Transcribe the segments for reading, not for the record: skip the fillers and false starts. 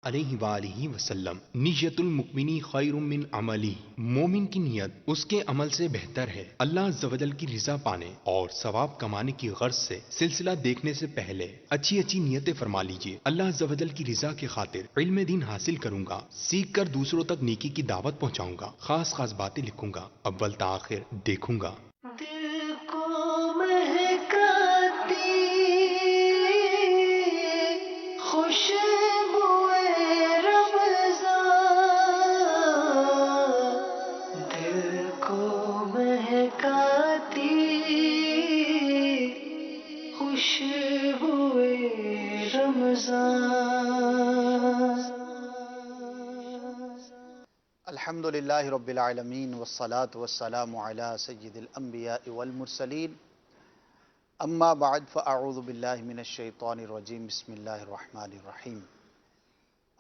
علیہ وآلہ وسلم، نیت المؤمنی خیر من عملی، مومن کی نیت اس کے عمل سے بہتر ہے۔ اللہ عز و جل کی رضا پانے اور ثواب کمانے کی غرض سے سلسلہ دیکھنے سے پہلے اچھی اچھی نیتیں فرما لیجئے۔ اللہ عز و جل کی رضا کی خاطر علم دین حاصل کروں گا، سیکھ کر دوسروں تک نیکی کی دعوت پہنچاؤں گا، خاص خاص باتیں لکھوں گا، اول تا آخر دیکھوں گا۔ دل کو مہکاتی خوشبوئے رمضان، دل کو مہکاتی خوشبوئے رمضان۔ الحمد للہ رب العالمین والصلاة والسلام علی سید الانبیاء والمرسلین، اما بعد فاعوذ باللہ من الشیطان الرجیم، بسم اللہ الرحمن الرحیم۔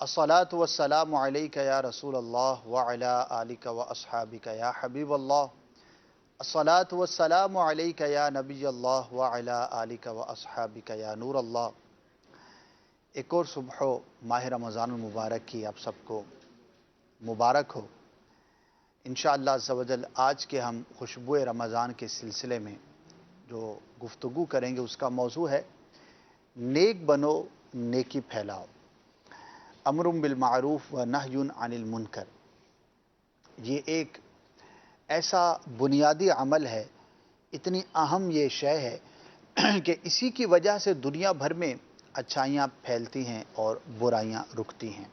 الصلاة والسلام علیک یا رسول اللہ وعلی آلک واصحابک یا حبیب اللہ، الصلاة والسلام علیک یا نبی اللہ وعلی آلک واصحابک یا نور اللہ۔ ایک اور صبح ماہ رمضان المبارک کی آپ سب کو مبارک ہو۔ انشاءاللہ عز و جل آج کے ہم خوشبوئے رمضان کے سلسلے میں جو گفتگو کریں گے اس کا موضوع ہے نیک بنو نیکی پھیلاؤ، امر بالمعروف و نہی عن المنکر۔ یہ ایک ایسا بنیادی عمل ہے، اتنی اہم یہ شے ہے کہ اسی کی وجہ سے دنیا بھر میں اچھائیاں پھیلتی ہیں اور برائیاں رکتی ہیں۔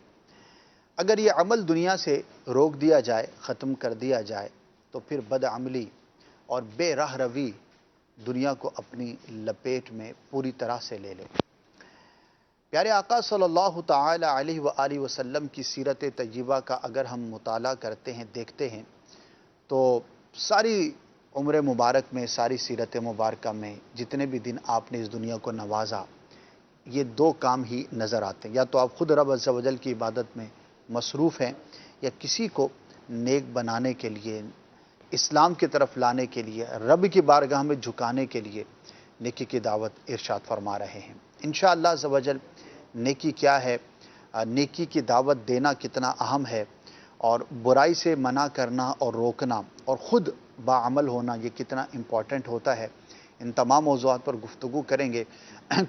اگر یہ عمل دنیا سے روک دیا جائے، ختم کر دیا جائے، تو پھر بدعملی اور بے راہ روی دنیا کو اپنی لپیٹ میں پوری طرح سے لے لے۔ پیارے آقا صلی اللہ تعالی علیہ وآلہ وسلم کی سیرت طیبہ کا اگر ہم مطالعہ کرتے ہیں، دیکھتے ہیں، تو ساری عمر مبارک میں، ساری سیرت مبارکہ میں جتنے بھی دن آپ نے اس دنیا کو نوازا، یہ دو کام ہی نظر آتے ہیں۔ یا تو آپ خود رب عز و جل کی عبادت میں مصروف ہیں، یا کسی کو نیک بنانے کے لیے، اسلام کی طرف لانے کے لیے، رب کی بارگاہ میں جھکانے کے لیے نیکی کی دعوت ارشاد فرما رہے ہیں۔ انشاءاللہ عز و جل نیکی کیا ہے، نیکی کی دعوت دینا کتنا اہم ہے، اور برائی سے منع کرنا اور روکنا اور خود باعمل ہونا یہ کتنا امپورٹنٹ ہوتا ہے، ان تمام موضوعات پر گفتگو کریں گے۔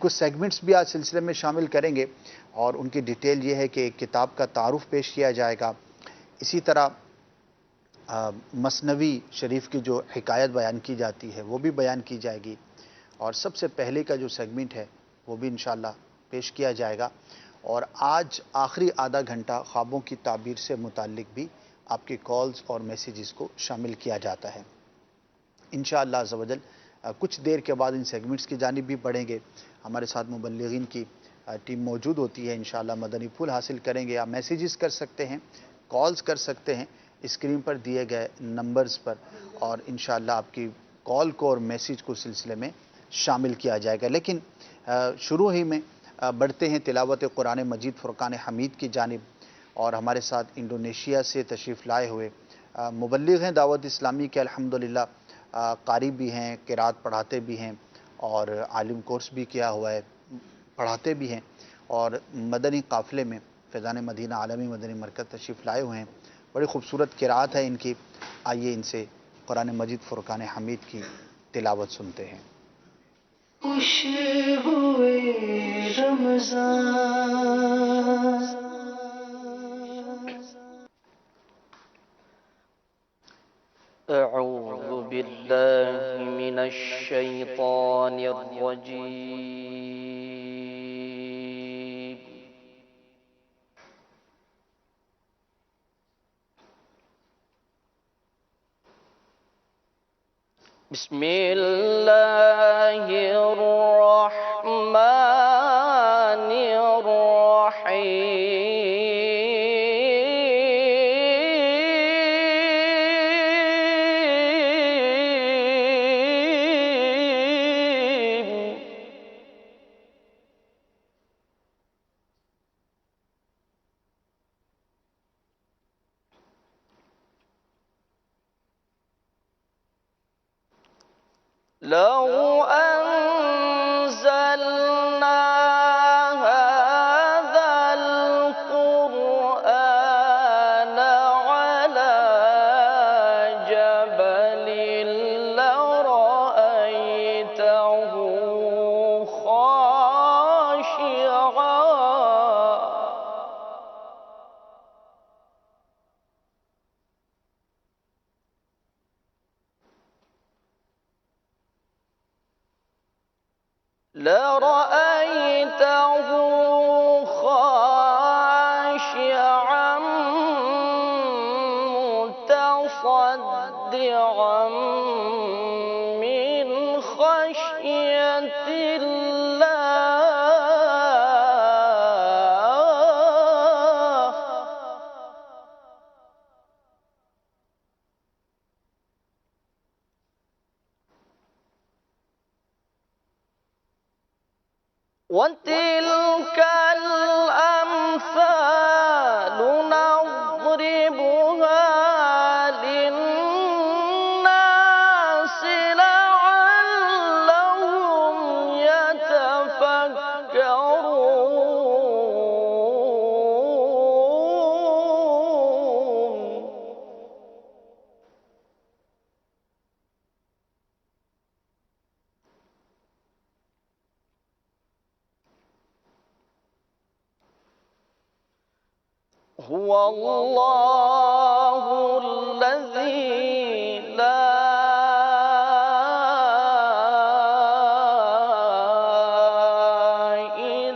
کچھ سیگمنٹس بھی آج سلسلے میں شامل کریں گے، اور ان کی ڈیٹیل یہ ہے کہ ایک کتاب کا تعارف پیش کیا جائے گا، اسی طرح مثنوی شریف کی جو حکایت بیان کی جاتی ہے وہ بھی بیان کی جائے گی، اور سب سے پہلے کا جو سیگمنٹ ہے وہ بھی انشاءاللہ پیش کیا جائے گا۔ اور آج آخری آدھا گھنٹہ خوابوں کی تعبیر سے متعلق بھی آپ کی کالز اور میسیجز کو شامل کیا جاتا ہے۔ انشاءاللہ عز و جل کچھ دیر کے بعد ان سیگمنٹس کی جانب بھی بڑھیں گے۔ ہمارے ساتھ مبلغین کی ٹیم موجود ہوتی ہے، انشاءاللہ مدنی پھول حاصل کریں گے۔ آپ میسیجز کر سکتے ہیں، کالز کر سکتے ہیں اسکرین پر دیے گئے نمبرز پر، اور انشاءاللہ آپ کی کال کو اور میسیج کو سلسلے میں شامل کیا جائے گا۔ لیکن شروع ہی میں بڑھتے ہیں تلاوت قرآن مجید فرقان حمید کی جانب، اور ہمارے ساتھ انڈونیشیا سے تشریف لائے ہوئے مبلغ ہیں دعوت اسلامی کے، الحمدللہ قاری بھی ہیں، قرات پڑھاتے بھی ہیں، اور عالم کورس بھی کیا ہوا ہے، پڑھاتے بھی ہیں، اور مدنی قافلے میں فیضان مدینہ عالمی مدنی مرکز تشریف لائے ہوئے ہیں۔ بڑی خوبصورت قرات ہے ان کی، آئیے ان سے قرآن مجید فرقان حمید کی تلاوت سنتے ہیں۔ خوشبوئے رمضان، أعوذ بالله من الشيطان الرجيم. بسم الله الرحمن الرحيم. لو أنزلنا هذا القرآن لرأيته خاشعا متصدعا من خشية الله وتلك الأمثال نضربها للناس لعلهم يتفكرون هو الله الذي لا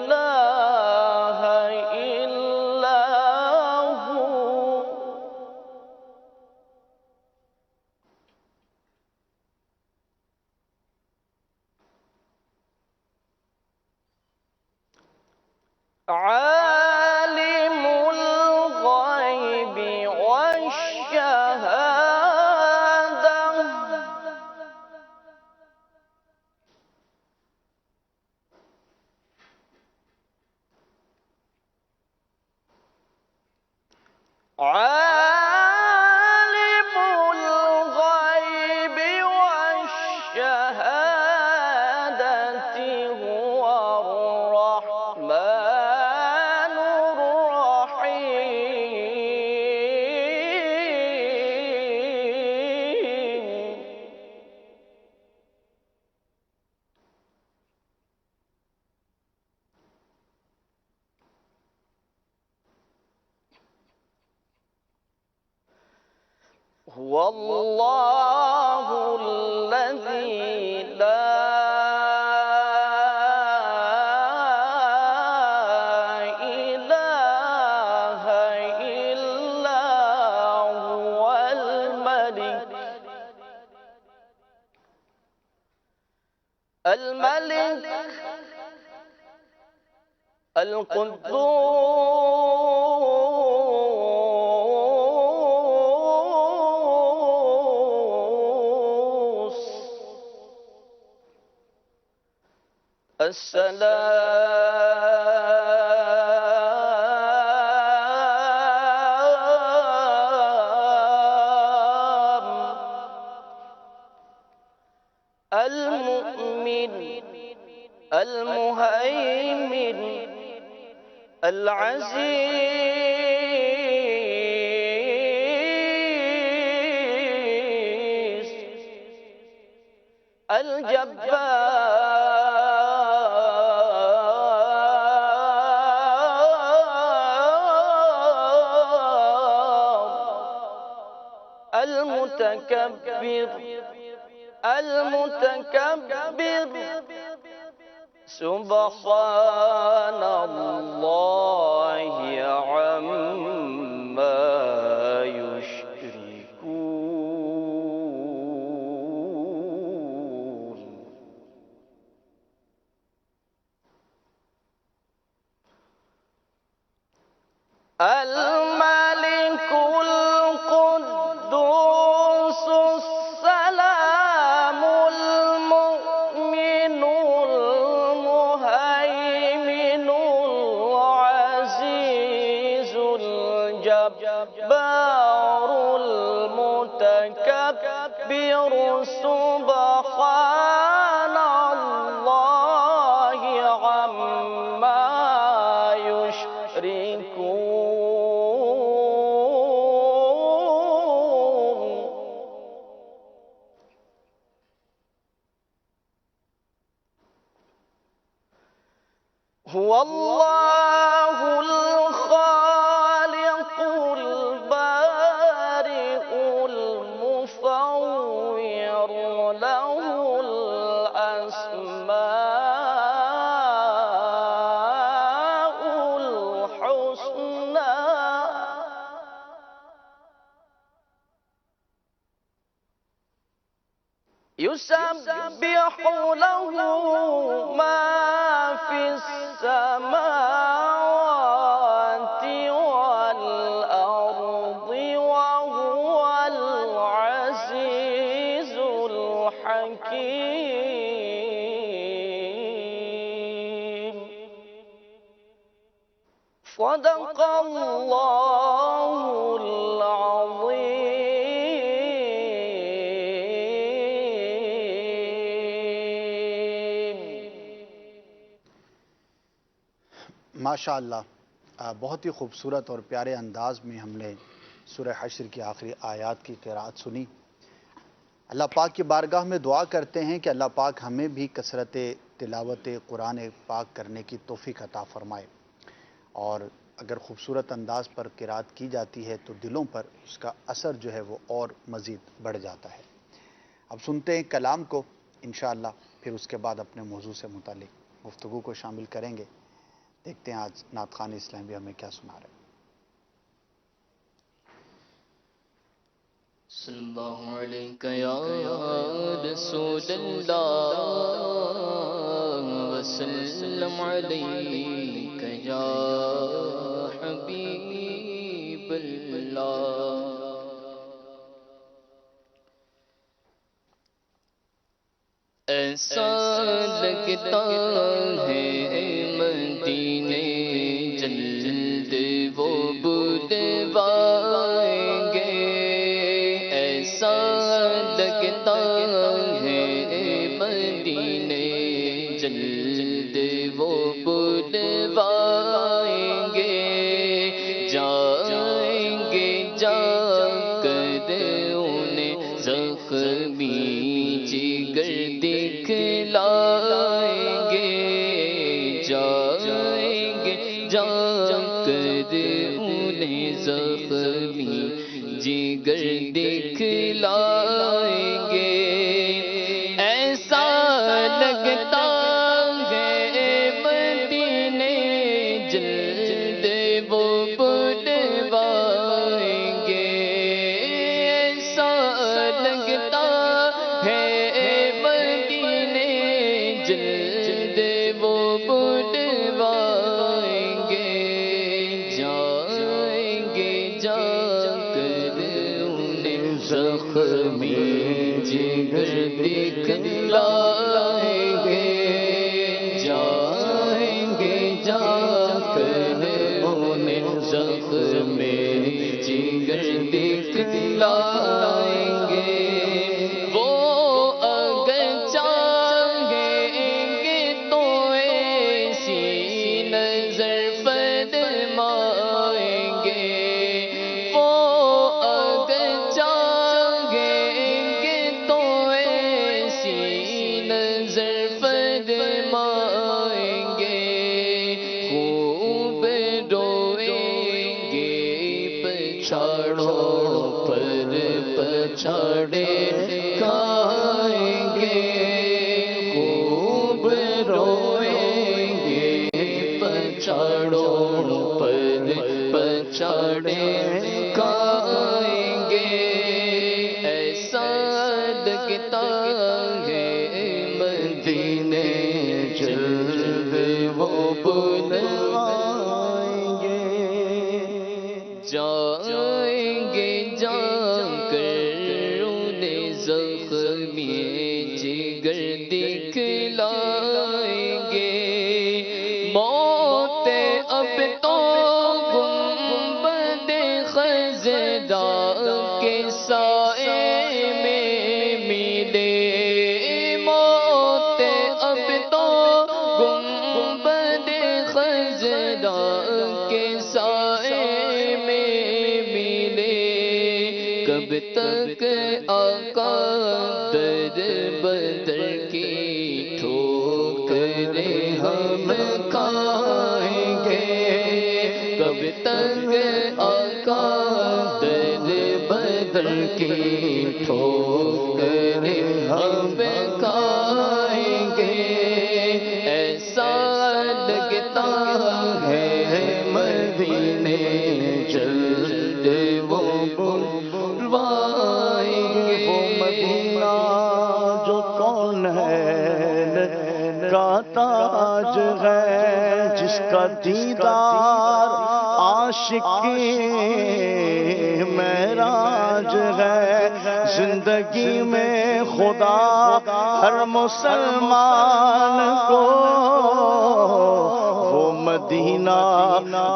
إله إلا هو عالم الغيب والشهادة عالم الغيب والشهادة هو الرحمن الرحيم هو الله الذي لا إله إلا هو الملك القدوس السلام المؤمن المهيمن العزيز الجبار المتكبر سبحان الله عما يشركون الملك القدوس السلام المؤمن المهيمن العزيز الجبار المتكبر سبحان الله عما يشركون هو الله الخالق البارئ المصور له الأسماء يسبح له ما في السماوات والأرض وهو العزيز الحكيم. صدق الله العظيم. ماشاء اللہ، بہت ہی خوبصورت اور پیارے انداز میں ہم نے سورہ حشر کی آخری آیات کی قرأت سنی۔ اللہ پاک کی بارگاہ میں دعا کرتے ہیں کہ اللہ پاک ہمیں بھی کثرت تلاوت قرآن پاک کرنے کی توفیق عطا فرمائے، اور اگر خوبصورت انداز پر قرأت کی جاتی ہے تو دلوں پر اس کا اثر جو ہے وہ اور مزید بڑھ جاتا ہے۔ اب سنتے ہیں کلام کو انشاءاللہ، پھر اس کے بعد اپنے موضوع سے متعلق گفتگو کو شامل کریں گے۔ دیکھتے ہیں آج نعت خوان اسلام بھی ہمیں کیا سنا رہے ہیں۔ صلی اللہ علیہ یا رسول اللہ وسلم علیہ یا حبیب اللہ۔ ایسا لگتا ہے مدینے جلد وہ بلوائیں گے، ایسا لگتا ہے مدینے جلد وہ بلوائیں گے، جائیں گے جا کر انہیں زخمی جگر دکھلائیں گے، جائیں گے جا کر انہیں زخمی جگر دکھلائیں گے۔ ایسا لگتا ہے مدینے جلد وہ بلوائیں گے، ایسا لگتا ہے مدینے جلد وہ بلوائیں گے، جائیں گے جا کر انہیں زخمی جگر دکھلائیں گے، جائیں گے جا کر انہیں زخمی جگر دکھلائیں گے۔ وہ اگر چاہیں گے تو ایسی نظر فرمائیں گے، وہ اگر چاہیں گے تو ایسی نظر فرمائیں گے، خوب روئیں گے پچھاڑوں پر پچھاڑے کھائیں گے، خوب روئیں گے پچھاڑوں پر پچھاڑے کھائیں گے۔ ایسا لگتا ہے مدینے جلد وہ بلوائیں گے، جائیں گے جا کر انہیں زخمی جگر دکھلائیں گے۔ موت اب تو گنبد خضرا کے سائے میں ملے، موت اب تو گنبد خضرا کے سائے میں ملے، کب تک آقا در بدر کی ٹھوکریں ہم کھائیں گے، کب تک آقا در بدر کی ٹھوکریں ہم کھائیں گے۔ ایسا لگتا ہے مدینے تاج ہے، جس کا دیدار عاشقی معراج ہے، زندگی میں خدا ہر مسلمان کو وہ مدینہ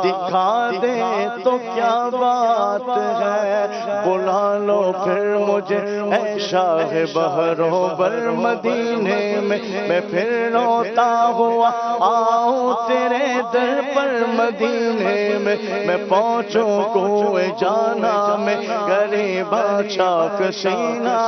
دکھا دے تو کیا بات ہے، بلا لو پھر مجھے اے شاہ بحروں بر مدینے میں پھر روتا ہوا آؤں تیرے در پر مدینے میں پہنچوں کوئے جانا میں، غریبا چاک سینہ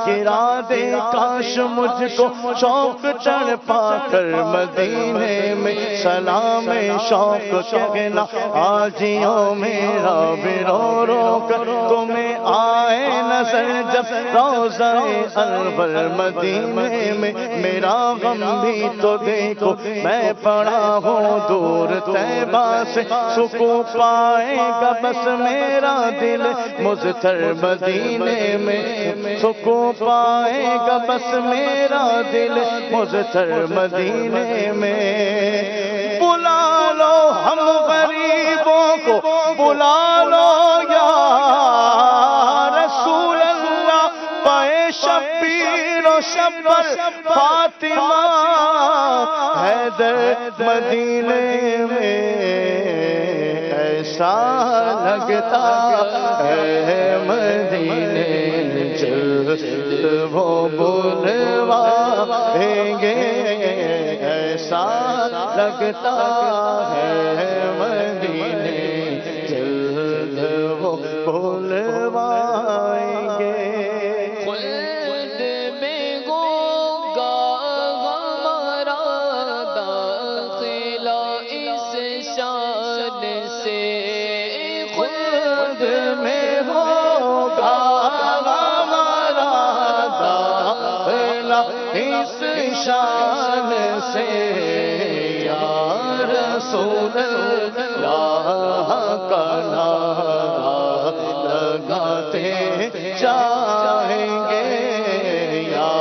گرا دے کاش مجھ کو شوق چڑھ پا کر مدینے میں، سلام شوق کہنا آجیوں میرا بھی رو رو کر تمہیں آئے نظر جب روضہ انور مدینے میں، میرا غم بھی تو دیکھو میں پڑا ہوں دور طیبہ سے، سکون پائے گا بس میرا دل مضطر مدینے میں، سکون پائے گا بس میرا دل مضطر مدینے میں، بلا لو ہم غریبوں کو بلا لو یا رسول اللہ، پائے شبیر و شبر فاطمہ حیدر مدینے میں، ایسا لگتا ہے مدینے جلد وہ بلوائیں گے، ایسا لگتا ہے مدینے جلد وہ بلوائیں گے، خلد میں ہوگا ہمارا داخلہ اس شان سے، خلد میں ہوگا ہمارا داخلہ اس شان سے، یا رسول اللہ کا نعرہ لگاتے جائیں گے، یا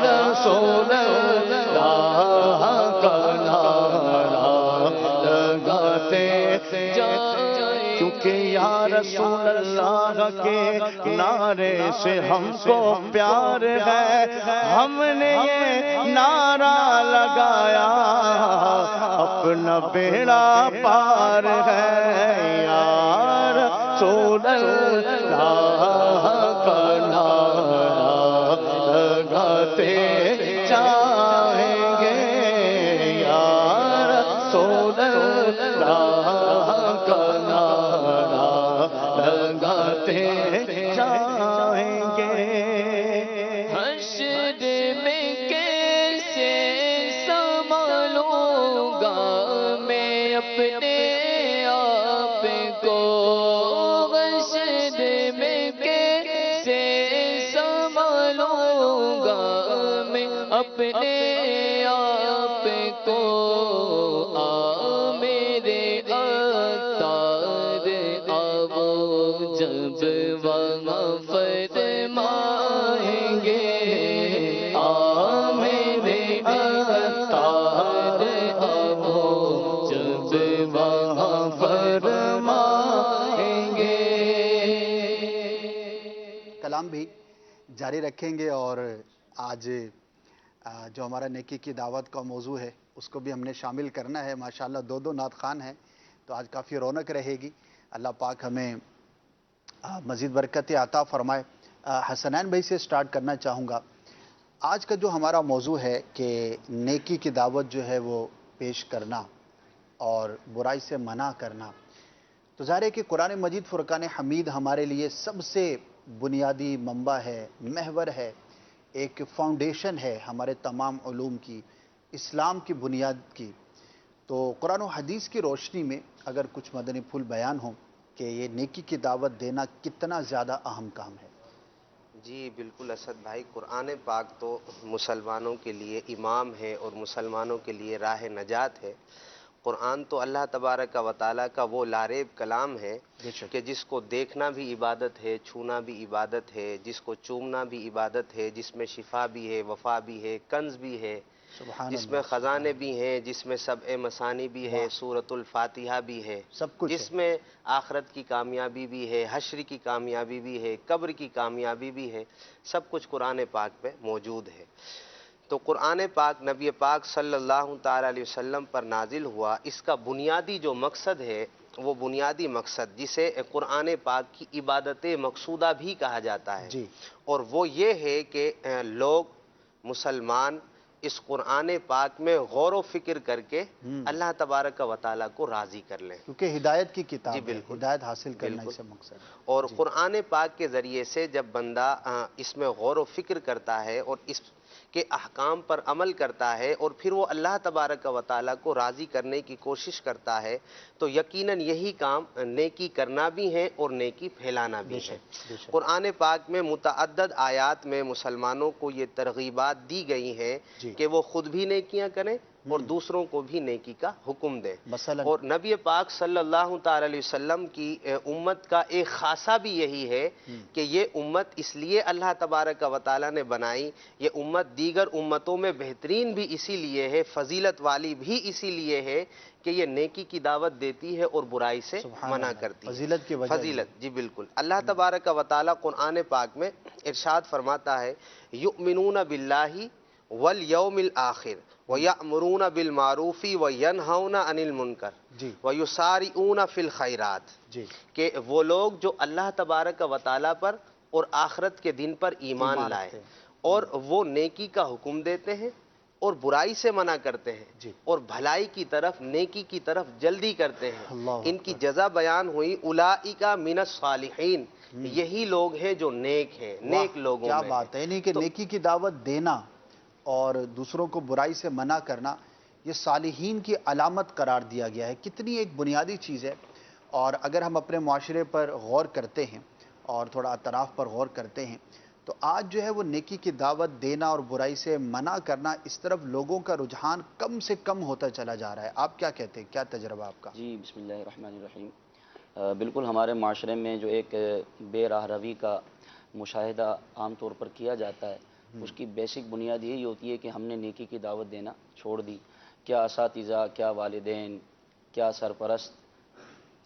رسول اللہ کا نعرہ لگاتے جائیں، کیونکہ یا رسول اللہ کے نعرے سے ہم کو پیار ہے، ہم نے یہ نعرہ لگایا اپنا بیڑا پار ہے، یا رسول اللہ کا نعرہ لگاتے جائیں گے، یا رسول اللہ کا نعرہ لگاتے جائیں گے، حشر میں کیسے سنبھالوں گا میں اپنے آپ کو، حشر میں کیسے سنبھالوں گا میں اپنے آپ کو، آ میرے عطار آؤ جب وہاں فرمائیں گے، آ میرے عطار آؤ جب وہاں فرمائیں گے۔ کلام بھی جاری رکھیں گے، اور آج جو ہمارا نیکی کی دعوت کا موضوع ہے اس کو بھی ہم نے شامل کرنا ہے، ماشاءاللہ دو نعت خوان ہیں تو آج کافی رونق رہے گی، اللہ پاک ہمیں مزید برکت عطا فرمائے۔ حسنین بھائی سے سٹارٹ کرنا چاہوں گا، آج کا جو ہمارا موضوع ہے کہ نیکی کی دعوت جو ہے وہ پیش کرنا اور برائی سے منع کرنا، تو ظاہر ہے کہ قرآن مجید فرقان حمید ہمارے لیے سب سے بنیادی منبع ہے، محور ہے، ایک فاؤنڈیشن ہے ہمارے تمام علوم کی، اسلام کی بنیاد کی۔ تو قرآن و حدیث کی روشنی میں اگر کچھ مدنی پھول بیان ہوں کہ یہ نیکی کی دعوت دینا کتنا زیادہ اہم کام ہے۔ جی بالکل اسد بھائی، قرآن پاک تو مسلمانوں کے لیے امام ہے اور مسلمانوں کے لیے راہ نجات ہے۔ قرآن تو اللہ تبارک و تعالیٰ کا وہ لاریب کلام ہے کہ جس کو دیکھنا بھی عبادت ہے، چھونا بھی عبادت ہے، جس کو چومنا بھی عبادت ہے، جس میں شفا بھی ہے، وفا بھی ہے، کنز بھی ہے، سبحان جس اللہ، میں سبحان خزانے بھی ہیں، جس میں سبع مثانی بھی ہے، سورۃ الفاتحہ بھی ہے، سب کچھ جس میں آخرت کی کامیابی بھی ہے، حشر کی کامیابی بھی ہے، قبر کی کامیابی بھی ہے، سب کچھ قرآن پاک میں موجود ہے۔ تو قرآن پاک نبی پاک صلی اللہ تعالی علیہ وسلم پر نازل ہوا، اس کا بنیادی جو مقصد ہے، وہ بنیادی مقصد جسے قرآن پاک کی عبادت مقصودہ بھی کہا جاتا ہے، جی اور وہ یہ ہے کہ لوگ مسلمان اس قرآن پاک میں غور و فکر کر کے اللہ تبارک و تعالیٰ کو راضی کر لیں۔ کیونکہ ہدایت کی کتاب جی ہے، بالکل، ہدایت حاصل کرنا بالکل۔ اس سے مقصد ہے۔ اور قرآن پاک کے ذریعے سے جب بندہ اس میں غور و فکر کرتا ہے اور اس کے احکام پر عمل کرتا ہے اور پھر وہ اللہ تبارک و تعالیٰ کو راضی کرنے کی کوشش کرتا ہے، تو یقیناً یہی کام نیکی کرنا بھی ہے اور نیکی پھیلانا بھی ہے۔ قرآن پاک میں متعدد آیات میں مسلمانوں کو یہ ترغیبات دی گئی ہیں کہ وہ خود بھی نیکیاں کریں اور دوسروں کو بھی نیکی کا حکم دیں۔ مثلاً اور نبی پاک صلی اللہ تعالی علیہ وسلم کی امت کا ایک خاصہ بھی یہی ہے کہ یہ امت اس لیے اللہ تبارک و تعالیٰ نے بنائی، یہ امت دیگر امتوں میں بہترین بھی اسی لیے ہے، فضیلت والی بھی اسی لیے ہے کہ یہ نیکی کی دعوت دیتی ہے اور برائی سے منع کرتی ہے۔ فضیلت کی وجہ فضیلت، جی بالکل۔ اللہ تبارک و تعالیٰ قرآن پاک میں ارشاد فرماتا ہے، یؤمنون باللہ والیوم الآخر وَيَأْمُرُونَ بِالْمَعْرُوفِ وَيَنْهَوْنَ عَنِ الْمُنْكَرِ جی وَيُسَارِعُونَ فِي الْخَيْرَاتِ، جی کہ وہ لوگ جو اللہ تبارک و تعالیٰ پر اور آخرت کے دن پر ایمان لائے رکھتے ہیں۔ اور وہ نیکی کا حکم دیتے ہیں اور برائی سے منع کرتے ہیں جی اور بھلائی کی طرف، نیکی کی طرف جلدی کرتے ہیں، اللہ ان کی جزا بیان ہوئی، اولئک من الصالحین، یہی لوگ ہیں جو نیک ہیں، نیک لوگوں کیا میں بات ہے، یعنی کہ نیکی کی دعوت دینا اور دوسروں کو برائی سے منع کرنا یہ صالحین کی علامت قرار دیا گیا ہے۔ کتنی ایک بنیادی چیز ہے، اور اگر ہم اپنے معاشرے پر غور کرتے ہیں اور تھوڑا اطراف پر غور کرتے ہیں تو آج جو ہے وہ نیکی کی دعوت دینا اور برائی سے منع کرنا، اس طرف لوگوں کا رجحان کم سے کم ہوتا چلا جا رہا ہے۔ آپ کیا کہتے ہیں، کیا تجربہ آپ کا؟ جی بسم اللہ الرحمن الرحیم۔ بالکل ہمارے معاشرے میں جو ایک بے راہ روی کا مشاہدہ عام طور پر کیا جاتا ہے، اس کی بیسک بنیاد یہی ہوتی ہے کہ ہم نے نیکی کی دعوت دینا چھوڑ دی۔ کیا اساتذہ، کیا والدین، کیا سرپرست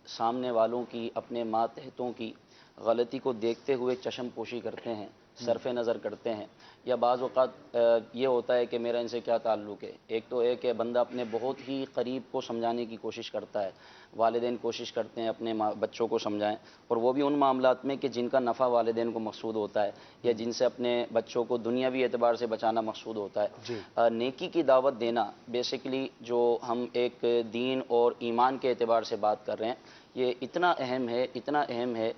سامنے والوں کی، اپنے ماتحتوں کی غلطی کو دیکھتے ہوئے چشم پوشی کرتے ہیں، صرف نظر کرتے ہیں، یا بعض اوقات یہ ہوتا ہے کہ میرا ان سے کیا تعلق ہے۔ ایک تو ایک ہے بندہ اپنے بہت ہی قریب کو سمجھانے کی کوشش کرتا ہے، والدین کوشش کرتے ہیں اپنے بچوں کو سمجھائیں، اور وہ بھی ان معاملات میں کہ جن کا نفع والدین کو مقصود ہوتا ہے یا جن سے اپنے بچوں کو دنیاوی اعتبار سے بچانا مقصود ہوتا ہے۔ نیکی کی دعوت دینا بیسیکلی جو ہم ایک دین اور ایمان کے اعتبار سے بات کر رہے ہیں، یہ اتنا اہم ہے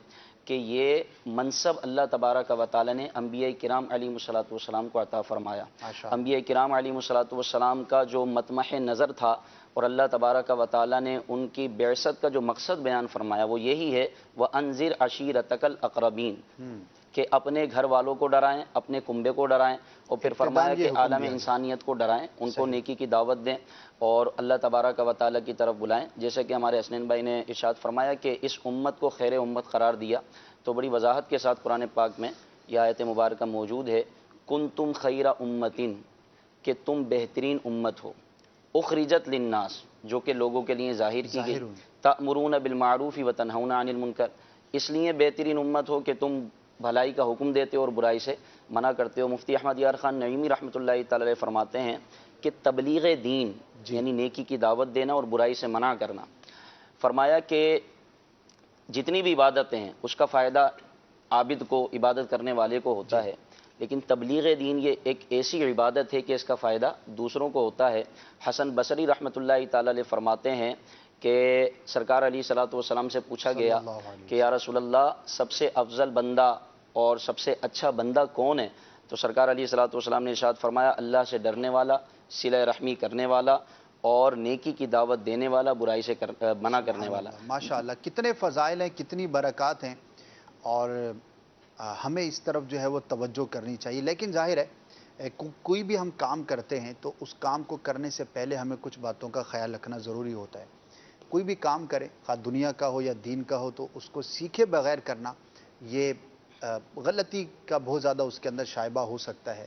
کہ یہ منصب اللہ تبارک و تعالیٰ نے انبیاء کرام علیہ الصلوۃ والسلام کو عطا فرمایا۔ انبیاء کرام علیہ الصلوۃ والسلام کا جو مطمح نظر تھا اور اللہ تبارک و تعالیٰ نے ان کی بعثت کا جو مقصد بیان فرمایا وہ یہی ہے، وَأَنذِرْ عَشِيرَتَكَ الْأَقْرَبِينَ، کہ اپنے گھر والوں کو ڈرائیں، اپنے کنبے کو ڈرائیں، اور پھر فرمایا کہ عالم انسانیت کو ڈرائیں، ان کو نیکی کی دعوت دیں اور اللہ تبارک و تعالیٰ کی طرف بلائیں۔ جیسے کہ ہمارے حسنین بھائی نے ارشاد فرمایا کہ اس امت کو خیر امت قرار دیا، تو بڑی وضاحت کے ساتھ قرآن پاک میں یہ آیت مبارکہ موجود ہے، کنتم خیر امتن، کہ تم بہترین امت ہو، اخرجت للناس، جو کہ لوگوں کے لیے ظاہر کی گئی، تأمرون بالمعروف وتنہون عن المنکر، اس لیے بہترین امت ہو کہ تم بھلائی کا حکم دیتے ہو اور برائی سے منع کرتے ہو۔ مفتی احمد یار خان نعیمی رحمۃ اللہ تعالی علیہ فرماتے ہیں کہ تبلیغ دین یعنی نیکی کی دعوت دینا اور برائی سے منع کرنا، فرمایا کہ جتنی بھی عبادتیں ہیں اس کا فائدہ عابد کو، عبادت کرنے والے کو ہوتا ہے، لیکن تبلیغ دین یہ ایک ایسی عبادت ہے کہ اس کا فائدہ دوسروں کو ہوتا ہے۔ حسن بصری رحمۃ اللہ تعالی علیہ فرماتے ہیں کہ سرکار علیہ صلاۃ والسلام سے پوچھا گیا کہ یا رسول اللہ سب سے افضل بندہ اور سب سے اچھا بندہ کون ہے؟ تو سرکار علیہ صلاۃ والسلام نے ارشاد فرمایا، اللہ سے ڈرنے والا، صلہ رحمی کرنے والا اور نیکی کی دعوت دینے والا، برائی سے منع کرنے والا۔ ماشاءاللہ، کتنے فضائل ہیں، کتنی برکات ہیں، اور ہمیں اس طرف جو ہے وہ توجہ کرنی چاہیے۔ لیکن ظاہر ہے کوئی بھی ہم کام کرتے ہیں تو اس کام کو کرنے سے پہلے ہمیں کچھ باتوں کا خیال رکھنا ضروری ہوتا ہے۔ کوئی بھی کام کرے، خواہ دنیا کا ہو یا دین کا ہو، تو اس کو سیکھے بغیر کرنا یہ غلطی کا بہت زیادہ اس کے اندر شائبہ ہو سکتا ہے۔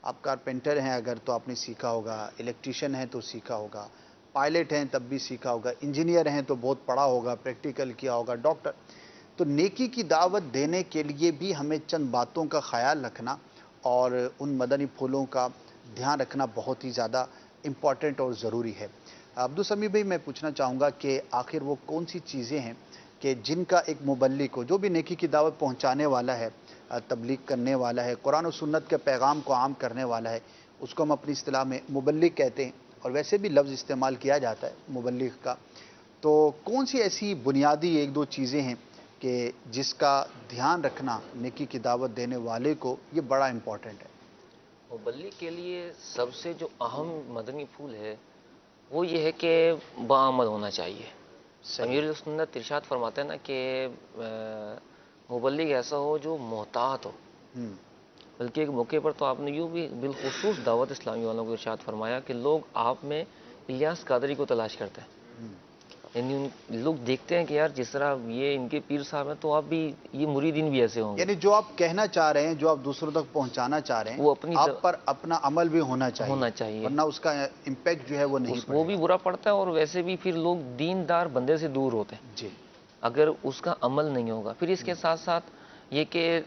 آپ کارپینٹر ہیں اگر تو آپ نے سیکھا ہوگا، الیکٹریشین ہیں تو سیکھا ہوگا، پائلٹ ہیں تب بھی سیکھا ہوگا، انجینئر ہیں تو بہت پڑھا ہوگا، پریکٹیکل کیا ہوگا، ڈاکٹر. تو نیکی کی دعوت دینے کے لیے بھی ہمیں چند باتوں کا خیال رکھنا اور ان مدنی پھولوں کا دھیان رکھنا بہت ہی زیادہ امپورٹنٹ اور ضروری ہے. عبدالسمیع بھائی، میں پوچھنا چاہوں گا کہ آخر وہ کون سی چیزیں ہیں کہ جن کا ایک مبلغ کو، جو بھی نیکی کی دعوت پہنچانے والا ہے، تبلیغ کرنے والا ہے، قرآن و سنت کے پیغام کو عام کرنے والا ہے، اس کو ہم اپنی اصطلاح میں مبلغ کہتے ہیں، اور ویسے بھی لفظ استعمال کیا جاتا ہے مبلغ کا. تو کون سی ایسی بنیادی ایک دو چیزیں ہیں کہ جس کا دھیان رکھنا نیکی کی دعوت دینے والے کو یہ بڑا امپورٹنٹ ہے؟ مبلغ کے لیے سب سے جو اہم مدنی پھول ہے وہ یہ ہے کہ باعمل ہونا چاہیے. امیر سنت ارشاد فرماتے ہیں نا کہ مبلغ ایسا ہو جو محتاط ہو. بلکہ ایک موقع پر تو آپ نے یوں بھی بالخصوص دعوت اسلامی والوں کو ارشاد فرمایا کہ لوگ آپ میں الیاس قادری کو تلاش کرتے ہیں. یعنی لوگ دیکھتے ہیں کہ یار جس طرح یہ ان کے پیر صاحب ہیں تو آپ بھی، یہ مریدین بھی ایسے ہوں گے. یعنی جو آپ کہنا چاہ رہے ہیں، جو آپ دوسروں تک پہنچانا چاہ رہے ہیں، وہ اپنی آپ پر اپنا عمل بھی ہونا چاہیے، ورنہ اس کا امپیکٹ جو ہے وہ نہیں وہ بھی برا پڑتا ہے. اور ویسے بھی پھر لوگ دیندار بندے سے دور ہوتے ہیں جی اگر اس کا عمل نہیں ہوگا. پھر اس کے ساتھ ساتھ یہ کہ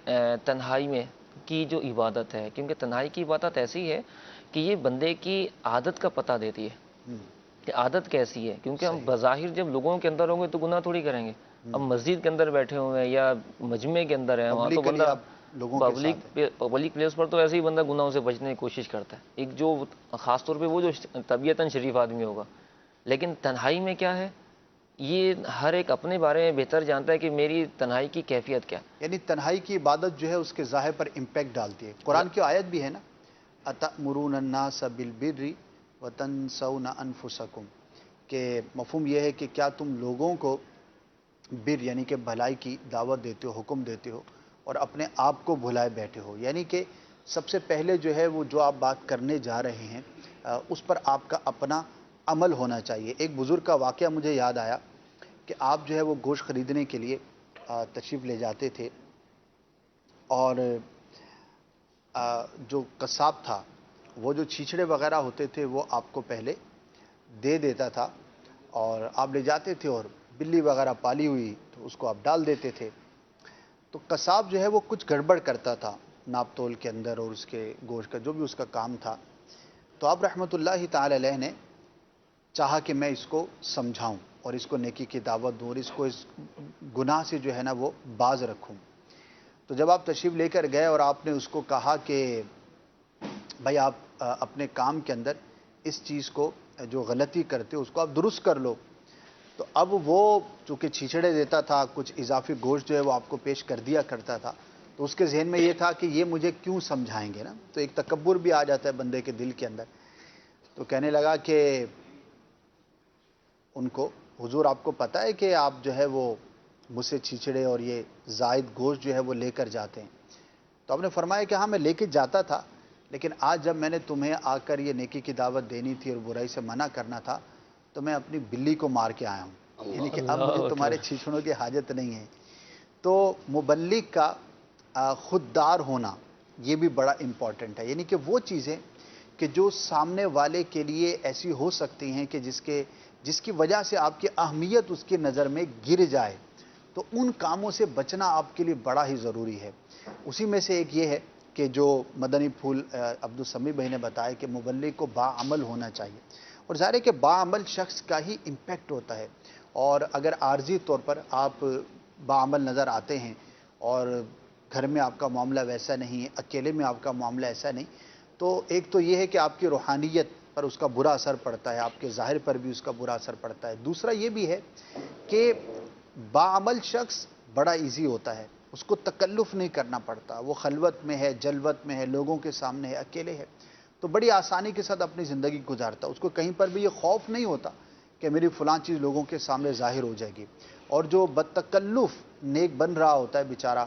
تنہائی میں کی جو عبادت ہے، کیونکہ تنہائی کی عبادت ایسی ہے کہ یہ بندے کی عادت کا پتہ دیتی ہے کہ عادت کیسی ہے. کیونکہ ہم بظاہر جب لوگوں کے اندر ہوں گے تو گناہ تھوڑی کریں گے. اب مسجد کے اندر بیٹھے ہوئے ہیں یا مجمع کے اندر ہیں، وہاں تو بندہ پبلک پلیس پر تو ایسے ہی بندہ گناہوں سے بچنے کی کوشش کرتا ہے. ایک جو خاص طور پہ وہ جو طبیعتاً شریف آدمی ہوگا. لیکن تنہائی میں کیا ہے، یہ ہر ایک اپنے بارے میں بہتر جانتا ہے کہ میری تنہائی کی کیفیت کیا. یعنی تنہائی کی عبادت جو ہے اس کے ظاہر پر امپیکٹ ڈالتی ہے. قرآن کی آیت بھی ہے نا، اَتَأْمُرُونَ النَّاسَ بِالْبِرِّ وَتَنْسَوْنَ أَنفُسَكُمْ، کہ مفہوم یہ ہے کہ کیا تم لوگوں کو بر یعنی کہ بھلائی کی دعوت دیتے ہو، حکم دیتے ہو، اور اپنے آپ کو بھلائے بیٹھے ہو. یعنی کہ سب سے پہلے جو ہے وہ جو آپ بات کرنے جا رہے ہیں اس پر آپ کا اپنا عمل ہونا چاہیے. ایک بزرگ کا واقعہ مجھے یاد آیا کہ آپ جو ہے وہ گوشت خریدنے کے لیے تشریف لے جاتے تھے، اور جو قصاب تھا وہ جو چھیچڑے وغیرہ ہوتے تھے وہ آپ کو پہلے دے دیتا تھا، اور آپ لے جاتے تھے اور بلی وغیرہ پالی ہوئی تو اس کو آپ ڈال دیتے تھے. تو قصاب جو ہے وہ کچھ گڑبڑ کرتا تھا ناپ تول کے اندر اور اس کے گوشت کا جو بھی اس کا کام تھا. تو آپ رحمۃ اللہ تعالی علیہ نے چاہا کہ میں اس کو سمجھاؤں اور اس کو نیکی کی دعوت دوں اور اس کو اس گناہ سے جو ہے نا وہ باز رکھوں. تو جب آپ تشریف لے کر گئے اور آپ نے اس کو کہا کہ بھائی آپ اپنے کام کے اندر اس چیز کو جو غلطی کرتے ہو اس کو آپ درست کر لو، تو اب وہ چونکہ چھیچڑے دیتا تھا، کچھ اضافی گوشت جو ہے وہ آپ کو پیش کر دیا کرتا تھا، تو اس کے ذہن میں یہ تھا کہ یہ مجھے کیوں سمجھائیں گے نا. تو ایک تکبر بھی آ جاتا ہے بندے کے دل کے اندر. تو کہنے لگا کہ ان کو، حضور آپ کو پتہ ہے کہ آپ جو ہے وہ مجھ سے چھیچڑے اور یہ زائد گوشت جو ہے وہ لے کر جاتے ہیں. تو آپ نے فرمایا کہ ہاں میں لے کے جاتا تھا، لیکن آج جب میں نے تمہیں آ کر یہ نیکی کی دعوت دینی تھی اور برائی سے منع کرنا تھا تو میں اپنی بلی کو مار کے آیا ہوں، یعنی کہ اب مجھے تمہارے چھیچڑوں کی حاجت نہیں ہے. تو مبلغ کا خوددار ہونا یہ بھی بڑا امپورٹنٹ ہے. یعنی کہ وہ چیزیں کہ جو سامنے والے کے لیے ایسی ہو سکتی ہیں کہ جس کی وجہ سے آپ کی اہمیت اس کی نظر میں گر جائے، تو ان کاموں سے بچنا آپ کے لیے بڑا ہی ضروری ہے. اسی میں سے ایک یہ ہے کہ جو مدنی پھول عبدالسمیع بھائی نے بتایا کہ مبلغ کو باعمل ہونا چاہیے، اور ظاہر ہے کہ باعمل شخص کا ہی امپیکٹ ہوتا ہے. اور اگر عارضی طور پر آپ باعمل نظر آتے ہیں اور گھر میں آپ کا معاملہ ویسا نہیں ہے، اکیلے میں آپ کا معاملہ ایسا نہیں، تو ایک تو یہ ہے کہ آپ کی روحانیت پر اس کا برا اثر پڑتا ہے، آپ کے ظاہر پر بھی اس کا برا اثر پڑتا ہے. دوسرا یہ بھی ہے کہ باعمل شخص بڑا ایزی ہوتا ہے، اس کو تکلف نہیں کرنا پڑتا، وہ خلوت میں ہے، جلوت میں ہے، لوگوں کے سامنے ہے، اکیلے ہے، تو بڑی آسانی کے ساتھ اپنی زندگی گزارتا. اس کو کہیں پر بھی یہ خوف نہیں ہوتا کہ میری فلاں چیز لوگوں کے سامنے ظاہر ہو جائے گی. اور جو بدتکلف نیک بن رہا ہوتا ہے بیچارہ،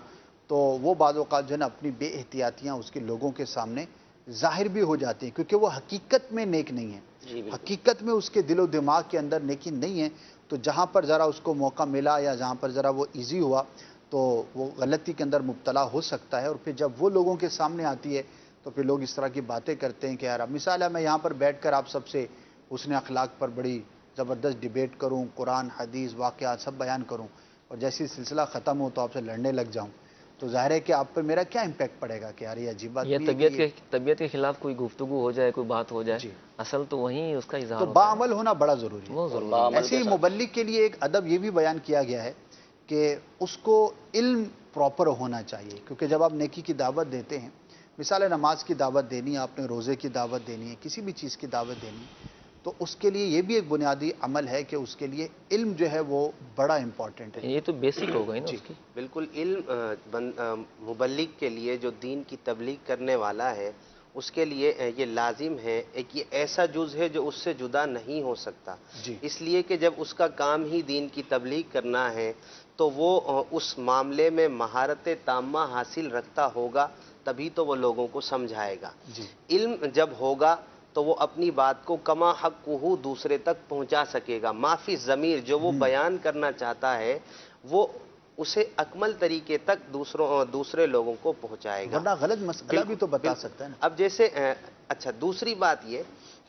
تو وہ بعض اوقات جو ہے نا اپنی بے احتیاطیاں اس کے لوگوں کے سامنے ظاہر بھی ہو جاتی ہیں، کیونکہ وہ حقیقت میں نیک نہیں ہے، حقیقت میں اس کے دل و دماغ کے اندر نیکی نہیں ہے. تو جہاں پر ذرا اس کو موقع ملا یا جہاں پر ذرا وہ ایزی ہوا تو وہ غلطی کے اندر مبتلا ہو سکتا ہے، اور پھر جب وہ لوگوں کے سامنے آتی ہے تو پھر لوگ اس طرح کی باتیں کرتے ہیں کہ یار اب مثال ہے میں یہاں پر بیٹھ کر آپ سب سے حسن اخلاق پر بڑی زبردست ڈیبیٹ کروں، قرآن حدیث واقعات سب بیان کروں، اور جیسی سلسلہ ختم ہو تو آپ سے لڑنے لگ جاؤں، تو ظاہر ہے کہ آپ پر میرا کیا امپیکٹ پڑے گا کہ یار یہ عجیب بات یا بھی ہے کہ طبیعت کے خلاف کوئی گفتگو ہو جائے، کوئی بات ہو جائے، جی۔ اصل تو وہیں اس کا اظہار تو ہوتا ہے۔ باعمل ہونا بڑا ضروری ہے۔ وہ ضروری ہے۔ باعمل ایسے ہی کے ساتھ مبلغ کے لیے ایک ادب یہ بھی بیان کیا گیا ہے کہ اس کو علم پراپر ہونا چاہیے، کیونکہ جب آپ نیکی کی دعوت دیتے ہیں، مثال نماز کی دعوت دینی ہے، آپ نے روزے کی دعوت دینی ہے، کسی بھی چیز کی دعوت دینی ہے، تو اس کے لیے یہ بھی ایک بنیادی عمل ہے کہ اس کے لیے علم جو ہے وہ بڑا امپورٹنٹ ہے۔ یہ تو بیسک ہو گئی نا اس کی۔ بالکل علم مبلغ کے لیے جو دین کی تبلیغ کرنے والا ہے اس کے لیے یہ لازم ہے، ایک یہ ایسا جز ہے جو اس سے جدا نہیں ہو سکتا، جی۔ اس لیے کہ جب اس کا کام ہی دین کی تبلیغ کرنا ہے تو وہ اس معاملے میں مہارت تامہ حاصل رکھتا ہوگا، تبھی تو وہ لوگوں کو سمجھائے گا۔ جی۔ علم جب ہوگا تو وہ اپنی بات کو کما حق کو دوسرے تک پہنچا سکے گا، معافی ضمیر جو وہ بیان کرنا چاہتا ہے وہ اسے اکمل طریقے تک دوسرے لوگوں کو پہنچائے گا، ورنہ غلط مسئلہ بھی تو بتا بالکل۔ سکتا ہے نا۔ اب جیسے اچھا دوسری بات یہ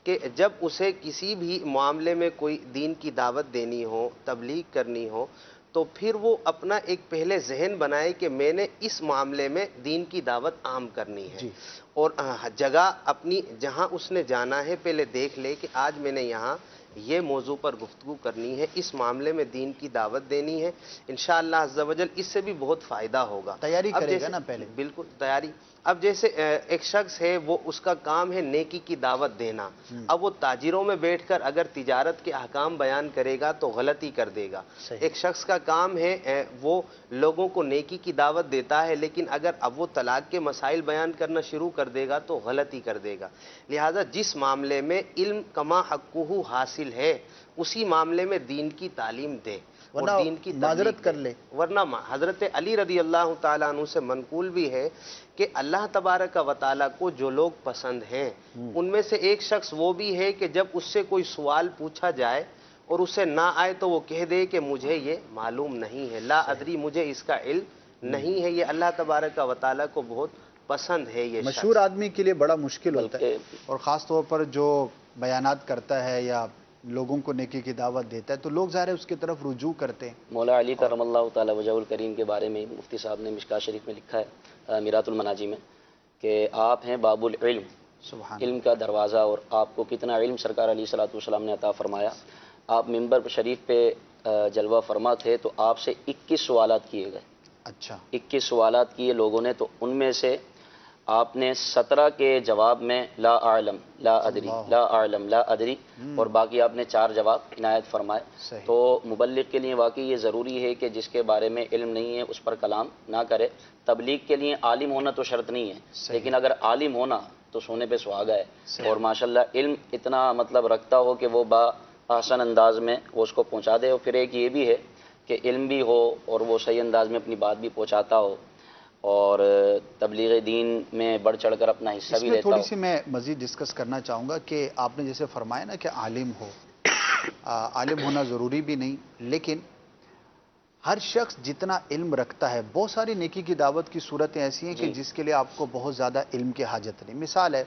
کہ جب اسے کسی بھی معاملے میں کوئی دین کی دعوت دینی ہو، تبلیغ کرنی ہو، تو پھر وہ اپنا ایک پہلے ذہن بنائے کہ میں نے اس معاملے میں دین کی دعوت عام کرنی ہے، جی۔ اور جگہ اپنی جہاں اس نے جانا ہے پہلے دیکھ لے کہ آج میں نے یہاں یہ موضوع پر گفتگو کرنی ہے، اس معاملے میں دین کی دعوت دینی ہے، انشاءاللہ عز و جل اس سے بھی بہت فائدہ ہوگا۔ تیاری اب کرے گا جیسے- نا پہلے۔ بالکل تیاری۔ اب جیسے ایک شخص ہے وہ اس کا کام ہے نیکی کی دعوت دینا، اب وہ تاجروں میں بیٹھ کر اگر تجارت کے احکام بیان کرے گا تو غلطی کر دے گا۔ صحیح۔ ایک شخص کا کام ہے وہ لوگوں کو نیکی کی دعوت دیتا ہے، لیکن اگر اب وہ طلاق کے مسائل بیان کرنا شروع کر دے گا تو غلطی کر دے گا۔ لہذا جس معاملے میں علم کما حقہ حاصل ہے اسی معاملے میں دین کی تعلیم دے اور ورنہ دین کی معذرت تبلیغ کر دے۔ لے۔ ورنہ حضرت علی رضی اللہ تعالیٰ عنہ سے منقول بھی ہے کہ اللہ تبارک و تعالیٰ کو جو لوگ پسند ہیں ان میں سے ایک شخص وہ بھی ہے کہ جب اس سے کوئی سوال پوچھا جائے اور اسے نہ آئے تو وہ کہہ دے کہ مجھے یہ معلوم نہیں ہے، لا ادری، مجھے اس کا علم نہیں ہے۔ یہ اللہ تبارک و تعالیٰ کو بہت پسند ہے یہ شخص۔ مشہور آدمی کے لیے بڑا مشکل ہوتا ہے، بلکہ اور خاص طور پر جو بیانات کرتا ہے یا لوگوں کو نیکی کی دعوت دیتا ہے تو لوگ ظاہر ہے اس کی طرف رجوع کرتے ہیں۔ مولا علی کرم اللہ تعالی وجہ الکریم کے بارے میں مفتی صاحب نے مشکاۃ شریف میں لکھا ہے میرات المناجی میں کہ آپ ہیں باب العلم، سبحان علم کا دروازہ، اور آپ کو کتنا علم سرکار علیہ الصلوۃ والسلام نے عطا فرمایا۔ آپ ممبر شریف پہ جلوہ فرما تھے تو آپ سے 21 سوالات کیے گئے، اچھا 21 سوالات کیے لوگوں نے، تو ان میں سے آپ نے 17 کے جواب میں لا اعلم، لا ادری، لا اعلم، لا ادری، اور باقی آپ نے 4 جواب عنایت فرمائے۔ صحیح۔ تو مبلغ کے لیے واقعی یہ ضروری ہے کہ جس کے بارے میں علم نہیں ہے اس پر کلام نہ کرے۔ تبلیغ کے لیے عالم ہونا تو شرط نہیں ہے، صحیح۔ لیکن اگر عالم ہونا تو سونے پہ سہاگا ہے، اور ماشاءاللہ علم اتنا مطلب رکھتا ہو کہ وہ با آسان انداز میں وہ اس کو پہنچا دے۔ اور پھر ایک یہ بھی ہے کہ علم بھی ہو اور وہ صحیح انداز میں اپنی بات بھی پہنچاتا ہو اور تبلیغ دین میں بڑھ چڑھ کر اپنا حصہ اس بھی میں لیتا تھوڑی ہو۔ سی میں مزید ڈسکس کرنا چاہوں گا کہ آپ نے جیسے فرمایا نا کہ عالم ہو، عالم ہونا ضروری بھی نہیں، لیکن ہر شخص جتنا علم رکھتا ہے، بہت ساری نیکی کی دعوت کی صورتیں ایسی ہیں کہ جی۔ جس کے لیے آپ کو بہت زیادہ علم کی حاجت نہیں۔ مثال ہے،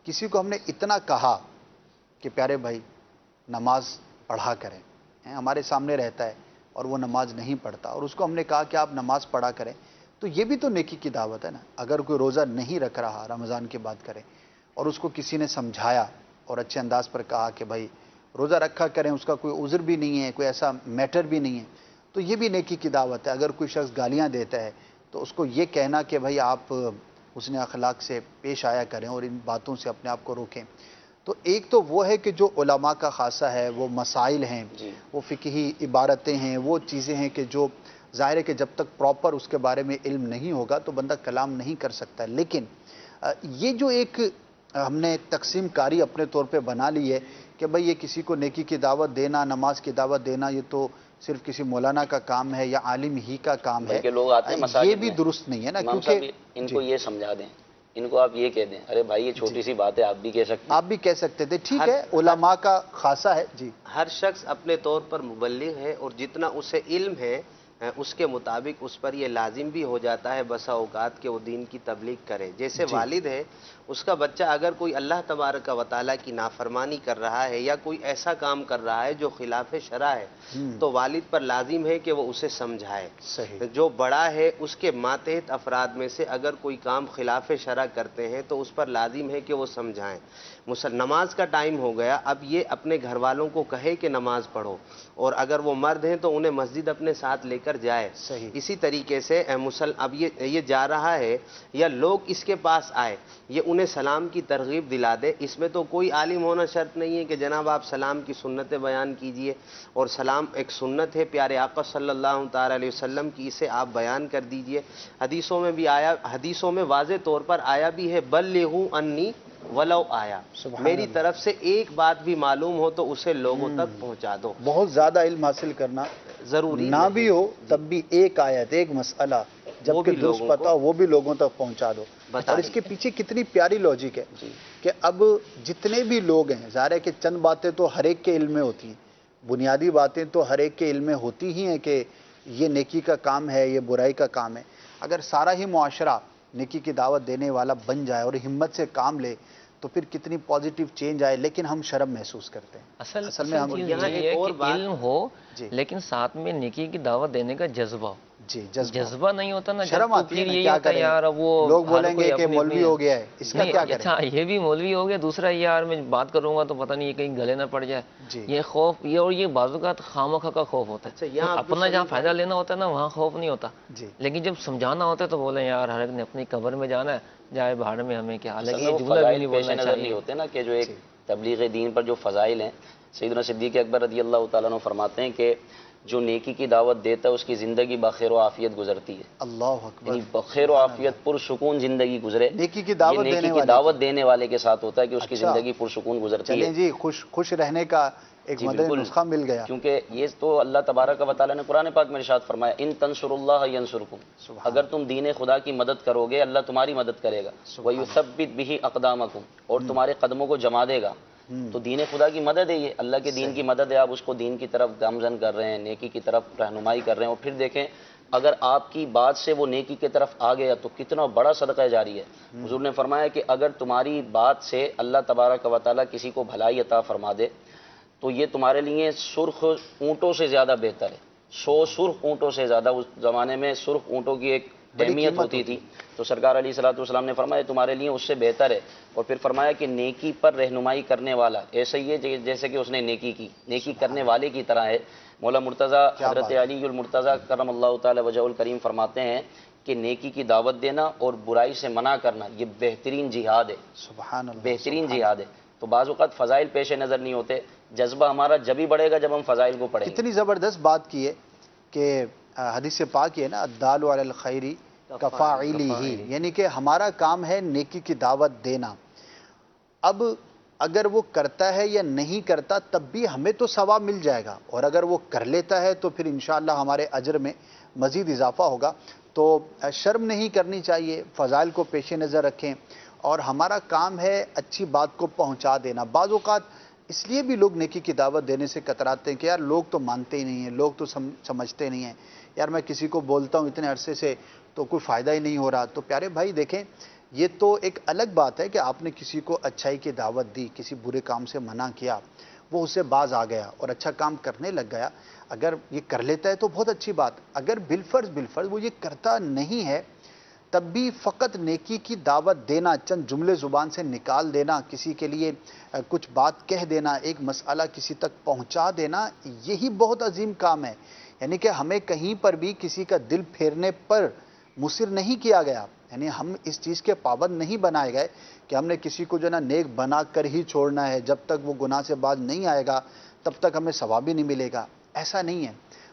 کسی کو ہم نے اتنا کہا کہ پیارے بھائی نماز پڑھا کریں، ہمارے سامنے رہتا ہے اور وہ نماز نہیں پڑھتا، اور اس کو ہم نے کہا کہ آپ نماز پڑھا کریں، تو یہ بھی تو نیکی کی دعوت ہے نا۔ اگر کوئی روزہ نہیں رکھ رہا، رمضان کی بات کریں، اور اس کو کسی نے سمجھایا اور اچھے انداز پر کہا کہ بھائی روزہ رکھا کریں، اس کا کوئی عذر بھی نہیں ہے، کوئی ایسا میٹر بھی نہیں ہے، تو یہ بھی نیکی کی دعوت ہے۔ اگر کوئی شخص گالیاں دیتا ہے تو اس کو یہ کہنا کہ بھائی آپ حسن اخلاق سے پیش آیا کریں اور ان باتوں سے اپنے آپ کو روکیں۔ تو ایک تو وہ ہے کہ جو علماء کا خاصہ ہے، وہ مسائل ہیں، جی۔ وہ فقہی عبارتیں ہیں، وہ چیزیں ہیں کہ جو ظاہر ہے کہ جب تک پراپر اس کے بارے میں علم نہیں ہوگا تو بندہ کلام نہیں کر سکتا۔ لیکن یہ جو ایک ہم نے تقسیم کاری اپنے طور پہ بنا لی ہے کہ بھئی یہ کسی کو نیکی کی دعوت دینا، نماز کی دعوت دینا، یہ تو صرف کسی مولانا کا کام ہے یا عالم ہی کا کام ہے، بلکہ لوگ آتے ہیں مساجد یہ بھی میں، درست نہیں ہے نا، امام صاحب کیونکہ ان کو یہ سمجھا دیں، ان کو آپ یہ کہہ دیں، ارے بھائی یہ چھوٹی سی بات ہے، آپ بھی کہہ سکتے ہیں۔ آپ بھی کہہ سکتے تھے، ٹھیک ہے، علماء کا خاصہ ہے۔ جی ہر شخص اپنے طور پر مبلغ ہے، اور جتنا اسے علم ہے اس کے مطابق اس پر یہ لازم بھی ہو جاتا ہے بسا اوقات کہ وہ دین کی تبلیغ کرے. جیسے والد ہے، اس کا بچہ اگر کوئی اللہ تبارک و تعالیٰ کی نافرمانی کر رہا ہے یا کوئی ایسا کام کر رہا ہے جو خلاف شرع ہے، تو والد پر لازم ہے کہ وہ اسے سمجھائے. جو بڑا ہے اس کے ماتحت افراد میں سے اگر کوئی کام خلاف شرع کرتے ہیں تو اس پر لازم ہے کہ وہ سمجھائیں. نماز کا ٹائم ہو گیا، اب یہ اپنے گھر والوں کو کہے کہ نماز پڑھو، اور اگر وہ مرد ہیں تو انہیں مسجد اپنے ساتھ لے کر جائے. اسی طریقے سے اب یہ جا رہا ہے یا لوگ اس کے پاس آئے، یہ انہیں سلام کی ترغیب دلا دے. اس میں تو کوئی عالم ہونا شرط نہیں ہے کہ جناب آپ سلام کی سنتیں بیان کیجئے، اور سلام ایک سنت ہے پیارے آقا صلی اللہ تعالی علیہ وسلم کی، اسے آپ بیان کر دیجئے. حدیثوں میں بھی آیا، حدیثوں میں واضح طور پر آیا بھی ہے، بلغوا انی ولو آیا، میری طرف سے ایک بات بھی معلوم ہو تو اسے لوگوں تک پہنچا دو. بہت زیادہ علم حاصل کرنا ضروری نہ بھی ہو تب بھی ایک آیت، ایک مسئلہ جب کہ درست پتا ہو وہ بھی لوگوں تک پہنچا دو. اور اس کے پیچھے کتنی پیاری لاجک ہے کہ اب جتنے بھی لوگ ہیں، ظاہر ہے کہ چند باتیں تو ہر ایک کے علم میں ہوتی ہیں، بنیادی باتیں تو ہر ایک کے علم میں ہوتی ہی ہیں کہ یہ نیکی کا کام ہے، یہ برائی کا کام ہے. اگر سارا ہی معاشرہ نیکی کی دعوت دینے والا بن جائے اور ہمت سے کام لے تو پھر کتنی پازیٹیو چینج آئے، لیکن ہم شرم محسوس کرتے ہیں. اصل میں ہم یہاں یہ ایک ہے اور کہ بات، علم ہو لیکن ساتھ میں نیکی کی دعوت دینے کا جذبہ ہو. جذبہ نہیں ہوتا نا، شرم آتی ہے، یہی ہوتا ہے یار وہ لوگ بولیں گے کہ مولوی ہو گیا ہے، اس کا کیا کریں. اچھا یہ بھی مولوی ہو گیا، دوسرا یار میں بات کروں گا تو پتہ نہیں یہ کہیں گلے نہ پڑ جائے. یہ خوف، یہ اور یہ بعض اوقات خامخواہ کا خوف ہوتا ہے. اپنا جہاں فائدہ لینا ہوتا ہے نا وہاں خوف نہیں ہوتا، لیکن جب سمجھانا ہوتا ہے تو بولیں یار ہر ایک نے اپنی قبر میں جانا ہے، جائے بھاڑ میں ہمیں کیا. حالانکہ یہ جملہ بھی نہیں بولنا نظر نہیں ہوتے نا کہ جو ایک تبلیغ دین پر جو فضائل ہیں. سیدنا صدیق اکبر رضی اللہ تعالیٰ عنہ فرماتے ہیں کہ جو نیکی کی دعوت دیتا ہے اس کی زندگی بخیر و عافیت گزرتی ہے. اللہ اکبر. یعنی بخیر و عافیت پرسکون زندگی گزرے. نیکی کی دعوت دینے والے کے ساتھ ہوتا ہے کہ اس کی زندگی پرسکون گزرتی ہے. چلیں جی، خوش رہنے کا ایک مدنی نسخہ مل گیا. کیونکہ یہ تو اللہ تبارک و تعالیٰ نے قرآن پاک میں ارشاد فرمایا، ان تنصروا اللہ ینصرکم، اگر تم دین خدا کی مدد کرو گے اللہ تمہاری مدد کرے گا. وَيُثَبِّتْ بِهِ أَقْدَامَكُمْ، اور تمہارے قدموں کو جما دے گا. تو دین خدا کی مدد ہے، یہ اللہ کے دین کی مدد ہے. آپ اس کو دین کی طرف گامزن کر رہے ہیں، نیکی کی طرف رہنمائی کر رہے ہیں، اور پھر دیکھیں اگر آپ کی بات سے وہ نیکی کی طرف آ گیا تو کتنا بڑا صدقہ جاری ہے. حضور نے فرمایا کہ اگر تمہاری بات سے اللہ تبارک و تعالیٰ کسی کو بھلائی عطا فرما دے تو یہ تمہارے لیے سرخ اونٹوں سے زیادہ بہتر ہے. 100 سرخ اونٹوں سے زیادہ. اس زمانے میں سرخ اونٹوں کی ایک اہمیت ہوتی تھی، تو سرکار علیہ الصلوۃ والسلام نے فرمایا تمہارے لیے اس سے بہتر ہے. اور پھر فرمایا کہ نیکی پر رہنمائی کرنے والا ایسا ہی ہے جیسے کہ اس نے نیکی کی، نیکی کرنے والے کی طرح ہے. مولا مرتضیٰ حضرت علی المرتضیٰ کرم اللہ تعالی وجہ الکریم فرماتے ہیں کہ نیکی کی دعوت دینا اور برائی سے منع کرنا یہ بہترین جہاد ہے. سبحان اللہ، بہترین جہاد ہے. تو بعض اوقات فضائل پیش نظر نہیں ہوتے. جذبہ ہمارا جب ہی بڑھے گا جب ہم فضائل کو پڑھیں گے. کتنی زبردست بات کی ہے کہ حدیث پاک ہے نا، الدال علی الخیر کفاعلہ، یعنی کہ ہمارا کام ہے نیکی کی دعوت دینا. اب اگر وہ کرتا ہے یا نہیں کرتا تب بھی ہمیں تو ثواب مل جائے گا، اور اگر وہ کر لیتا ہے تو پھر انشاءاللہ ہمارے اجر میں مزید اضافہ ہوگا. تو شرم نہیں کرنی چاہیے، فضائل کو پیش نظر رکھیں، اور ہمارا کام ہے اچھی بات کو پہنچا دینا. بعض اوقات اس لیے بھی لوگ نیکی کی دعوت دینے سے کتراتے ہیں کہ یار لوگ تو مانتے ہی نہیں ہیں، لوگ تو سمجھتے نہیں ہیں، یار میں کسی کو بولتا ہوں اتنے عرصے سے تو کوئی فائدہ ہی نہیں ہو رہا. تو پیارے بھائی دیکھیں، یہ تو ایک الگ بات ہے کہ آپ نے کسی کو اچھائی کی دعوت دی، کسی برے کام سے منع کیا، وہ اسے باز آ گیا اور اچھا کام کرنے لگ گیا. اگر یہ کر لیتا ہے تو بہت اچھی بات. اگر بالفرض وہ یہ کرتا نہیں ہے تب بھی فقط نیکی کی دعوت دینا، چند جملے زبان سے نکال دینا، کسی کے لیے کچھ بات کہہ دینا، ایک مسئلہ کسی تک پہنچا دینا، یہی بہت عظیم کام ہے. یعنی کہ ہمیں کہیں پر بھی کسی کا دل پھیرنے پر مصر نہیں کیا گیا. یعنی ہم اس چیز کے پابند نہیں بنائے گئے کہ ہم نے کسی کو جو نا نیک بنا کر ہی چھوڑنا ہے، جب تک وہ گناہ سے باز نہیں آئے گا تب تک ہمیں ثواب بھی نہیں ملے گا. ایسا نہیں ہے،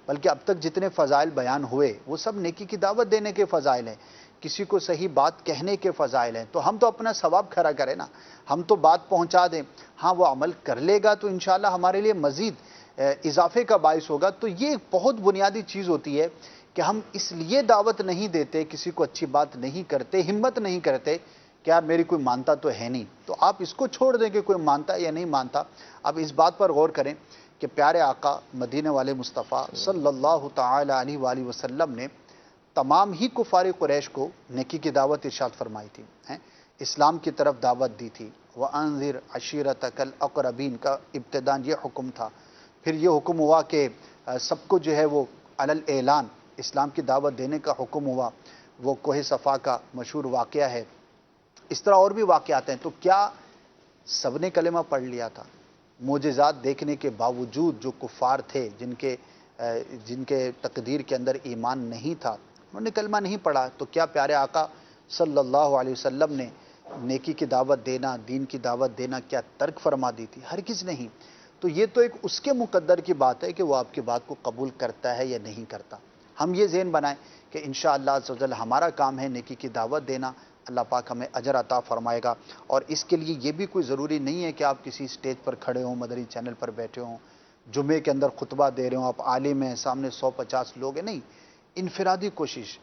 بلکہ اب تک جتنے فضائل بیان ہوئے وہ سب نیکی کی دعوت دینے کے فضائل ہیں، کسی کو صحیح بات کہنے کے فضائل ہیں. تو ہم تو اپنا ثواب کھڑا کریں نا، ہم تو بات پہنچا دیں. ہاں وہ عمل کر لے گا تو انشاءاللہ ہمارے لیے مزید اضافے کا باعث ہوگا. تو یہ ایک بہت بنیادی چیز ہوتی ہے کہ ہم اس لیے دعوت نہیں دیتے، کسی کو اچھی بات نہیں کرتے، ہمت نہیں کرتے کہ یار میری کوئی مانتا تو ہے نہیں. تو آپ اس کو چھوڑ دیں کہ کوئی مانتا یا نہیں مانتا. اب اس بات پر غور کریں کہ پیارے آقا مدینہ والے مصطفیٰ صلی اللہ تعالی علیہ وآلہ وسلم نے تمام ہی کفار قریش کو نیکی کی دعوت ارشاد فرمائی تھی، اسلام کی طرف دعوت دی تھی۔ وَأَنذِرْ عَشِيرَتَكَ الْأَقْرَبِينَ کا ابتداً یہ حکم تھا، پھر یہ حکم ہوا کہ سب کو جو ہے وہ علی الاعلان اسلام کی دعوت دینے کا حکم ہوا۔ وہ کوہ صفا کا مشہور واقعہ ہے، اس طرح اور بھی واقعات ہیں۔ تو کیا سب نے کلمہ پڑھ لیا تھا؟ معجزات دیکھنے کے باوجود جو کفار تھے، جن کے تقدیر کے اندر ایمان نہیں تھا، انہوں نے کلمہ نہیں پڑھا، تو کیا پیارے آقا صلی اللہ علیہ وسلم نے نیکی کی دعوت دینا، دین کی دعوت دینا کیا ترک فرما دی تھی؟ ہرگز نہیں۔ تو یہ تو ایک اس کے مقدر کی بات ہے کہ وہ آپ کی بات کو قبول کرتا ہے یا نہیں کرتا۔ ہم یہ ذہن بنائیں کہ انشاءاللہ عز و جل ہمارا کام ہے نیکی کی دعوت دینا، اللہ پاک ہمیں اجر عطا فرمائے گا۔ اور اس کے لیے یہ بھی کوئی ضروری نہیں ہے کہ آپ کسی سٹیج پر کھڑے ہوں، مدنی چینل پر بیٹھے ہوں، جمعے کے اندر خطبہ دے رہے ہوں، آپ عالم ہیں، سامنے 150 لوگ ہیں، نہیں، انفرادی کوشش،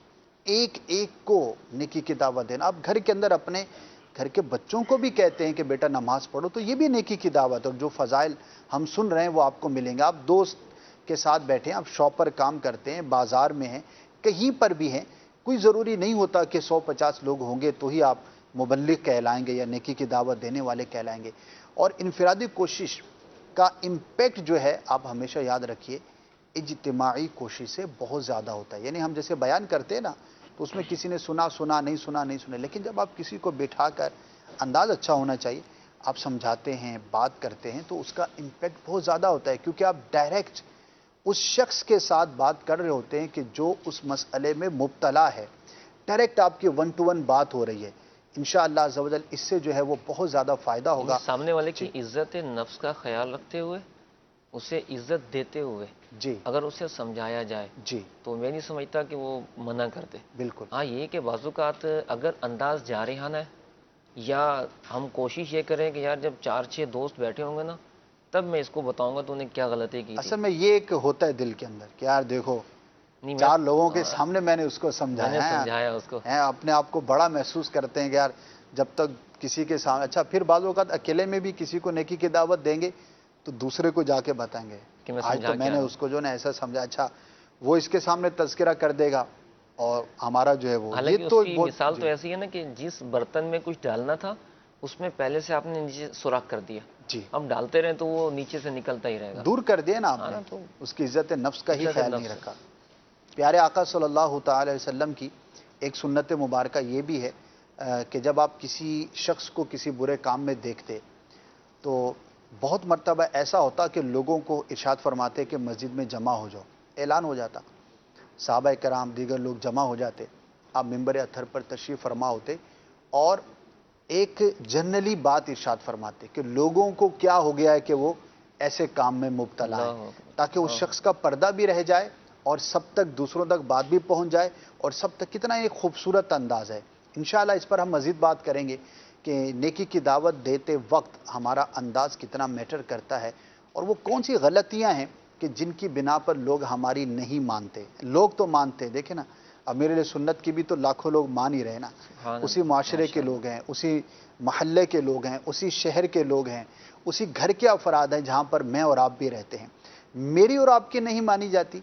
ایک ایک کو نیکی کی دعوت دینا۔ آپ گھر کے اندر اپنے گھر کے بچوں کو بھی کہتے ہیں کہ بیٹا نماز پڑھو، تو یہ بھی نیکی کی دعوت، اور جو فضائل ہم سن رہے ہیں وہ آپ کو ملیں گے۔ آپ دوست کے ساتھ بیٹھے ہیں، آپ شاپ پر کام کرتے ہیں، بازار میں ہیں، کہیں پر بھی ہیں، کوئی ضروری نہیں ہوتا کہ 150 لوگ ہوں گے تو ہی آپ مبلغ کہلائیں گے یا نیکی کی دعوت دینے والے کہلائیں گے۔ اور انفرادی کوشش کا امپیکٹ جو ہے آپ ہمیشہ یاد رکھیے اجتماعی کوشش سے بہت زیادہ ہوتا ہے۔ یعنی ہم جیسے بیان کرتے ہیں نا، تو اس میں کسی نے سنا نہیں سنا، لیکن جب آپ کسی کو بٹھا کر، انداز اچھا ہونا چاہیے، آپ سمجھاتے ہیں، بات کرتے ہیں، تو اس کا امپیکٹ بہت زیادہ ہوتا ہے، کیونکہ آپ ڈائریکٹ اس شخص کے ساتھ بات کر رہے ہوتے ہیں کہ جو اس مسئلے میں مبتلا ہے، ڈائریکٹ آپ کی 1 to 1 بات ہو رہی ہے۔ انشاءاللہ عز و جل اس سے جو ہے وہ بہت زیادہ فائدہ ہوگا۔ سامنے والے کی عزت نفس کا خیال رکھتے ہوئے، اسے عزت دیتے ہوئے جی اگر اسے سمجھایا جائے جی تو میں نہیں سمجھتا کہ وہ منع کرتے۔ بالکل ہاں یہ کہ بعض اوقات اگر انداز جارحانہ ہے، یا ہم کوشش یہ کریں کہ یار جب 4-6 دوست بیٹھے ہوں گے نا، تب میں اس کو بتاؤں گا تو انہیں کیا غلطی کی تھی۔ اصل میں یہ ایک ہوتا ہے دل کے اندر کہ یار دیکھو نہیں، 4 لوگوں کے سامنے میں نے اس کو سمجھایا اس کو۔ ہیں، اپنے آپ کو بڑا محسوس کرتے ہیں کہ یار جب تک کسی کے سامنے، اچھا پھر بعض اوقات اکیلے میں بھی کسی کو نیکی کی دعوت دیں گے تو دوسرے کو جا کے بتائیں گے کہ میں آج سمجھا تو کے میں نے آیا ہوں۔ اس کو جو نا ایسا سمجھا، اچھا وہ اس کے سامنے تذکرہ کر دے گا اور ہمارا جو ہے وہ حالانکہ یہ تو اس کی بہت- مثال تو ایسی ہے نا کہ جس برتن میں کچھ ڈالنا تھا اس میں پہلے سے آپ نے نیچے سوراخ کر دیا، جی اب ڈالتے رہیں تو وہ نیچے سے نکلتا ہی رہے گا۔ دور کر دیا نا آپ ہاں نے، نا، تو اس کی عزت نفس کا ہی عزت خیال نہیں نفس۔ رکھا۔ پیارے آقا صلی اللہ تعالی علیہ وسلم کی ایک سنت مبارکہ یہ بھی ہے کہ جب آپ کسی شخص کو کسی برے کام میں دیکھتے تو بہت مرتبہ ایسا ہوتا کہ لوگوں کو ارشاد فرماتے کہ مسجد میں جمع ہو جاؤ، اعلان ہو جاتا، صحابہ کرام دیگر لوگ جمع ہو جاتے، آپ ممبر اطہر پر تشریف فرما ہوتے اور ایک جنرلی بات ارشاد فرماتے کہ لوگوں کو کیا ہو گیا ہے کہ وہ ایسے کام میں مبتلا اللہ ہے، اکبر، تاکہ اس شخص کا پردہ بھی رہ جائے اور سب تک دوسروں تک بات بھی پہنچ جائے، اور سب تک کتنا ایک خوبصورت انداز ہے۔ انشاءاللہ اس پر ہم مزید بات کریں گے کہ نیکی کی دعوت دیتے وقت ہمارا انداز کتنا میٹر کرتا ہے، اور وہ کون سی غلطیاں ہیں کہ جن کی بنا پر لوگ ہماری نہیں مانتے۔ لوگ تو مانتے، دیکھیں نا امیر علیہ سنت کی بھی تو لاکھوں لوگ مان ہی رہے نا، سبحان اسی اللہ، معاشرے کے لوگ ہیں، اسی محلے کے لوگ ہیں، اسی شہر کے لوگ ہیں، اسی گھر کے افراد ہیں جہاں پر میں اور آپ بھی رہتے ہیں۔ میری اور آپ کی نہیں مانی جاتی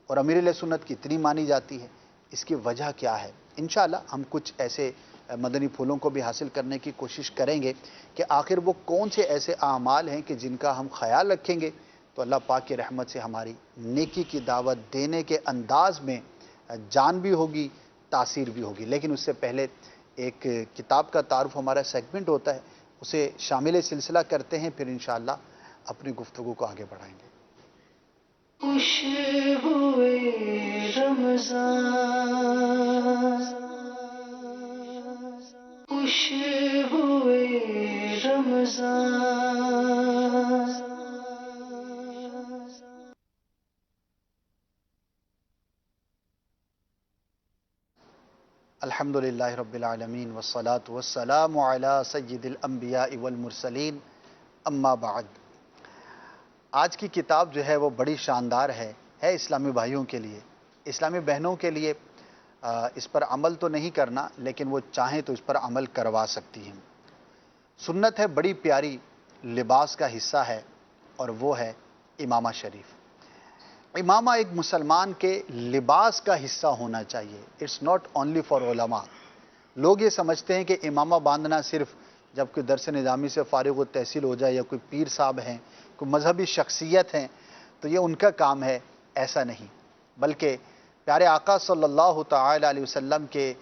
اور امیر علیہ سنت کی اتنی مانی جاتی ہے، اس کی وجہ کیا ہے؟ انشاءاللہ ہم کچھ ایسے مدنی پھولوں کو بھی حاصل کرنے کی کوشش کریں گے کہ آخر وہ کون سے ایسے اعمال ہیں کہ جن کا ہم خیال رکھیں گے تو اللہ پاک کی رحمت سے ہماری نیکی کی دعوت دینے کے انداز میں جان بھی ہوگی، تاثیر بھی ہوگی۔ لیکن اس سے پہلے ایک کتاب کا تعارف ہمارا سیگمنٹ ہوتا ہے، اسے شامل سلسلہ کرتے ہیں، پھر انشاءاللہ اپنی گفتگو کو آگے بڑھائیں گے۔ خوشبوئے رمضان، خوشبوئے رمضان، الحمدللہ رب العالمین والصلاة والسلام علی سید الانبیاء والمرسلین، اما بعد۔ آج کی کتاب جو ہے وہ بڑی شاندار ہے اسلامی بھائیوں کے لیے، اسلامی بہنوں کے لیے۔ اس پر عمل تو نہیں کرنا لیکن وہ چاہیں تو اس پر عمل کروا سکتی ہیں۔ سنت ہے بڑی پیاری، لباس کا حصہ ہے، اور وہ ہے امامہ شریف. امامہ ایک مسلمان کے لباس کا حصہ ہونا چاہیے. اٹس ناٹ اونلی فار علماء. لوگ یہ سمجھتے ہیں کہ امامہ باندھنا صرف جب کوئی درس نظامی سے فارغ و تحصیل ہو جائے یا کوئی پیر صاحب ہیں, کوئی مذہبی شخصیت ہیں تو یہ ان کا کام ہے. ایسا نہیں, بلکہ پیارے آقا صلی اللہ تعالی علیہ وسلم کے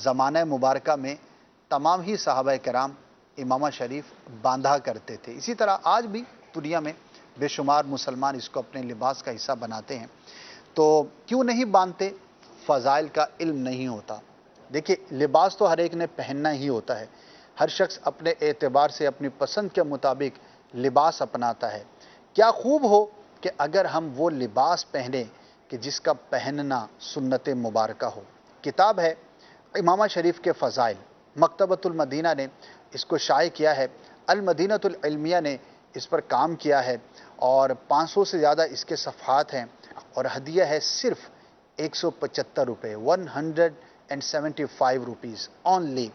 زمانہ مبارکہ میں تمام ہی صحابہ کرام امامہ شریف باندھا کرتے تھے. اسی طرح آج بھی دنیا میں بے شمار مسلمان اس کو اپنے لباس کا حصہ بناتے ہیں. تو کیوں نہیں باندھتے؟ فضائل کا علم نہیں ہوتا. دیکھیے, لباس تو ہر ایک نے پہننا ہی ہوتا ہے. ہر شخص اپنے اعتبار سے اپنی پسند کے مطابق لباس اپناتا ہے. کیا خوب ہو کہ اگر ہم وہ لباس پہنیں کہ جس کا پہننا سنت مبارکہ ہو. کتاب ہے امامہ شریف کے فضائل, مکتبۃ المدینہ نے اس کو شائع کیا ہے, المدینۃ العلمیہ نے اس پر کام کیا ہے, اور 500 سے زیادہ اس کے صفحات ہیں, اور ہدیہ ہے صرف 175 روپے, 175 روپیز اونلی.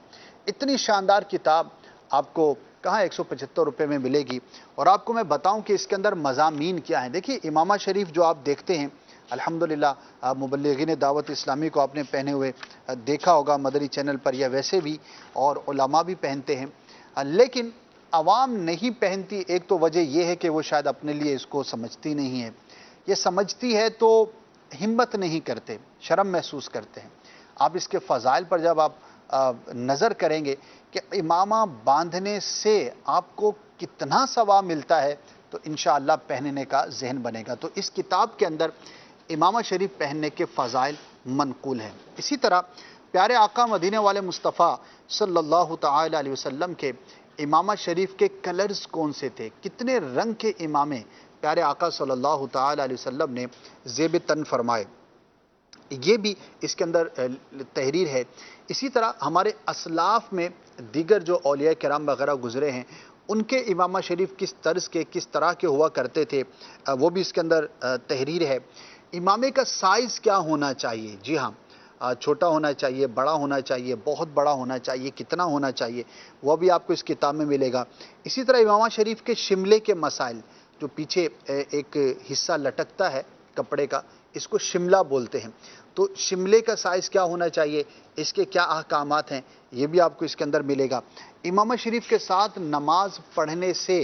اتنی شاندار کتاب آپ کو کہاں 175 روپے میں ملے گی. اور آپ کو میں بتاؤں کہ اس کے اندر مضامین کیا ہیں. دیکھیے, امامہ شریف جو آپ دیکھتے ہیں, الحمدللہ مبلغین دعوت اسلامی کو آپ نے پہنے ہوئے دیکھا ہوگا مدری چینل پر, یا ویسے بھی, اور علماء بھی پہنتے ہیں, لیکن عوام نہیں پہنتی. ایک تو وجہ یہ ہے کہ وہ شاید اپنے لیے اس کو سمجھتی نہیں ہے, یہ سمجھتی ہے تو ہمت نہیں کرتے, شرم محسوس کرتے ہیں. آپ اس کے فضائل پر جب آپ نظر کریں گے کہ امامہ باندھنے سے آپ کو کتنا ثواب ملتا ہے, تو انشاءاللہ پہننے کا ذہن بنے گا. تو اس کتاب کے اندر امامہ شریف پہننے کے فضائل منقول ہیں. اسی طرح پیارے آقا مدینے والے مصطفیٰ صلی اللہ تعالی علیہ وسلم کے امامہ شریف کے کلرز کون سے تھے, کتنے رنگ کے امامے پیارے آقا صلی اللہ تعالی علیہ وسلم نے زیب تن فرمائے, یہ بھی اس کے اندر تحریر ہے. اسی طرح ہمارے اسلاف میں دیگر جو اولیاء کرام وغیرہ گزرے ہیں, ان کے امامہ شریف کس طرز کے, کس طرح کے ہوا کرتے تھے, وہ بھی اس کے اندر تحریر ہے. امامے کا سائز کیا ہونا چاہیے؟ جی ہاں, چھوٹا ہونا چاہیے, بڑا ہونا چاہیے, بہت بڑا ہونا چاہیے, کتنا ہونا چاہیے, وہ بھی آپ کو اس کتاب میں ملے گا. اسی طرح امامہ شریف کے شملے کے مسائل, جو پیچھے ایک حصہ لٹکتا ہے کپڑے کا, اس کو شملہ بولتے ہیں. تو شملے کا سائز کیا ہونا چاہیے, اس کے کیا احکامات ہیں, یہ بھی آپ کو اس کے اندر ملے گا. امامہ شریف کے ساتھ نماز پڑھنے سے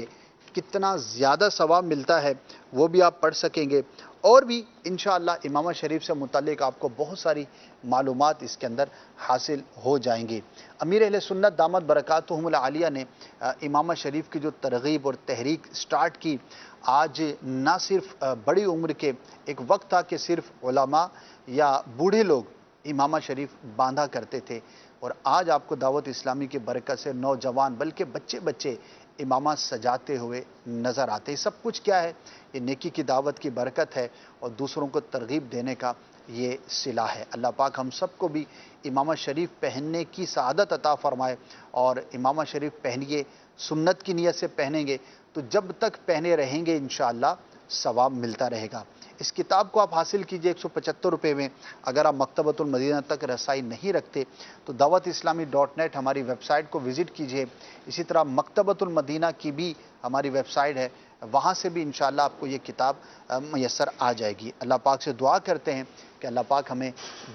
کتنا زیادہ ثواب ملتا ہے, وہ بھی آپ پڑھ سکیں گے. اور بھی انشاءاللہ امامہ شریف سے متعلق آپ کو بہت ساری معلومات اس کے اندر حاصل ہو جائیں گی. امیر اہل سنت دامت برکاتہم العالیہ نے امامہ شریف کی جو ترغیب اور تحریک سٹارٹ کی, آج نہ صرف بڑی عمر کے, ایک وقت تھا کہ صرف علماء یا بوڑھے لوگ امامہ شریف باندھا کرتے تھے, اور آج آپ کو دعوت اسلامی کی برکت سے نوجوان بلکہ بچے بچے امامہ سجاتے ہوئے نظر آتے ہیں. سب کچھ کیا ہے؟ یہ نیکی کی دعوت کی برکت ہے, اور دوسروں کو ترغیب دینے کا یہ صلہ ہے. اللہ پاک ہم سب کو بھی امامہ شریف پہننے کی سعادت عطا فرمائے, اور امامہ شریف پہنیے, سنت کی نیت سے پہنیں گے تو جب تک پہنے رہیں گے انشاءاللہ ثواب ملتا رہے گا. اس کتاب کو آپ حاصل کیجئے 175 روپے میں. اگر آپ مکتبۃ المدینہ تک رسائی نہیں رکھتے تو دعوت اسلامی .net ہماری ویب سائٹ کو وزٹ کیجئے. اسی طرح مکتبۃ المدینہ کی بھی ہماری ویب سائٹ ہے, وہاں سے بھی انشاءاللہ آپ کو یہ کتاب میسر آ جائے گی. اللہ پاک سے دعا کرتے ہیں کہ اللہ پاک ہمیں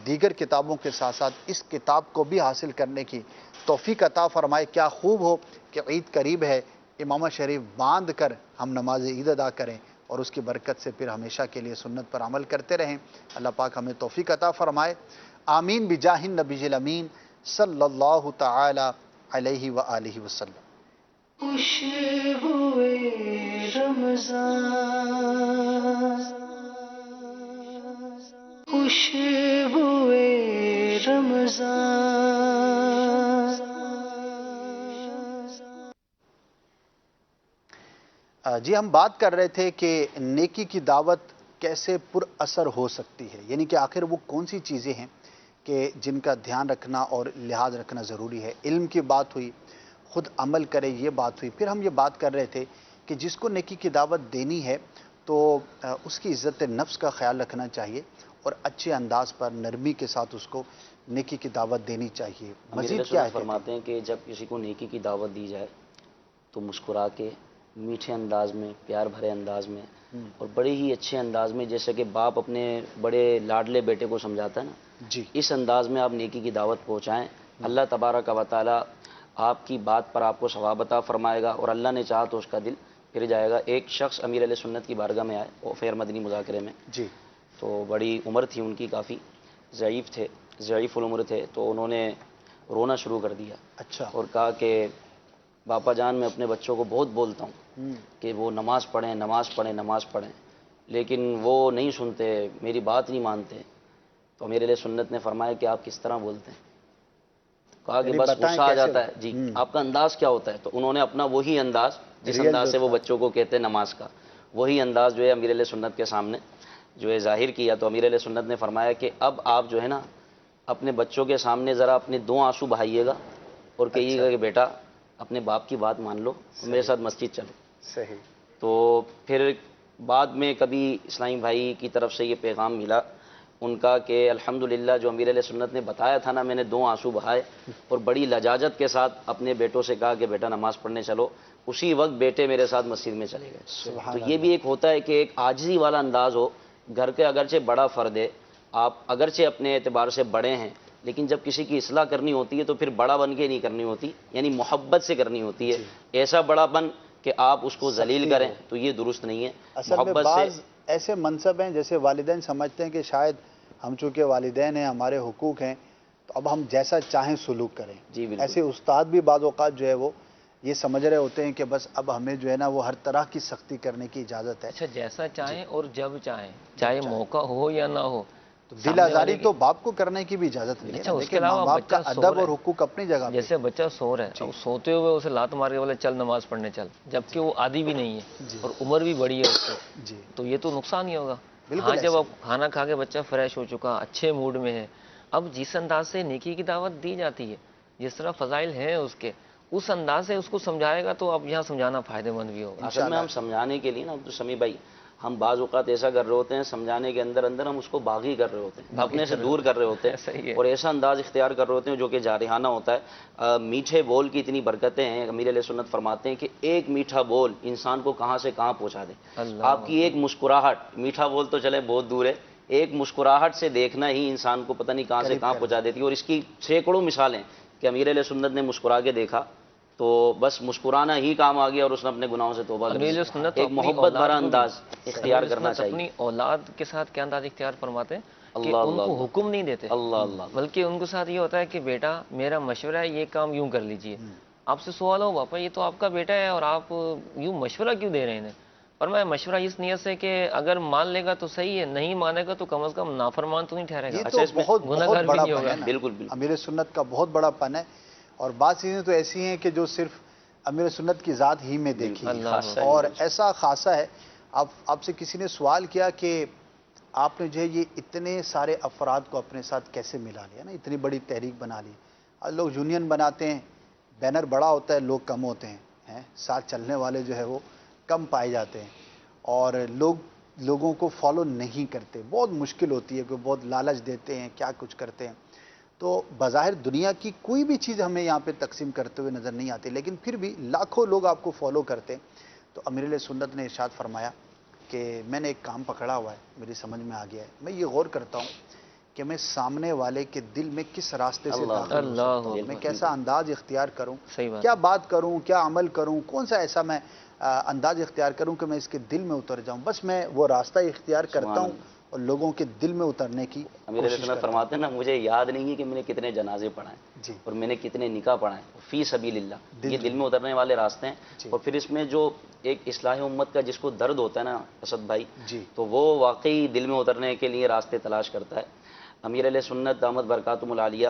دیگر کتابوں کے ساتھ ساتھ اس کتاب کو بھی حاصل کرنے کی توفیق عطا فرمائے. کیا خوب ہو کہ عید قریب ہے, امامہ شریف باندھ کر ہم نماز عید ادا کریں, اور اس کی برکت سے پھر ہمیشہ کے لیے سنت پر عمل کرتے رہیں. اللہ پاک ہمیں توفیق عطا فرمائے. آمین بجاہ النبی الامین صلی اللہ تعالی علیہ وآلہ وسلم. خوشبوئے رمضان، خوشبوئے رمضان. جی, ہم بات کر رہے تھے کہ نیکی کی دعوت کیسے پر اثر ہو سکتی ہے, یعنی کہ آخر وہ کون سی چیزیں ہیں کہ جن کا دھیان رکھنا اور لحاظ رکھنا ضروری ہے. علم کی بات ہوئی, خود عمل کرے یہ بات ہوئی. پھر ہم یہ بات کر رہے تھے کہ جس کو نیکی کی دعوت دینی ہے تو اس کی عزت نفس کا خیال رکھنا چاہیے, اور اچھے انداز پر نرمی کے ساتھ اس کو نیکی کی دعوت دینی چاہیے. مزید کیا ہے؟ فرماتے ہیں کہ جب کسی کو نیکی کی دعوت دی جائے تو مسکرا کے میٹھے انداز میں، پیار بھرے انداز میں اور بڑے ہی اچھے انداز میں، جیسے کہ باپ اپنے بڑے لاڈلے بیٹے کو سمجھاتا ہے نا، جی اس انداز میں آپ نیکی کی دعوت پہنچائیں. اللہ تبارک و تعالی آپ کی بات پر آپ کو ثواب عطا فرمائے گا، اور اللہ نے چاہا تو اس کا دل پھر جائے گا. ایک شخص امیر علیہ سنت کی بارگاہ میں آئے وہ فیر مدنی مذاکرے میں، جی تو بڑی عمر تھی ان کی، کافی ضعیف العمر تھے. تو انہوں نے رونا شروع کر دیا اچھا. اور کہا کہ باپا جان، میں اپنے بچوں کو بہت بولتا ہوں کہ وہ نماز پڑھیں نماز پڑھیں نماز پڑھیں، لیکن وہ نہیں سنتے، میری بات نہیں مانتے. تو امیر علیہ سنت نے فرمایا کہ آپ کس طرح بولتے ہیں؟ کہا کہ یعنی بس بتائیں غصہ آ کیسے جاتا ہے. جی آپ کا انداز کیا ہوتا ہے؟ تو انہوں نے اپنا وہی انداز، جس ریئل انداز جو سے وہ تھا. بچوں کو کہتے ہیں نماز کا، وہی انداز جو ہے امیر علیہ سنت کے سامنے جو ہے ظاہر کیا. تو امیر علیہ سنت نے فرمایا کہ اب آپ جو ہے نا اپنے بچوں کے سامنے ذرا اپنے 2 آنسو بہائیے گا اور کہیے گا کہ بیٹا اپنے باپ کی بات مان لو، میرے ساتھ مسجد چلو. صحیح. تو پھر بعد میں کبھی اسلامی بھائی کی طرف سے یہ پیغام ملا ان کا کہ الحمدللہ جو امیر علیہ سنت نے بتایا تھا نا، میں نے 2 آنسو بہائے اور بڑی لجاجت کے ساتھ اپنے بیٹوں سے کہا کہ بیٹا نماز پڑھنے چلو. اسی وقت بیٹے میرے ساتھ مسجد میں چلے گئے. تو یہ بھی ایک ہوتا ہے کہ ایک عاجزی والا انداز ہو. گھر کے اگرچہ بڑا فرد ہے، آپ اگرچہ اپنے اعتبار سے بڑے ہیں، لیکن جب کسی کی اصلاح کرنی ہوتی ہے تو پھر بڑا بن کے نہیں کرنی ہوتی، یعنی محبت سے کرنی ہوتی ہے. ایسا بڑا بن کہ آپ اس کو ذلیل کریں تو یہ درست نہیں ہے. اصل میں محبت بعض سے ایسے منصب ہیں جیسے والدین سمجھتے ہیں کہ شاید ہم چونکہ والدین ہیں، ہمارے حقوق ہیں، تو اب ہم جیسا چاہیں سلوک کریں. جی بالکل. ایسے استاد بھی بعض اوقات جو ہے وہ یہ سمجھ رہے ہوتے ہیں کہ بس اب ہمیں جو ہے نا وہ ہر طرح کی سختی کرنے کی اجازت ہے. اچھا، جیسا چاہیں اور جب چاہیں، چاہے موقع ہو یا نہ ہو. دل آزاری تو باپ کو کرنے کی بھی اجازت نہیں ہے. اچھا، اس کے دیکھیں ماں علاوہ باپ کا بچہ سو ادب رہا اور ہے، حقوق اپنی جگہ پہ. جیسے بچہ سو رہا ہے، سوتے ہوئے اسے لات مار کے بولے چل نماز پڑھنے چل، جبکہ وہ عادی بھی نہیں ہے اور عمر بھی بڑی ہے اس سے، جی تو یہ تو نقصان ہی ہوگا. بالکل ہاں، جب ایسے اب کھانا کھا کے بچہ فریش ہو چکا، اچھے موڈ میں ہے، اب جس انداز سے نیکی کی دعوت دی جاتی ہے، جس طرح فضائل ہیں اس کے، اس انداز سے اس کو سمجھائے گا تو اب یہاں سمجھانا فائدہ مند بھی ہوگا. اصل میں ہم سمجھانے کے لیے نا عبد السمیع بھائی، ہم بعض اوقات ایسا کر رہے ہوتے ہیں، سمجھانے کے اندر اندر ہم اس کو باغی کر رہے ہوتے ہیں، اپنے سے دور کر رہے ہوتے ہیں اور ایسا انداز اختیار کر رہے ہوتے ہیں جو کہ جارحانہ ہوتا ہے. میٹھے بول کی اتنی برکتیں ہیں، امیر علیہ سنت فرماتے ہیں کہ ایک میٹھا بول انسان کو کہاں سے کہاں پہنچا دے. آپ کی ایک مسکراہٹ، میٹھا بول تو چلے بہت دور ہے، ایک مسکراہٹ سے دیکھنا ہی انسان کو پتہ نہیں کہاں سے کہاں پہنچا دیتی ہے. اور اس کی سینکڑوں مثالیں کہ امیر علیہ سنت نے مسکرا کے دیکھا تو بس مسکرانا ہی کام آ گیا اور اس نے اپنے گناہوں سے توبہ کر لی. ایک محبت بھرا انداز اختیار کرنا چاہیے. اپنی اولاد کے ساتھ کیا انداز اختیار فرماتے ہیں کہ اللہ ان کو حکم نہیں دیتے، اللہ بلکہ ان کے ساتھ یہ ہوتا ہے کہ بیٹا میرا مشورہ ہے، یہ کام یوں کر لیجئے. آپ سے سوال ہو باپا یہ تو آپ کا بیٹا ہے اور آپ یوں مشورہ کیوں دے رہے ہیں انہیں؟ اور میں مشورہ اس نیت سے کہ اگر مان لے گا تو صحیح ہے، نہیں مانے گا تو کم از کم نافرمان تو نہیں ٹھہرے گا. یہ تو بہت گناہگار بھی بڑا نہیں پن ہوگا. ہے نا. بالکل بالکل. امیر سنت کا بہت بڑا پن ہے. اور بعض چیزیں تو ایسی ہیں کہ جو صرف امیر سنت کی ذات ہی میں دیکھی ہے اور ایسا خاصہ ہے. آپ سے کسی نے سوال کیا کہ آپ نے جو ہے یہ اتنے سارے افراد کو اپنے ساتھ کیسے ملا لیا نا، اتنی بڑی تحریک بنا لی. آج لوگ یونین بناتے ہیں، بینر بڑا ہوتا ہے، لوگ کم ہوتے ہیں، ساتھ چلنے والے جو ہے وہ کم پائے جاتے ہیں اور لوگوں کو فالو نہیں کرتے. بہت مشکل ہوتی ہے کہ بہت لالچ دیتے ہیں، کیا کچھ کرتے ہیں. تو بظاہر دنیا کی کوئی بھی چیز ہمیں یہاں پہ تقسیم کرتے ہوئے نظر نہیں آتی، لیکن پھر بھی لاکھوں لوگ آپ کو فالو کرتے ہیں. تو امیر علیہ سنت نے ارشاد فرمایا کہ میں نے ایک کام پکڑا ہوا ہے، میری سمجھ میں آ گیا ہے. میں یہ غور کرتا ہوں کہ میں سامنے والے کے دل میں کس راستے سے داخل ہو سکتا ہوں، میں کیسا انداز اختیار کروں، کیا بات کروں، کیا عمل کروں، کون سا ایسا میں انداز اختیار کروں کہ میں اس کے دل میں اتر جاؤں. بس میں وہ راستہ اختیار کرتا ہوں اور لوگوں کے دل میں اترنے کی امیر علیہ سنت فرماتے ہیں نا، مجھے یاد نہیں ہے کہ میں نے کتنے جنازے پڑھائے اور میں نے کتنے نکاح پڑھائے فی سبیل اللہ. یہ دل میں اترنے والے راستے ہیں. اور پھر اس میں جو ایک اصلاح امت کا جس کو درد ہوتا ہے نا اسد بھائی، تو وہ واقعی دل میں اترنے کے لیے راستے تلاش کرتا ہے. امیر علیہ سنت دامت برکاتہم العالیہ،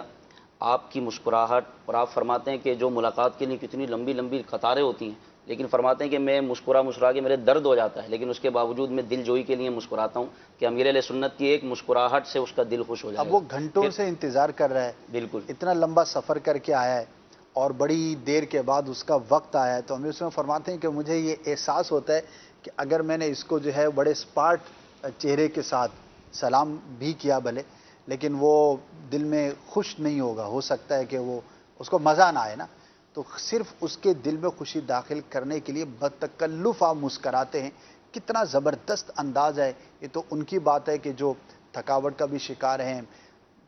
آپ کی مسکراہٹ، اور آپ فرماتے ہیں کہ جو ملاقات کے لیے کتنی لمبی لمبی قطاریں ہوتی ہیں، لیکن فرماتے ہیں کہ میں مسکرا کے میرے درد ہو جاتا ہے، لیکن اس کے باوجود میں دل جوئی کے لیے مسکراتا ہوں کہ امیر علیہ سنت کی ایک مسکراہٹ سے اس کا دل خوش ہو جائے گا. اب وہ گھنٹوں سے انتظار کر رہا ہے، بالکل اتنا لمبا سفر کر کے آیا ہے اور بڑی دیر کے بعد اس کا وقت آیا ہے. تو امیر سنت فرماتے ہیں کہ مجھے یہ احساس ہوتا ہے کہ اگر میں نے اس کو جو ہے بڑے اسپاٹ چہرے کے ساتھ سلام بھی کیا بھلے، لیکن وہ دل میں خوش نہیں ہوگا، ہو سکتا ہے کہ وہ اس کو مزہ نہ آئے نا. تو صرف اس کے دل میں خوشی داخل کرنے کے لیے بتکلف آپ مسکراتے ہیں. کتنا زبردست انداز ہے. یہ تو ان کی بات ہے کہ جو تھکاوٹ کا بھی شکار ہیں,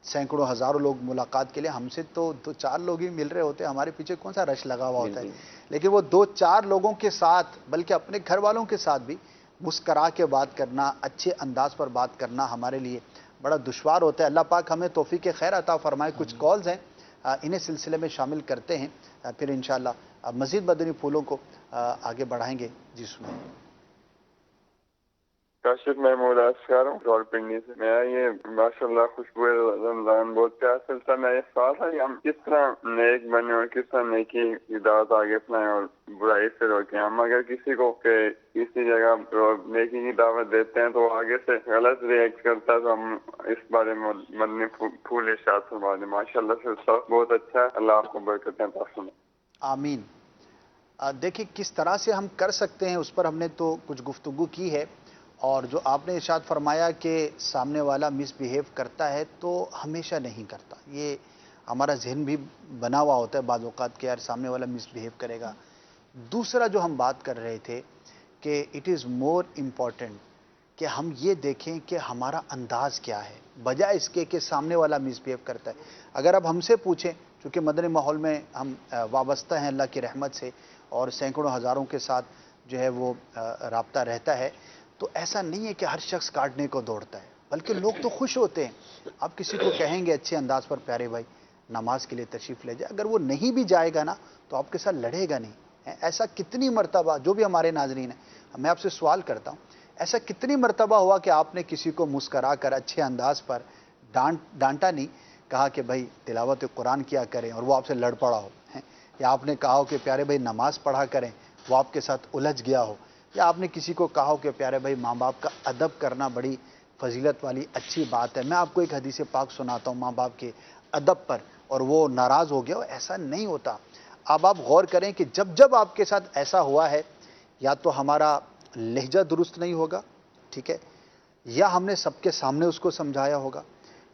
سینکڑوں ہزاروں لوگ ملاقات کے لیے, ہم سے تو 2-4 لوگ ہی مل رہے ہوتے ہیں, ہمارے پیچھے کون سا رش لگا ہوا ہوتا ہے. لیکن وہ 2-4 لوگوں کے ساتھ, بلکہ اپنے گھر والوں کے ساتھ بھی مسکرا کے بات کرنا, اچھے انداز پر بات کرنا ہمارے لیے بڑا دشوار ہوتا ہے. اللہ پاک ہمیں توفیق خیر عطا فرمائے. کچھ کالز ہیں, انہیں سلسلے میں شامل کرتے ہیں, پھر انشاءاللہ مزید مدنی پھولوں کو آگے بڑھائیں گے. جی سنیں. کاشف محمود اسکار ہوں راولپنڈی سے. میں یہ ماشاءاللہ خوشبو رمضان بہت پیار چلتا. میں یہ سوال تھا کہ ہم کس طرح نیک بنے اور کس طرح نیکی کی دعوت آگے اپنائیں اور برائی سے روکیں. ہم اگر کسی کو کہ کسی جگہ نیکی کی دعوت دیتے ہیں تو آگے سے غلط ریئیکٹ کرتا ہے تو ہم اس بارے میں مدنی پھول ارشاد فرما دیں. ماشاءاللہ سے سب بہت اچھا ہے. اللہ آپ کو برکتیں عطا فرمائے. آمین. دیکھیں کس طرح سے ہم کر سکتے ہیں اس پر ہم نے تو کچھ گفتگو کی ہے, اور جو آپ نے ارشاد فرمایا کہ سامنے والا مس بیہیو کرتا ہے تو ہمیشہ نہیں کرتا, یہ ہمارا ذہن بھی بنا ہوا ہوتا ہے بعض اوقات کہ یار سامنے والا مس بیہیو کرے گا. دوسرا جو ہم بات کر رہے تھے کہ اٹ از مور امپورٹنٹ کہ ہم یہ دیکھیں کہ ہمارا انداز کیا ہے, بجائے اس کے کہ سامنے والا مس بیہیو کرتا ہے. اگر اب ہم سے پوچھیں, چونکہ مدنی ماحول میں ہم وابستہ ہیں اللہ کی رحمت سے, اور سینکڑوں ہزاروں کے ساتھ جو ہے وہ رابطہ رہتا ہے, تو ایسا نہیں ہے کہ ہر شخص کاٹنے کو دوڑتا ہے, بلکہ لوگ تو خوش ہوتے ہیں. آپ کسی کو کہیں گے اچھے انداز پر پیارے بھائی نماز کے لیے تشریف لے جائے, اگر وہ نہیں بھی جائے گا نا تو آپ کے ساتھ لڑے گا نہیں. ایسا کتنی مرتبہ, جو بھی ہمارے ناظرین ہیں, میں آپ سے سوال کرتا ہوں, ایسا کتنی مرتبہ ہوا کہ آپ نے کسی کو مسکرا کر اچھے انداز پر ڈانٹا نہیں, کہا کہ بھائی تلاوت قرآن کیا کریں اور وہ آپ سے لڑ پڑا ہو, یا آپ نے کہا ہو کہ پیارے بھائی نماز پڑھا کریں, وہ آپ کے ساتھ الجھ گیا ہو, یا آپ نے کسی کو کہا ہو کہ پیارے بھائی ماں باپ کا ادب کرنا بڑی فضیلت والی اچھی بات ہے. میں آپ کو ایک حدیث پاک سناتا ہوں ماں باپ کے ادب پر, اور وہ ناراض ہو گیا. ایسا نہیں ہوتا. اب آپ غور کریں کہ جب جب آپ کے ساتھ ایسا ہوا ہے, یا تو ہمارا لہجہ درست نہیں ہوگا, ٹھیک ہے, یا ہم نے سب کے سامنے اس کو سمجھایا ہوگا,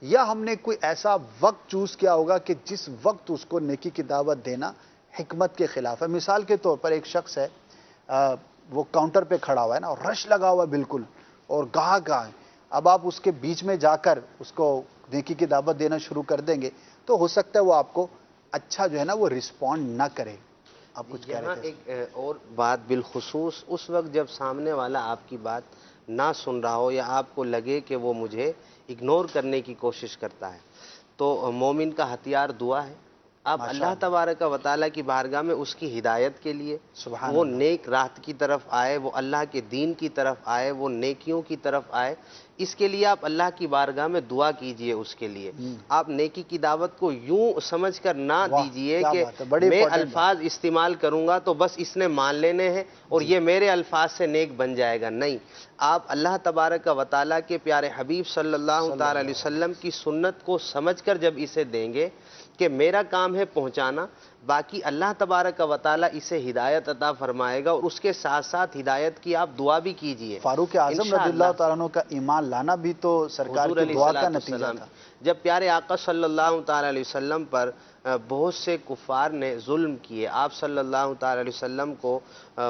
یا ہم نے کوئی ایسا وقت چوز کیا ہوگا کہ جس وقت اس کو نیکی کی دعوت دینا حکمت کے خلاف ہے. مثال کے طور پر ایک شخص ہے, وہ کاؤنٹر پہ کھڑا ہوا ہے نا, اور رش لگا ہوا ہے بالکل, اور گاہک ہے. اب آپ اس کے بیچ میں جا کر اس کو نیکی کی دعوت دینا شروع کر دیں گے تو ہو سکتا ہے وہ آپ کو اچھا جو ہے نا وہ رسپونڈ نہ کرے. آپ کچھ کہہ رہے تھے. ایک اور بات بالخصوص اس وقت جب سامنے والا آپ کی بات نہ سن رہا ہو, یا آپ کو لگے کہ وہ مجھے اگنور کرنے کی کوشش کرتا ہے, تو مومن کا ہتھیار دعا ہے. آپ اللہ تبارک و تعالیٰ کی بارگاہ میں اس کی ہدایت کے لیے, وہ نیک راہ کی طرف آئے, وہ اللہ کے دین کی طرف آئے, وہ نیکیوں کی طرف آئے, اس کے لیے آپ اللہ کی بارگاہ میں دعا کیجئے. اس کے لیے آپ نیکی کی دعوت کو یوں سمجھ کر نہ دیجئے کہ میں الفاظ استعمال کروں گا تو بس اس نے مان لینے ہیں اور یہ میرے الفاظ سے نیک بن جائے گا. نہیں, آپ اللہ تبارک و تعالیٰ کے پیارے حبیب صلی اللہ تعالی علیہ وسلم کی سنت کو سمجھ کر جب اسے دیں گے کہ میرا کام ہے پہنچانا, باقی اللہ تبارک و تعالیٰ اسے ہدایت عطا فرمائے گا, اور اس کے ساتھ ساتھ ہدایت کی آپ دعا بھی کیجئے. فاروق اعظم رضی اللہ تعالیٰ عنہ کا ایمان لانا بھی تو سرکار کی دعا کا نتیجہ تھا. جب پیارے آقا صلی اللہ تعالی علیہ وسلم پر بہت سے کفار نے ظلم کیے, آپ صلی اللہ تعالی علیہ وسلم کو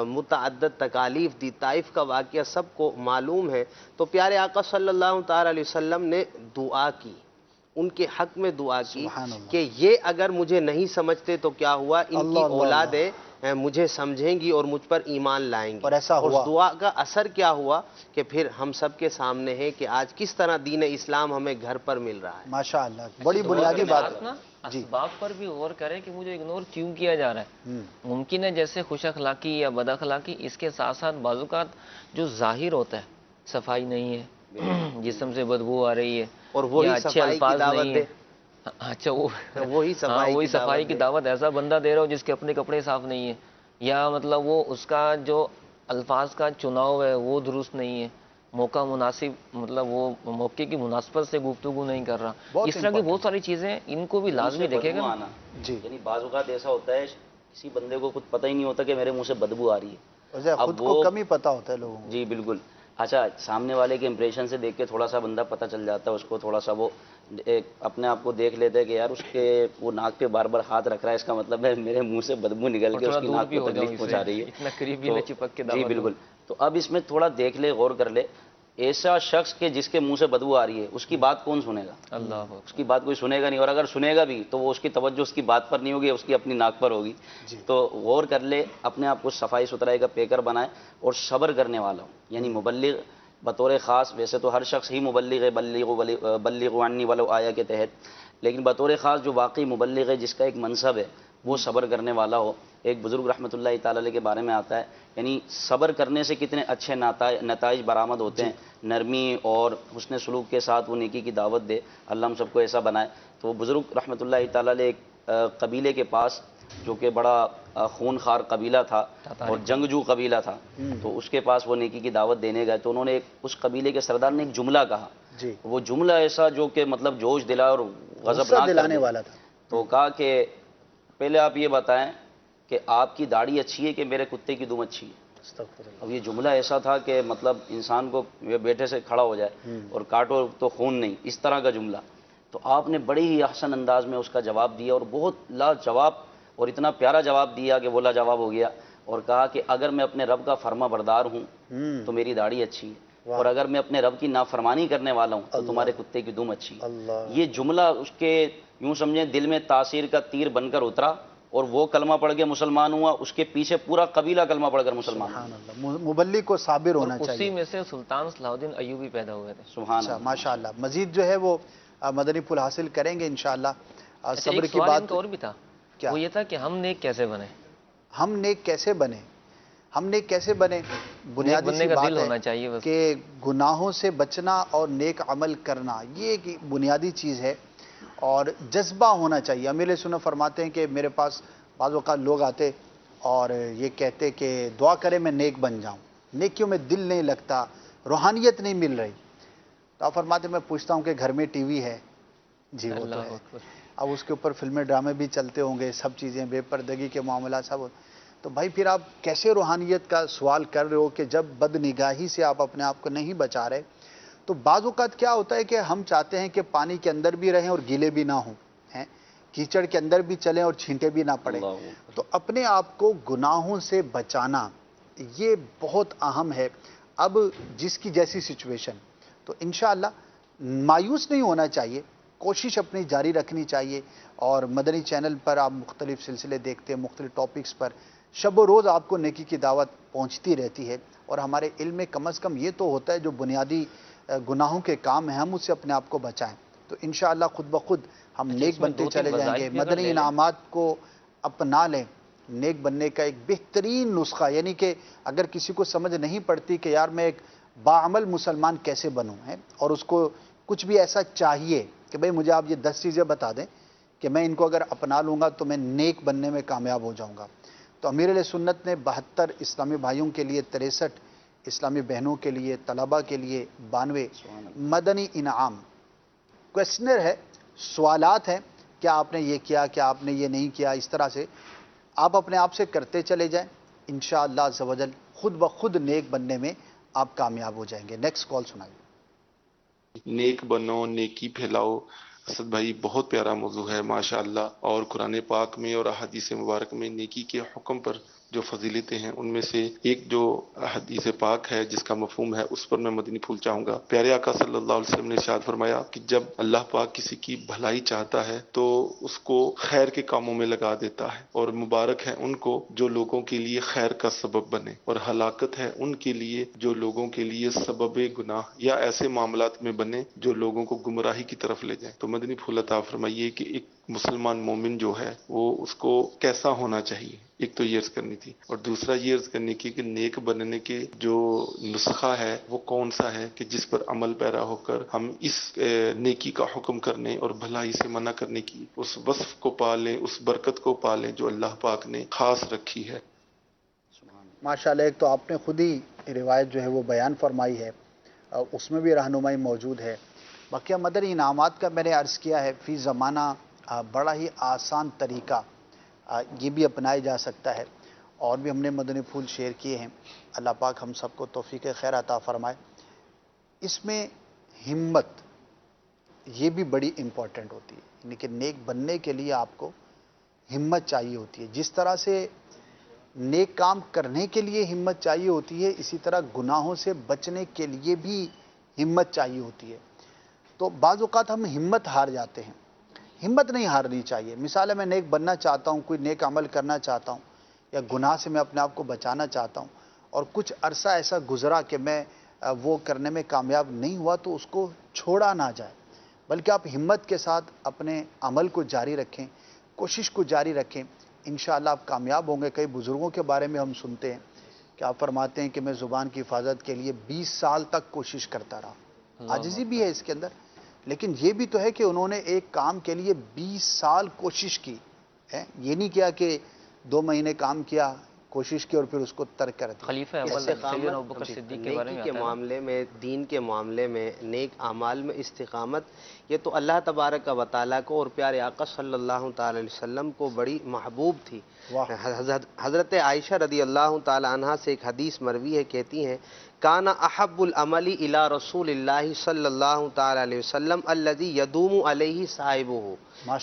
متعدد تکالیف دی, طائف کا واقعہ سب کو معلوم ہے, تو پیارے آقا صلی اللہ تعالی علیہ وسلم نے دعا کی, ان کے حق میں دعا کی کہ یہ اگر مجھے نہیں سمجھتے تو کیا ہوا, ان کی اولادیں مجھے سمجھیں گی اور مجھ پر ایمان لائیں گی. اور ایسا ہوا. اس دعا کا اثر کیا ہوا کہ پھر ہم سب کے سامنے ہے کہ آج کس طرح دین اسلام ہمیں گھر پر مل رہا ہے. ماشاءاللہ, بڑی بنیادی بات ہے. اسباب پر بھی غور کریں کہ مجھے اگنور کیوں کیا جا رہا ہے. ممکن ہے جیسے خوش اخلاقی یا بد اخلاقی, اس کے ساتھ ساتھ بعض اوقات جو ظاہر ہوتا ہے, صفائی نہیں ہے, جسم سے بدبو آ رہی ہے, اور وہی اچھے الفاظ نہیں ہے. اچھا, وہی صفائی کی دعوت ایسا بندہ دے رہا ہو جس کے اپنے کپڑے صاف نہیں ہیں, یا مطلب وہ اس کا جو الفاظ کا چناؤ ہے وہ درست نہیں ہے, موقع مناسب مطلب وہ موقع کی مناسبت سے گفتگو نہیں کر رہا. اس طرح کی بہت ساری چیزیں, ان کو بھی لازمی دیکھے گا. جی, یعنی بعض اوقات ایسا ہوتا ہے کسی بندے کو خود پتہ ہی نہیں ہوتا کہ میرے منہ سے بدبو آ رہی ہے, خود کو کم ہی پتہ ہوتا ہے لوگوں کو. جی بالکل. اچھا سامنے والے کے امپریشن سے دیکھ کے تھوڑا سا بندہ پتہ چل جاتا ہے اس کو، تھوڑا سا وہ اپنے آپ کو دیکھ لیتا ہے کہ یار اس کے وہ ناک پہ بار بار ہاتھ رکھ رہا ہے، اس کا مطلب ہے میرے منہ سے بدبو نکل کے اس کی ناک کو تکلیف پہنچا رہی ہے، اتنا قریب بھی تو نہ چپک کے جی دعوت دو۔ بالکل۔ تو اب اس میں تھوڑا دیکھ لے، غور کر لے، ایسا شخص کہ جس کے منہ سے بدبو آ رہی ہے اس کی بات کون سنے گا؟ اللہ اس کی بات کوئی سنے گا نہیں، اور اگر سنے گا بھی تو وہ اس کی توجہ اس کی بات پر نہیں ہوگی، اس کی اپنی ناک پر ہوگی۔ تو غور کر لے، اپنے آپ کو صفائی ستھرائی کا پیکر بنائے اور صبر کرنے والا ہو، یعنی مبلغ بطور خاص، ویسے تو ہر شخص ہی مبلغ ہے، بلغوا عنی ولو آیا کے تحت، لیکن بطور خاص جو واقعی مبلغ ہے، جس کا ایک منصب ہے، وہ صبر کرنے والا ہو۔ ایک بزرگ رحمۃ اللہ تعالی علیہ کے بارے میں آتا ہے، یعنی صبر کرنے سے کتنے اچھے نتائج برآمد ہوتے ہیں، نرمی اور حسن سلوک کے ساتھ وہ نیکی کی دعوت دے، اللہ ہم سب کو ایسا بنائے۔ تو وہ بزرگ رحمۃ اللہ تعالی علیہ ایک قبیلے کے پاس، جو کہ بڑا خون خار قبیلہ تھا اور جنگجو قبیلہ تھا، تو اس کے پاس وہ نیکی کی دعوت دینے گئے، تو انہوں نے اس قبیلے کے سردار نے ایک جملہ کہا، وہ جملہ ایسا جو کہ مطلب جوش دلا اور غضبناک دلانے والا تھا۔ تو کہا کہ پہلے آپ یہ بتائیں کہ آپ کی داڑھی اچھی ہے کہ میرے کتے کی دم اچھی ہے؟ اب یہ جملہ ایسا تھا کہ مطلب انسان کو بیٹھے سے کھڑا ہو جائے اور کاٹو تو خون نہیں، اس طرح کا جملہ۔ تو آپ نے بڑی ہی احسن انداز میں اس کا جواب دیا، اور بہت لاجواب اور اتنا پیارا جواب دیا کہ وہ لاجواب ہو گیا، اور کہا کہ اگر میں اپنے رب کا فرما بردار ہوں تو میری داڑھی اچھی ہے، اور اگر میں اپنے رب کی نافرمانی کرنے والا ہوں تو تمہارے کتے کی دم اچھی ہے۔ یہ جملہ اس کے یوں سمجھیں دل میں تاثیر کا تیر بن کر اترا، اور وہ کلمہ پڑھ کے مسلمان ہوا، اس کے پیچھے پورا قبیلہ کلمہ پڑھ کر مسلمان ہوا۔ مبلغ کو صابر ہونا اسی چاہیے۔ میں سے سلطان صلاح الدین ایوبی پیدا ہوئے تھے۔ سبحان اچھا اللہ۔ ماشاء اللہ، مزید جو ہے وہ مدنی پھول حاصل کریں گے انشاءاللہ۔ صبر ایک کی سوال ان بات کا اور بھی تھا، کیا؟ وہ یہ تھا کہ ہم نیک کیسے بنے؟ ہم نیک کیسے بنے؟ ہم نیک کیسے بنے؟ بنیادی بننے سی کا بات دل ہونا ہے چاہیے بس۔ کہ گناہوں سے بچنا اور نیک عمل کرنا، یہ ایک بنیادی چیز ہے، اور جذبہ ہونا چاہیے۔ امیر سنت فرماتے ہیں کہ میرے پاس بعض اوقات لوگ آتے اور یہ کہتے کہ دعا کرے میں نیک بن جاؤں، نیکیوں میں دل نہیں لگتا، روحانیت نہیں مل رہی۔ تو آپ فرماتے ہیں میں پوچھتا ہوں کہ گھر میں ٹی وی ہے؟ جی وہ تو ہے۔ اب اس کے اوپر فلمیں ڈرامے بھی چلتے ہوں گے، سب چیزیں، بے پردگی کے معاملات سب، تو بھائی پھر آپ کیسے روحانیت کا سوال کر رہے ہو کہ جب بد نگاہی سے آپ اپنے آپ کو نہیں بچا رہے؟ تو بعض اوقات کیا ہوتا ہے کہ ہم چاہتے ہیں کہ پانی کے اندر بھی رہیں اور گیلے بھی نہ ہوں، ہیں کیچڑ کے اندر بھی چلیں اور چھینٹے بھی نہ پڑیں۔ تو اپنے آپ کو گناہوں سے بچانا یہ بہت اہم ہے۔ اب جس کی جیسی سچویشن، تو انشاءاللہ مایوس نہیں ہونا چاہیے، کوشش اپنی جاری رکھنی چاہیے، اور مدنی چینل پر آپ مختلف سلسلے دیکھتے ہیں، مختلف ٹاپکس پر شب و روز آپ کو نیکی کی دعوت پہنچتی رہتی ہے، اور ہمارے علم میں کم از کم یہ تو ہوتا ہے جو بنیادی گناہوں کے کام ہیں ہم اس سے اپنے آپ کو بچائیں، تو انشاءاللہ خود بخود ہم نیک بنتے چلے جائیں گے۔ مدنی انعامات کو اپنا لیں، نیک بننے کا ایک بہترین نسخہ، یعنی کہ اگر کسی کو سمجھ نہیں پڑتی کہ یار میں ایک باعمل مسلمان کیسے بنوں، ہے اور اس کو کچھ بھی ایسا چاہیے کہ بھئی مجھے آپ یہ 10 چیزیں بتا دیں کہ میں ان کو اگر اپنا لوں گا تو میں نیک بننے میں کامیاب ہو جاؤں گا، تو امیر علیہ سنت نے 72 اسلامی بھائیوں کے لیے، 63 اسلامی بہنوں کے لیے، طلبہ کے لیے 92 مدنی انعام، کویسچنر ہے، سوالات ہیں، کیا آپ نے یہ کیا، کیا آپ نے یہ نہیں کیا، اس طرح سے آپ اپنے آپ سے کرتے چلے جائیں، انشاءاللہ عز و جل خود بخود نیک بننے میں آپ کامیاب ہو جائیں گے۔ نیکسٹ کال سنائیے۔ نیک بنو، نیکی پھیلاؤ۔ اسد بھائی بہت پیارا موضوع ہے ماشاءاللہ، اور قرآن پاک میں اور احادیث مبارک میں نیکی کے حکم پر جو فضیلتیں ہیں ان میں سے ایک جو حدیث پاک ہے جس کا مفہوم ہے اس پر میں مدنی پھول چاہوں گا۔ پیارے آقا صلی اللہ علیہ وسلم نے ارشاد فرمایا کہ جب اللہ پاک کسی کی بھلائی چاہتا ہے تو اس کو خیر کے کاموں میں لگا دیتا ہے، اور مبارک ہے ان کو جو لوگوں کے لیے خیر کا سبب بنے، اور ہلاکت ہے ان کے لیے جو لوگوں کے لیے سبب گناہ یا ایسے معاملات میں بنے جو لوگوں کو گمراہی کی طرف لے جائیں۔ تو مدنی پھول عطا فرمائیے کہ ایک مسلمان مومن جو ہے وہ اس کو کیسا ہونا چاہیے، ایک تو یہ عرض کرنی تھی، اور دوسرا یہ عرض کرنی کی کہ نیک بننے کے جو نسخہ ہے وہ کون سا ہے کہ جس پر عمل پیرا ہو کر ہم اس نیکی کا حکم کرنے اور بھلائی سے منع کرنے کی اس وصف کو پالیں، اس برکت کو پالیں جو اللہ پاک نے خاص رکھی ہے۔ ماشاءاللہ، ایک تو آپ نے خود ہی روایت جو ہے وہ بیان فرمائی ہے، اس میں بھی رہنمائی موجود ہے۔ باقی مدنی انعامات کا میں نے عرض کیا ہے، فی زمانہ بڑا ہی آسان طریقہ یہ بھی اپنایا جا سکتا ہے، اور بھی ہم نے مدنی پھول شیئر کیے ہیں۔ اللہ پاک ہم سب کو توفیق خیر عطا فرمائے۔ اس میں ہمت یہ بھی بڑی امپورٹنٹ ہوتی ہے، یعنی کہ نیک بننے کے لیے آپ کو ہمت چاہیے ہوتی ہے. جس طرح سے نیک کام کرنے کے لیے ہمت چاہیے ہوتی ہے، اسی طرح گناہوں سے بچنے کے لیے بھی ہمت چاہیے ہوتی ہے. تو بعض اوقات ہم ہمت ہار جاتے ہیں. ہمت نہیں ہارنی چاہیے. مثال ہے، میں نیک بننا چاہتا ہوں، کوئی نیک عمل کرنا چاہتا ہوں، یا گناہ سے میں اپنے آپ کو بچانا چاہتا ہوں، اور کچھ عرصہ ایسا گزرا کہ میں وہ کرنے میں کامیاب نہیں ہوا، تو اس کو چھوڑا نہ جائے، بلکہ آپ ہمت کے ساتھ اپنے عمل کو جاری رکھیں، کوشش کو جاری رکھیں. انشاءاللہ آپ کامیاب ہوں گے. کئی بزرگوں کے بارے میں ہم سنتے ہیں کہ آپ فرماتے ہیں کہ میں زبان کی حفاظت کے لیے 20 سال تک کوشش کرتا رہا. عاجزی بھی ہے اس کے اندر، لیکن یہ بھی تو ہے کہ انہوں نے ایک کام کے لیے 20 سال کوشش کی ہے. یہ نہیں کیا کہ 2 مہینے کام کیا، کوشش کی اور پھر اس کو ترک کر دیا. خلیفہ اول سیدنا ابوبکر صدیق کے بارے نیکی میں کے آتا ہے نا؟ معاملے میں، دین کے معاملے میں، نیک اعمال میں استقامت، یہ تو اللہ تبارک و تعالیٰ کو اور پیارے آقا صلی اللہ تعالی علیہ وسلم کو بڑی محبوب تھی. حضرت عائشہ رضی اللہ تعالی عنہا سے ایک حدیث مروی ہے، کہتی ہیں کان احب العمل الی رسول اللہ صلی اللہ تعالی علیہ وسلم الذی یدوم علیہ صاحبہ،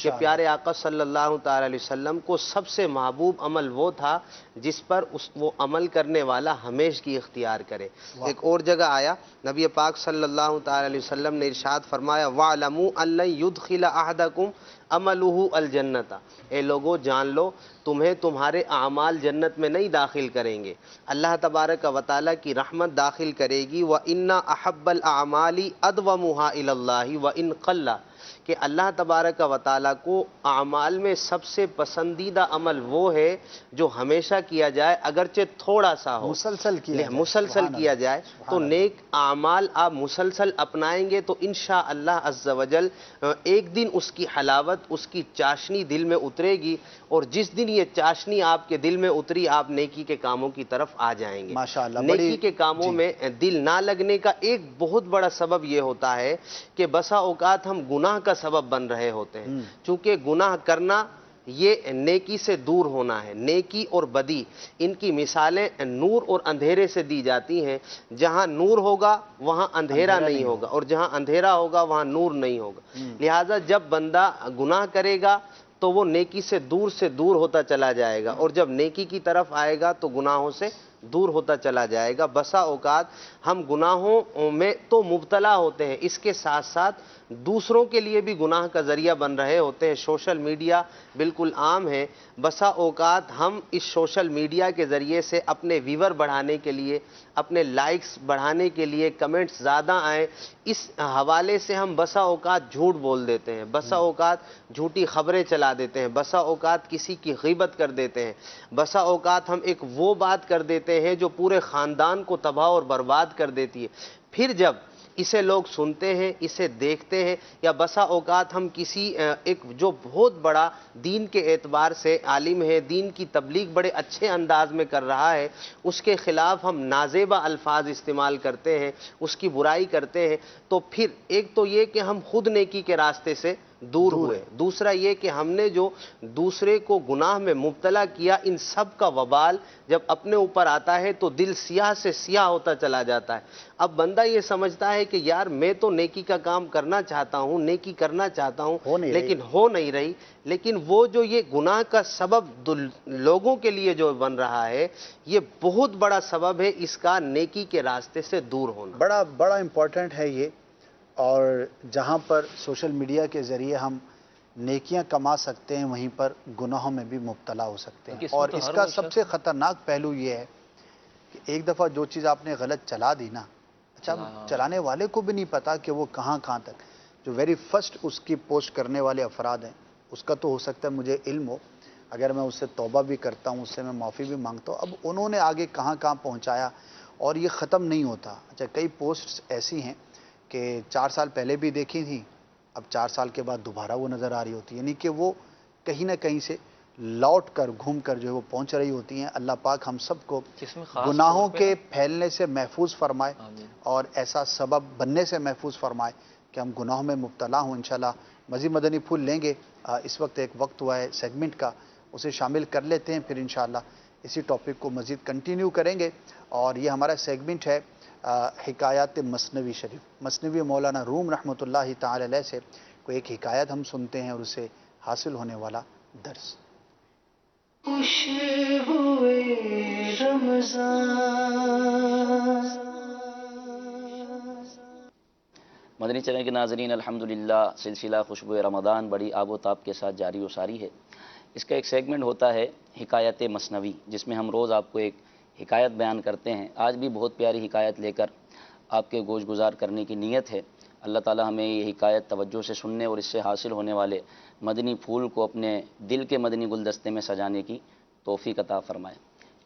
کہ پیارے آقا صلی اللہ تعالی علیہ وسلم کو سب سے محبوب عمل وہ تھا جس پر وہ عمل کرنے والا ہمیشگی اختیار کرے. ایک اور جگہ آیا، نبی پاک صلی اللہ تعالی علیہ وسلم نے ارشاد فرمایا وَاعْلَمُوا أَن لَّن يُدْخِلَ أَحَدَكُمْ عَمَلُهُ الْجَنَّةَ، اے لوگو جان لو تمہیں تمہارے اعمال جنت میں نہیں داخل کریں گے، اللہ تبارک و تعالیٰ کی رحمت داخل کرے گی. وَإِنَّ أَحَبَّ الْأَعْمَالِ أَدْوَمُهَا إِلَى اللَّهِ وَإِنْ قَلَّ، کہ اللہ تبارک و تعالیٰ کو اعمال میں سب سے پسندیدہ عمل وہ ہے جو ہمیشہ کیا جائے اگرچہ تھوڑا سا ہو، مسلسل کیا جائے. تو نیک اعمال آپ مسلسل اپنائیں گے تو انشاءاللہ عز و جل ایک دن اس کی حلاوت، اس کی چاشنی دل میں اترے گی، اور جس دن یہ چاشنی آپ کے دل میں اتری آپ نیکی کے کاموں کی طرف آ جائیں گے. نیکی کے کاموں میں دل نہ لگنے کا ایک بہت بڑا سبب یہ ہوتا ہے کہ بسا اوقات ہم گناہ کا سبب بن رہے ہوتے ہیں. چونکہ گناہ کرنا یہ نیکی سے دور ہونا ہے. نیکی اور بدی ان کی مثالیں نور اور اندھیرے سے دی جاتی ہیں. جہاں نور ہوگا وہاں اندھیرا نہیں ہوگا، اور جہاں اندھیرا ہوگا وہاں نور نہیں ہوگا. لہٰذا جب بندہ گناہ کرے گا تو وہ نیکی سے دور ہوتا چلا جائے گا، اور جب نیکی کی طرف آئے گا تو گناہوں سے دور ہوتا چلا جائے گا. بسا اوقات ہم گناہوں میں تو مبتلا ہوتے ہیں، اس کے ساتھ ساتھ دوسروں کے لیے بھی گناہ کا ذریعہ بن رہے ہوتے ہیں. سوشل میڈیا بالکل عام ہے. بسا اوقات ہم اس سوشل میڈیا کے ذریعے سے اپنے ویور بڑھانے کے لیے، اپنے لائکس بڑھانے کے لیے، کمنٹس زیادہ آئیں، اس حوالے سے ہم بسا اوقات جھوٹ بول دیتے ہیں، بسا اوقات جھوٹی خبریں چلا دیتے ہیں، بسا اوقات کسی کی غیبت کر دیتے ہیں، بسا اوقات ہم ایک وہ بات کر دیتے ہیں جو پورے خاندان کو تباہ اور برباد کر دیتی ہے. پھر جب اسے لوگ سنتے ہیں، اسے دیکھتے ہیں، یا بسا اوقات ہم کسی ایک جو بہت بڑا دین کے اعتبار سے عالم ہے، دین کی تبلیغ بڑے اچھے انداز میں کر رہا ہے، اس کے خلاف ہم نازیبا الفاظ استعمال کرتے ہیں، اس کی برائی کرتے ہیں، تو پھر ایک تو یہ کہ ہم خود نیکی کے راستے سے دور ہوئے، دوسرا یہ کہ ہم نے جو دوسرے کو گناہ میں مبتلا کیا، ان سب کا وبال جب اپنے اوپر آتا ہے تو دل سیاہ سے سیاہ ہوتا چلا جاتا ہے. اب بندہ یہ سمجھتا ہے کہ یار میں تو نیکی کا کام کرنا چاہتا ہوں، نیکی کرنا چاہتا ہوں، لیکن ہو نہیں رہی. لیکن وہ جو یہ گناہ کا سبب لوگوں کے لیے جو بن رہا ہے، یہ بہت بڑا سبب ہے اس کا نیکی کے راستے سے دور ہونا. بڑا امپورٹنٹ ہے یہ. اور جہاں پر سوشل میڈیا کے ذریعے ہم نیکیاں کما سکتے ہیں، وہیں پر گناہوں میں بھی مبتلا ہو سکتے ہیں. اور اس کا سب سے خطرناک پہلو یہ ہے کہ ایک دفعہ جو چیز آپ نے غلط چلا دی نا، اچھا چلانے والے کو بھی نہیں پتا کہ وہ کہاں تک، جو ویری فرسٹ اس کی پوسٹ کرنے والے افراد ہیں، اس کا تو ہو سکتا ہے مجھے علم ہو، اگر میں اس سے توبہ بھی کرتا ہوں، اس سے میں معافی بھی مانگتا ہوں. اب انہوں نے آگے کہاں پہنچایا، اور یہ ختم نہیں ہوتا. اچھا کئی پوسٹس ایسی ہیں کہ 4 سال پہلے بھی دیکھی تھیں، اب 4 سال کے بعد دوبارہ وہ نظر آ رہی ہوتی ہے، یعنی کہ وہ کہیں نہ کہیں سے لوٹ کر گھوم کر جو ہے وہ پہنچ رہی ہوتی ہیں. اللہ پاک ہم سب کو گناہوں کے پھیلنے سے محفوظ فرمائے اور ایسا سبب بننے سے محفوظ فرمائے کہ ہم گناہوں میں مبتلا ہوں. انشاءاللہ مزید مدنی پھول لیں گے. اس وقت ایک وقت ہوا ہے سیگمنٹ کا، اسے شامل کر لیتے ہیں، پھر انشاءاللہ اسی ٹاپک کو مزید کنٹینیو کریں گے. اور یہ ہمارا سیگمنٹ ہے حکایات مثنوی شریف، مثنوی مولانا روم رحمۃ اللہ تعالی علیہ سے کوئی ایک حکایت ہم سنتے ہیں اور اسے حاصل ہونے والا درس۔ خوشبوئے رمضان، مدنی چینل کے ناظرین، الحمدللہ سلسلہ خوشبو رمضان بڑی آب و تاب کے ساتھ جاری و ساری ہے۔ اس کا ایک سیگمنٹ ہوتا ہے حکایت مثنوی، جس میں ہم روز آپ کو ایک حکایت بیان کرتے ہیں۔ آج بھی بہت پیاری حکایت لے کر آپ کے گوش گزار کرنے کی نیت ہے۔ اللہ تعالی ہمیں یہ حکایت توجہ سے سننے اور اس سے حاصل ہونے والے مدنی پھول کو اپنے دل کے مدنی گلدستے میں سجانے کی توفیق عطا فرمائے۔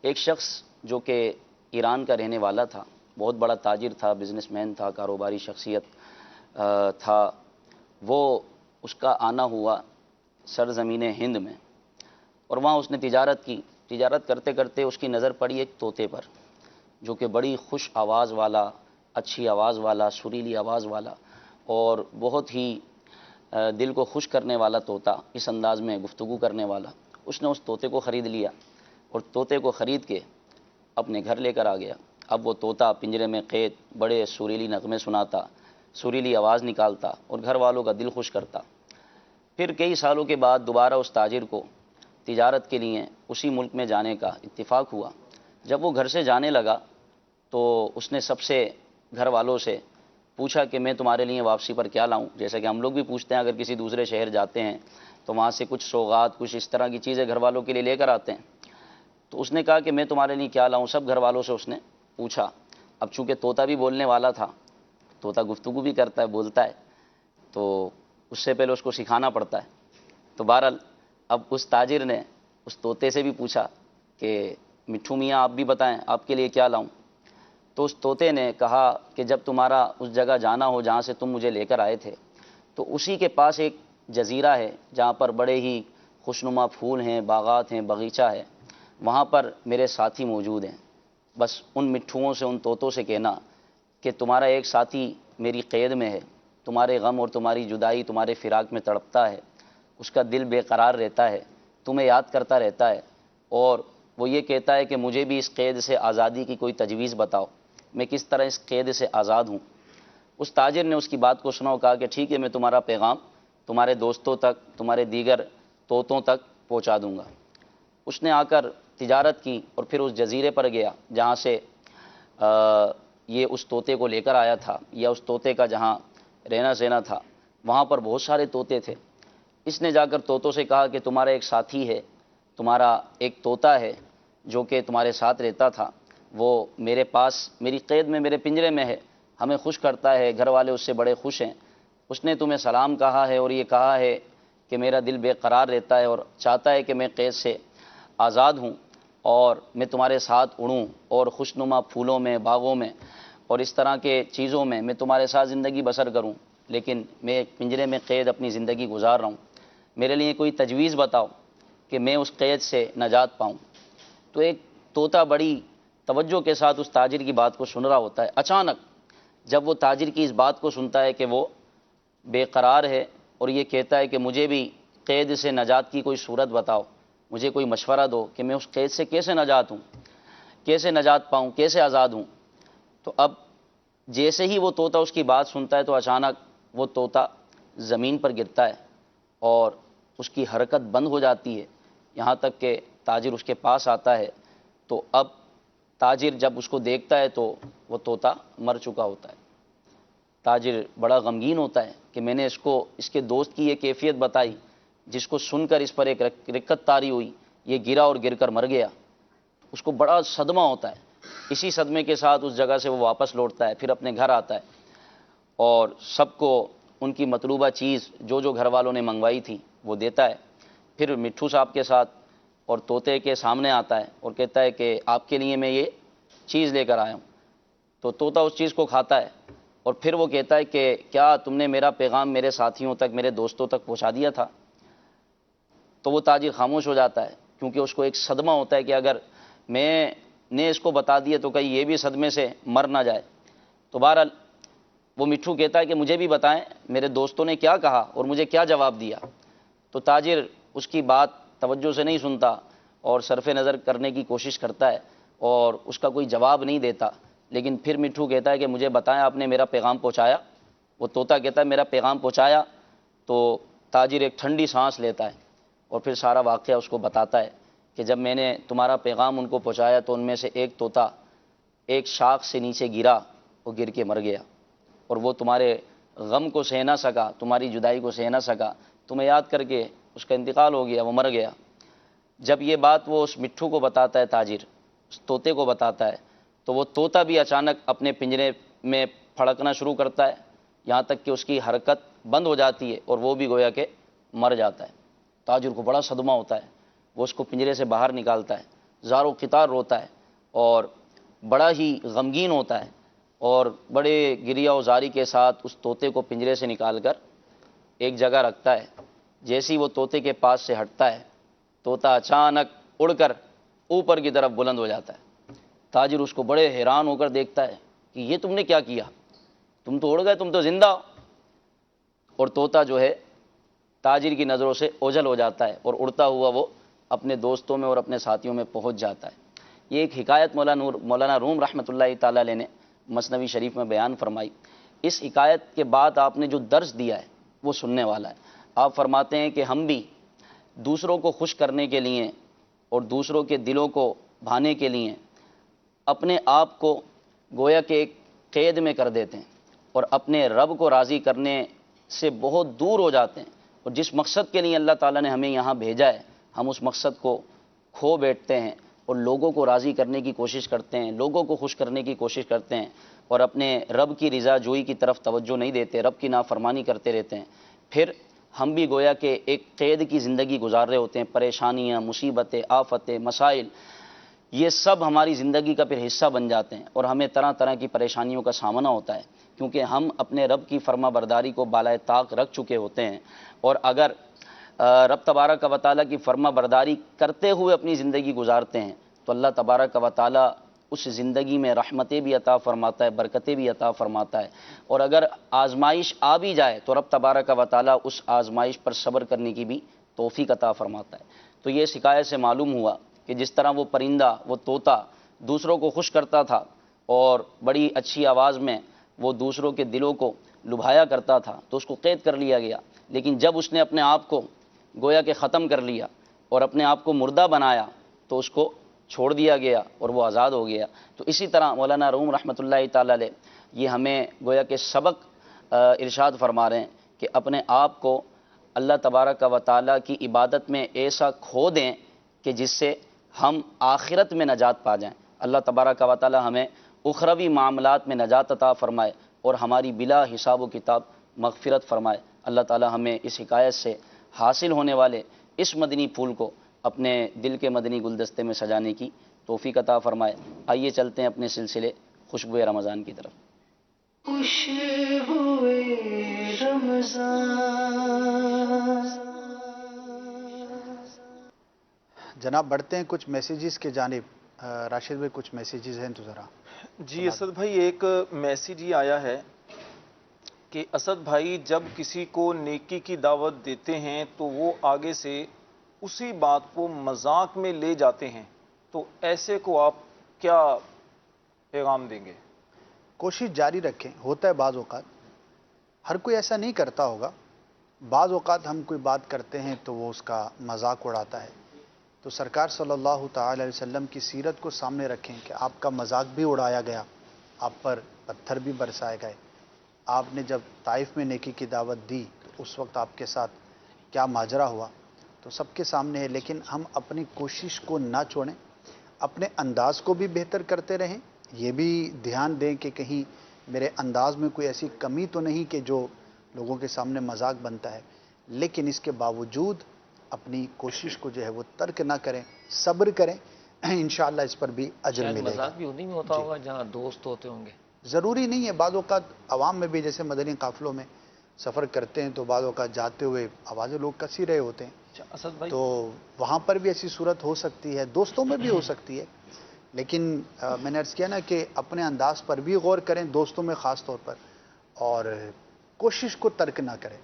ایک شخص جو کہ ایران کا رہنے والا تھا، بہت بڑا تاجر تھا، بزنس مین تھا، کاروباری شخصیت تھا، وہ اس کا آنا ہوا سرزمین ہند میں، اور وہاں اس نے تجارت کی۔ تجارت کرتے کرتے اس کی نظر پڑی ایک طوطے پر، جو کہ بڑی خوش آواز والا، اچھی آواز والا، سریلی آواز والا اور بہت ہی دل کو خوش کرنے والا طوطا، اس انداز میں گفتگو کرنے والا۔ اس نے اس طوطے کو خرید لیا اور طوطے کو خرید کے اپنے گھر لے کر آ گیا۔ اب وہ طوطا پنجرے میں قید بڑے سریلی نغمے سناتا، سریلی آواز نکالتا اور گھر والوں کا دل خوش کرتا۔ پھر کئی سالوں کے بعد دوبارہ اس تاجر کو تجارت کے لیے اسی ملک میں جانے کا اتفاق ہوا۔ جب وہ گھر سے جانے لگا تو اس نے سب سے گھر والوں سے پوچھا کہ میں تمہارے لیے واپسی پر کیا لاؤں، جیسا کہ ہم لوگ بھی پوچھتے ہیں اگر کسی دوسرے شہر جاتے ہیں تو وہاں سے کچھ سوغات، کچھ اس طرح کی چیزیں گھر والوں کے لیے لے کر آتے ہیں۔ تو اس نے کہا کہ میں تمہارے لیے کیا لاؤں، سب گھر والوں سے اس نے پوچھا۔ اب چونکہ طوطا بھی بولنے والا تھا، طوطا گفتگو بھی کرتا ہے، بولتا ہے، تو اس سے پہلے اس کو سکھانا پڑتا ہے۔ تو بہرحال اب اس تاجر نے اس طوطے سے بھی پوچھا کہ مٹھو میاں آپ بھی بتائیں آپ کے لیے کیا لاؤں۔ تو اس طوطے نے کہا کہ جب تمہارا اس جگہ جانا ہو جہاں سے تم مجھے لے کر آئے تھے، تو اسی کے پاس ایک جزیرہ ہے جہاں پر بڑے ہی خوشنما پھول ہیں، باغات ہیں، باغیچہ ہے، وہاں پر میرے ساتھی موجود ہیں۔ بس ان مٹھوؤں سے، ان طوطوں سے کہنا کہ تمہارا ایک ساتھی میری قید میں ہے، تمہارے غم اور تمہاری جدائی، تمہارے فراق میں تڑپتا ہے، اس کا دل بے قرار رہتا ہے، تمہیں یاد کرتا رہتا ہے، اور وہ یہ کہتا ہے کہ مجھے بھی اس قید سے آزادی کی کوئی تجویز بتاؤ، میں کس طرح اس قید سے آزاد ہوں۔ اس تاجر نے اس کی بات کو سنا اور کہا کہ ٹھیک ہے، میں تمہارا پیغام تمہارے دوستوں تک، تمہارے دیگر طوطوں تک پہنچا دوں گا۔ اس نے آ کر تجارت کی اور پھر اس جزیرے پر گیا جہاں سے یہ اس طوطے کو لے کر آیا تھا، یا اس طوطے کا جہاں رہنا سہنا تھا۔ وہاں پر بہت سارے طوطے تھے۔ اس نے جا کر طوطوں سے کہا کہ تمہارا ایک ساتھی ہے، تمہارا ایک طوطا ہے جو کہ تمہارے ساتھ رہتا تھا، وہ میرے پاس میری قید میں، میرے پنجرے میں ہے، ہمیں خوش کرتا ہے، گھر والے اس سے بڑے خوش ہیں۔ اس نے تمہیں سلام کہا ہے اور یہ کہا ہے کہ میرا دل بے قرار رہتا ہے اور چاہتا ہے کہ میں قید سے آزاد ہوں اور میں تمہارے ساتھ اڑوں اور خوشنما پھولوں میں، باغوں میں اور اس طرح کے چیزوں میں تمہارے ساتھ زندگی بسر کروں، لیکن میں ایک پنجرے میں قید اپنی زندگی گزار رہا ہوں، میرے لیے کوئی تجویز بتاؤ کہ میں اس قید سے نجات پاؤں۔ تو ایک طوطا بڑی توجہ کے ساتھ اس تاجر کی بات کو سن رہا ہوتا ہے۔ اچانک جب وہ تاجر کی اس بات کو سنتا ہے کہ وہ بے قرار ہے اور یہ کہتا ہے کہ مجھے بھی قید سے نجات کی کوئی صورت بتاؤ، مجھے کوئی مشورہ دو کہ میں اس قید سے کیسے نجات ہوں، کیسے نجات پاؤں، کیسے آزاد ہوں۔ تو اب جیسے ہی وہ طوطا اس کی بات سنتا ہے تو اچانک وہ طوطا زمین پر گرتا ہے اور اس کی حرکت بند ہو جاتی ہے، یہاں تک کہ تاجر اس کے پاس آتا ہے۔ تو اب تاجر جب اس کو دیکھتا ہے تو وہ طوطا مر چکا ہوتا ہے۔ تاجر بڑا غمگین ہوتا ہے کہ میں نے اس کے دوست کی یہ کیفیت بتائی جس کو سن کر اس پر ایک رکت طاری ہوئی، یہ گرا اور گر کر مر گیا۔ اس کو بڑا صدمہ ہوتا ہے۔ اسی صدمے کے ساتھ اس جگہ سے وہ واپس لوٹتا ہے، پھر اپنے گھر آتا ہے اور سب کو ان کی مطلوبہ چیز جو گھر والوں نے منگوائی تھی وہ دیتا ہے۔ پھر مٹھو صاحب کے ساتھ اور طوطے کے سامنے آتا ہے اور کہتا ہے کہ آپ کے لیے میں یہ چیز لے کر آیا ہوں۔ تو طوطا اس چیز کو کھاتا ہے اور پھر وہ کہتا ہے کہ کیا تم نے میرا پیغام میرے ساتھیوں تک، میرے دوستوں تک پہنچا دیا تھا؟ تو وہ تاجر خاموش ہو جاتا ہے، کیونکہ اس کو ایک صدمہ ہوتا ہے کہ اگر میں نے اس کو بتا دیا تو کہیں یہ بھی صدمے سے مر نہ جائے۔ تو بہرحال وہ مٹھو کہتا ہے کہ مجھے بھی بتائیں میرے دوستوں نے کیا کہا اور مجھے کیا جواب دیا۔ تو تاجر اس کی بات توجہ سے نہیں سنتا اور صرف نظر کرنے کی کوشش کرتا ہے اور اس کا کوئی جواب نہیں دیتا، لیکن پھر مٹھو کہتا ہے کہ مجھے بتائیں آپ نے میرا پیغام پہنچایا؟ وہ طوطا کہتا ہے میرا پیغام پہنچایا؟ تو تاجر ایک ٹھنڈی سانس لیتا ہے اور پھر سارا واقعہ اس کو بتاتا ہے کہ جب میں نے تمہارا پیغام ان کو پہنچایا تو ان میں سے ایک طوطا ایک شاخ سے نیچے گرا، وہ گر کے مر گیا، اور وہ تمہارے غم کو سہ نہ سکا، تمہاری جدائی کو سہ نہ سکا، تمہیں یاد کر کے اس کا انتقال ہو گیا، وہ مر گیا۔ جب یہ بات وہ اس مٹھو کو بتاتا ہے، تاجر اس طوطے کو بتاتا ہے، تو وہ طوطا بھی اچانک اپنے پنجرے میں پھڑکنا شروع کرتا ہے، یہاں تک کہ اس کی حرکت بند ہو جاتی ہے اور وہ بھی گویا کہ مر جاتا ہے۔ تاجر کو بڑا صدمہ ہوتا ہے، وہ اس کو پنجرے سے باہر نکالتا ہے، زار و قطار روتا ہے اور بڑا ہی غمگین ہوتا ہے، اور بڑے گریہ و زاری کے ساتھ اس طوطے کو پنجرے سے نکال کر ایک جگہ رکھتا ہے۔ جیسے ہی وہ طوطے کے پاس سے ہٹتا ہے، طوطا اچانک اڑ کر اوپر کی طرف بلند ہو جاتا ہے۔ تاجر اس کو بڑے حیران ہو کر دیکھتا ہے کہ یہ تم نے کیا کیا، تم تو اڑ گئے، تم تو زندہ ہو۔ اور طوطا جو ہے تاجر کی نظروں سے اوجھل ہو جاتا ہے اور اڑتا ہوا وہ اپنے دوستوں میں اور اپنے ساتھیوں میں پہنچ جاتا ہے۔ یہ ایک حکایت مولانا روم رحمۃ اللہ تعالی علیہ نے مثنوی شریف میں بیان فرمائی۔ اس حکایت کے بعد آپ نے جو درس دیا ہے وہ سننے والا ہے۔ آپ فرماتے ہیں کہ ہم بھی دوسروں کو خوش کرنے کے لیے اور دوسروں کے دلوں کو بھانے کے لیے اپنے آپ کو گویا کہ ایک قید میں کر دیتے ہیں اور اپنے رب کو راضی کرنے سے بہت دور ہو جاتے ہیں، اور جس مقصد کے لیے اللہ تعالیٰ نے ہمیں یہاں بھیجا ہے ہم اس مقصد کو کھو بیٹھتے ہیں اور لوگوں کو راضی کرنے کی کوشش کرتے ہیں، لوگوں کو خوش کرنے کی کوشش کرتے ہیں، اور اپنے رب کی رضا جوئی کی طرف توجہ نہیں دیتے، رب کی نافرمانی کرتے رہتے ہیں۔ پھر ہم بھی گویا کہ ایک قید کی زندگی گزار رہے ہوتے ہیں، پریشانیاں، مصیبتیں، آفتیں، مسائل، یہ سب ہماری زندگی کا پھر حصہ بن جاتے ہیں اور ہمیں طرح طرح کی پریشانیوں کا سامنا ہوتا ہے، کیونکہ ہم اپنے رب کی فرما برداری کو بالائے طاق رکھ چکے ہوتے ہیں۔ اور اگر رب تبارک و تعالیٰ کی فرما برداری کرتے ہوئے اپنی زندگی گزارتے ہیں تو اللہ تبارک و تعالیٰ اس زندگی میں رحمتیں بھی عطا فرماتا ہے، برکتیں بھی عطا فرماتا ہے، اور اگر آزمائش آ بھی جائے تو رب تبارک و تعالیٰ اس آزمائش پر صبر کرنے کی بھی توفیق عطا فرماتا ہے۔ تو یہ شکایت سے معلوم ہوا کہ جس طرح وہ پرندہ، وہ طوطا دوسروں کو خوش کرتا تھا اور بڑی اچھی آواز میں وہ دوسروں کے دلوں کو لبھایا کرتا تھا تو اس کو قید کر لیا گیا، لیکن جب اس نے اپنے آپ کو گویا کہ ختم کر لیا اور اپنے آپ کو مردہ بنایا تو اس کو چھوڑ دیا گیا اور وہ آزاد ہو گیا۔ تو اسی طرح مولانا روم رحمۃ اللہ تعالی علیہ یہ ہمیں گویا کہ سبق ارشاد فرما رہے ہیں کہ اپنے آپ کو اللہ تبارک و تعالیٰ کی عبادت میں ایسا کھو دیں کہ جس سے ہم آخرت میں نجات پا جائیں۔ اللہ تبارک و تعالیٰ ہمیں اخروی معاملات میں نجات عطا فرمائے اور ہماری بلا حساب و کتاب مغفرت فرمائے۔ اللہ تعالیٰ ہمیں اس حکایت سے حاصل ہونے والے اس مدنی پھول کو اپنے دل کے مدنی گلدستے میں سجانے کی توفیق عطا فرمائے۔ آئیے چلتے ہیں اپنے سلسلے خوشبو رمضان کی طرف۔ خوشبو رمضان۔ جناب بڑھتے ہیں کچھ میسیجز کے جانب۔ راشد بھائی کچھ میسیجز ہیں تو ذرا۔ جی اسد بھائی ایک میسیج یہ آیا ہے کہ اسد بھائی جب کسی کو نیکی کی دعوت دیتے ہیں تو وہ آگے سے اسی بات کو مذاق میں لے جاتے ہیں، تو ایسے کو آپ کیا پیغام دیں گے؟ کوشش جاری رکھیں۔ ہوتا ہے بعض اوقات، ہر کوئی ایسا نہیں کرتا ہوگا، بعض اوقات ہم کوئی بات کرتے ہیں تو وہ اس کا مذاق اڑاتا ہے، تو سرکار صلی اللہ تعالی علیہ وسلم کی سیرت کو سامنے رکھیں کہ آپ کا مذاق بھی اڑایا گیا، آپ پر پتھر بھی برسائے گئے۔ آپ نے جب طائف میں نیکی کی دعوت دی تو اس وقت آپ کے ساتھ کیا ماجرا ہوا تو سب کے سامنے ہے، لیکن ہم اپنی کوشش کو نہ چھوڑیں، اپنے انداز کو بھی بہتر کرتے رہیں، یہ بھی دھیان دیں کہ کہیں میرے انداز میں کوئی ایسی کمی تو نہیں کہ جو لوگوں کے سامنے مذاق بنتا ہے، لیکن اس کے باوجود اپنی کوشش کو جو ہے وہ ترک نہ کریں، صبر کریں، انشاءاللہ اس پر بھی اجر ملے گا۔ مذاق بھی انہیں میں ہوتا ہوگا جہاں دوست ہوتے ہوں گے، ضروری نہیں ہے، بعض اوقات عوام میں بھی جیسے مدنی قافلوں میں سفر کرتے ہیں تو بعض اوقات جاتے ہوئے آوازیں لوگ کس ہی رہے ہوتے ہیں، اسد بھائی تو وہاں پر بھی ایسی صورت ہو سکتی ہے، دوستوں میں بھی ہو سکتی ہے، لیکن میں نے عرض کیا نا کہ اپنے انداز پر بھی غور کریں، دوستوں میں خاص طور پر، اور کوشش کو ترک نہ کریں۔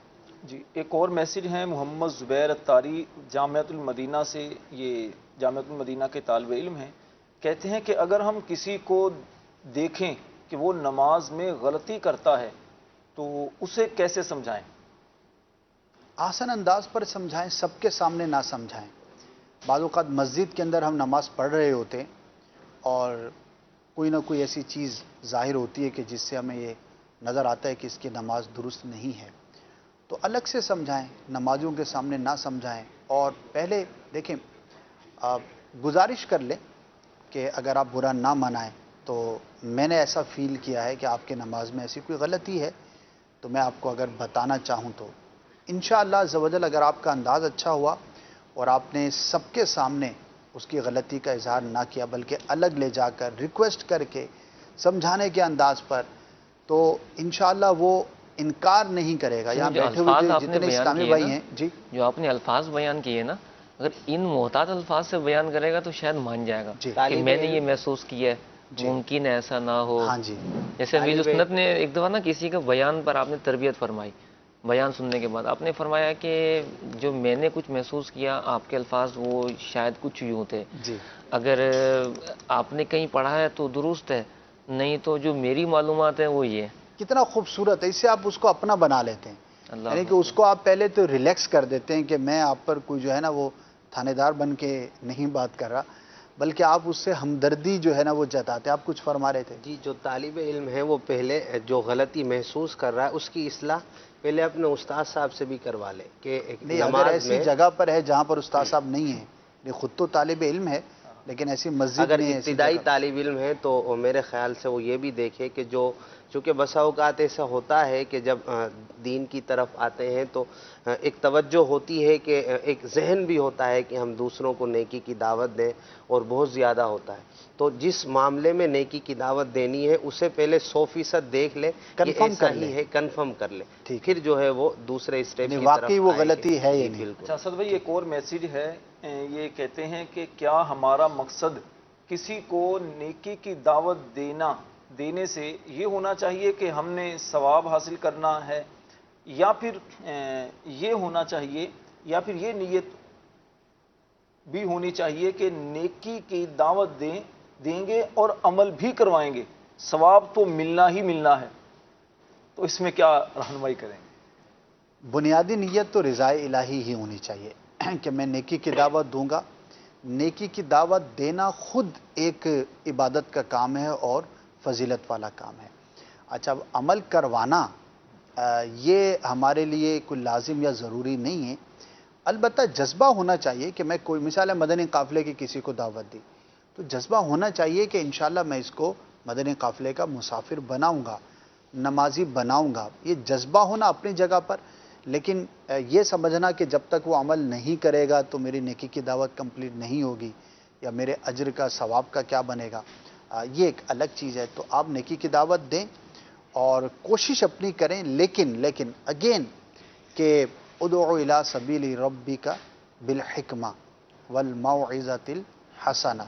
جی ایک اور میسیج ہے محمد زبیر اتاری جامعۃ المدینہ سے، یہ جامعۃ المدینہ کے طالب علم ہیں، کہتے ہیں کہ اگر ہم کسی کو دیکھیں کہ وہ نماز میں غلطی کرتا ہے تو اسے کیسے سمجھائیں؟ آسان انداز پر سمجھائیں، سب کے سامنے نہ سمجھائیں. بعض اوقات مسجد کے اندر ہم نماز پڑھ رہے ہوتے ہیں اور کوئی نہ کوئی ایسی چیز ظاہر ہوتی ہے کہ جس سے ہمیں یہ نظر آتا ہے کہ اس کی نماز درست نہیں ہے، تو الگ سے سمجھائیں، نمازیوں کے سامنے نہ سمجھائیں. اور پہلے دیکھیں، گزارش کر لیں کہ اگر آپ برا نہ منائیں تو میں نے ایسا فیل کیا ہے کہ آپ کے نماز میں ایسی کوئی غلطی ہے تو میں آپ کو اگر بتانا چاہوں تو انشاءاللہ عز و جل اگر آپ کا انداز اچھا ہوا اور آپ نے سب کے سامنے اس کی غلطی کا اظہار نہ کیا بلکہ الگ لے جا کر ریکویسٹ کر کے سمجھانے کے انداز پر، تو انشاءاللہ وہ انکار نہیں کرے گا. یہاں جو بیٹھے ہوئے الفاظ آپ نے جتنے بیان اسلامی کیے بھائی نا، ہیں جی، جو آپ نے الفاظ بیان کیے نا، اگر ان محتاط الفاظ سے بیان کرے گا تو شاید مان جائے گا جی. کہ میں نے یہ محسوس کیا ہے، جی. ممکن ہے ایسا نہ ہو. ہاں جی. جیسے امیر سنت نے ایک دفعہ نا کسی کا بیان پر آپ نے تربیت فرمائی، بیان سننے کے بعد آپ نے فرمایا کہ جو میں نے کچھ محسوس کیا، آپ کے الفاظ وہ شاید کچھ یوں تھے، جی. اگر آپ نے کہیں پڑھا ہے تو درست ہے، نہیں تو جو میری معلومات ہیں وہ یہ ہے. کتنا خوبصورت ہے، اس سے آپ اس کو اپنا بنا لیتے ہیں. اللہ یعنی کہ اس کو آپ پہلے تو ریلیکس کر دیتے ہیں کہ میں آپ پر کوئی جو ہے نا وہ تھانے دار بن کے نہیں بات کر رہا، بلکہ آپ اس سے ہمدردی جو ہے نا وہ جتاتے ہیں. آپ کچھ فرما رہے تھے. جی، جو طالب علم ہے وہ پہلے جو غلطی محسوس کر رہا ہے اس کی اصلاح پہلے اپنے استاد صاحب سے بھی کروا لے کہ نہیں، اگر نماز ایسی میں جگہ پر ہے جہاں پر استاد صاحب نہیں ہیں، یہ خود تو طالب علم ہے لیکن ایسی مسجد اگر میں ایسی ابتدائی جگہ، طالب علم ہے تو میرے خیال سے وہ یہ بھی دیکھے کہ چونکہ بسا اوقات ایسا ہوتا ہے کہ جب دین کی طرف آتے ہیں تو ایک توجہ ہوتی ہے کہ ایک ذہن بھی ہوتا ہے کہ ہم دوسروں کو نیکی کی دعوت دیں اور بہت زیادہ ہوتا ہے. تو جس معاملے میں نیکی کی دعوت دینی ہے اسے پہلے 100% دیکھ لے کہ کنفرم ایسا کر لے. ہی ہے، کنفرم کر لے، ٹھیک ہے. پھر جو ہے وہ دوسرے اسٹیپ یعنی کی طرف واقعی وہ آئے گے. غلطی ہے یا جی نہیں. بالکل. اچھا اسد بھائی، ایک اور میسیج ہے، یہ کہتے ہیں کہ کیا ہمارا مقصد کسی کو نیکی کی دعوت دینے سے یہ ہونا چاہیے کہ ہم نے ثواب حاصل کرنا ہے، یا پھر یہ ہونا چاہیے، یا پھر یہ نیت بھی ہونی چاہیے کہ نیکی کی دعوت دیں گے اور عمل بھی کروائیں گے، ثواب تو ملنا ہی ملنا ہے؟ تو اس میں کیا رہنمائی کریں گے؟ بنیادی نیت تو رضا الہی ہی ہونی چاہیے کہ میں نیکی کی دعوت دوں گا. نیکی کی دعوت دینا خود ایک عبادت کا کام ہے اور فضیلت والا کام ہے. اچھا، اب عمل کروانا یہ ہمارے لیے کوئی لازم یا ضروری نہیں ہے، البتہ جذبہ ہونا چاہیے کہ میں کوئی مثال ہے مدنی قافلے کی کسی کو دعوت دی تو جذبہ ہونا چاہیے کہ انشاءاللہ میں اس کو مدنی قافلے کا مسافر بناؤں گا، نمازی بناؤں گا. یہ جذبہ ہونا اپنی جگہ پر، لیکن یہ سمجھنا کہ جب تک وہ عمل نہیں کرے گا تو میری نیکی کی دعوت کمپلیٹ نہیں ہوگی یا میرے اجر کا ثواب کا کیا بنے گا، یہ ایک الگ چیز ہے. تو آپ نیکی کی دعوت دیں اور کوشش اپنی کریں، لیکن اگین کہ ادعو الی سبیل ربک بالحکمہ والموعظۃ الحسنہ،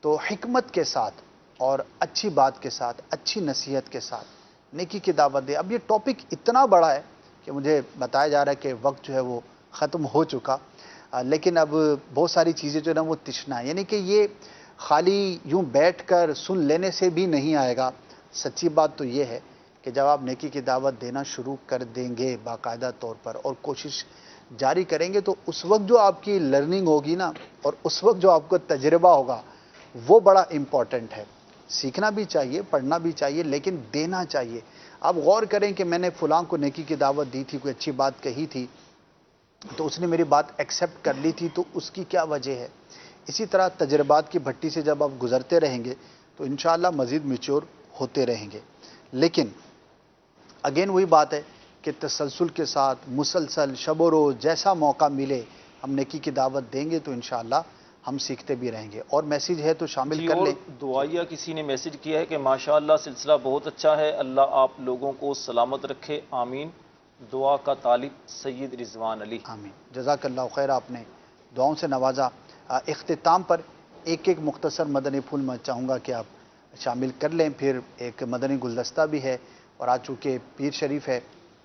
تو حکمت کے ساتھ اور اچھی بات کے ساتھ، اچھی نصیحت کے ساتھ نیکی کی دعوت دے. اب یہ ٹاپک اتنا بڑا ہے کہ مجھے بتایا جا رہا ہے کہ وقت جو ہے وہ ختم ہو چکا، لیکن اب بہت ساری چیزیں جو ہے نا وہ تشنا ہے، یعنی کہ یہ خالی یوں بیٹھ کر سن لینے سے بھی نہیں آئے گا. سچی بات تو یہ ہے کہ جب آپ نیکی کی دعوت دینا شروع کر دیں گے باقاعدہ طور پر اور کوشش جاری کریں گے تو اس وقت جو آپ کی لرننگ ہوگی نا اور اس وقت جو آپ کو تجربہ ہوگا وہ بڑا امپورٹنٹ ہے. سیکھنا بھی چاہیے، پڑھنا بھی چاہیے، لیکن دینا چاہیے. آپ غور کریں کہ میں نے فلاں کو نیکی کی دعوت دی تھی، کوئی اچھی بات کہی تھی تو اس نے میری بات ایکسیپٹ کر لی تھی، تو اس کی کیا وجہ ہے؟ اسی طرح تجربات کی بھٹی سے جب آپ گزرتے رہیں گے تو انشاءاللہ مزید میچور ہوتے رہیں گے. لیکن اگین وہی بات ہے کہ تسلسل کے ساتھ مسلسل شب و روز جیسا موقع ملے ہم نیکی کی دعوت دیں گے تو انشاءاللہ ہم سیکھتے بھی رہیں گے. اور میسیج ہے تو شامل کر اور لیں. دعائیہ کسی نے میسج کیا ہے کہ ماشاءاللہ سلسلہ بہت اچھا ہے، اللہ آپ لوگوں کو سلامت رکھے، آمین. دعا کا طالب سید رضوان علی. آمین. جزاک اللہ خیر، آپ نے دعاؤں سے نوازا. اختتام پر ایک مختصر مدنی پھول میں چاہوں گا کہ آپ شامل کر لیں. پھر ایک مدنی گلدستہ بھی ہے اور آج چونکہ پیر شریف ہے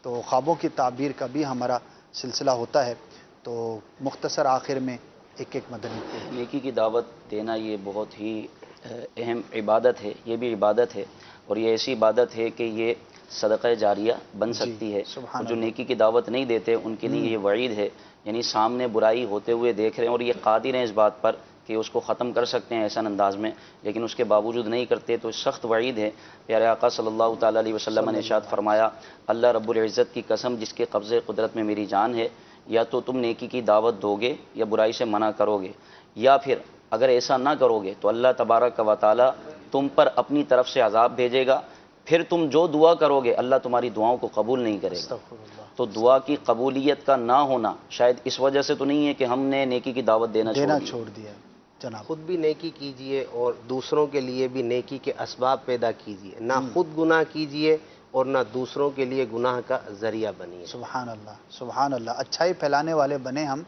تو خوابوں کی تعبیر کا بھی ہمارا سلسلہ ہوتا ہے، تو مختصر آخر میں ایک مدنی پھول. نیکی کی دعوت دینا یہ بہت ہی اہم عبادت ہے، یہ بھی عبادت ہے، اور یہ ایسی عبادت ہے کہ یہ صدقہ جاریہ بن سکتی ہے. اور جو نیکی کی دعوت نہیں دیتے ان کے لیے یہ وعید ہے، یعنی سامنے برائی ہوتے ہوئے دیکھ رہے ہیں اور یہ قادر ہیں اس بات پر کہ اس کو ختم کر سکتے ہیں احسن انداز میں، لیکن اس کے باوجود نہیں کرتے تو سخت وعید ہے. پیارے آقا صلی اللہ تعالیٰ علیہ وسلم نے ارشاد فرمایا، اللہ رب العزت کی قسم جس کے قبضے قدرت میں میری جان ہے، یا تو تم نیکی کی دعوت دو گے یا برائی سے منع کرو گے، یا پھر اگر ایسا نہ کرو گے تو اللہ تبارک و تعالیٰ تم پر اپنی طرف سے عذاب بھیجے گا، پھر تم جو دعا کرو گے اللہ تمہاری دعاؤں کو قبول نہیں کرے گا. تو دعا کی قبولیت کا نہ ہونا شاید اس وجہ سے تو نہیں ہے کہ ہم نے نیکی کی دعوت دینا چھوڑ دیا. جناب خود بھی نیکی کیجئے اور دوسروں کے لیے بھی نیکی کے اسباب پیدا کیجئے، نہ خود گناہ کیجئے اور نہ دوسروں کے لیے گناہ کا ذریعہ بنیے. سبحان اللہ، سبحان اللہ. اچھائی پھیلانے والے بنے ہم،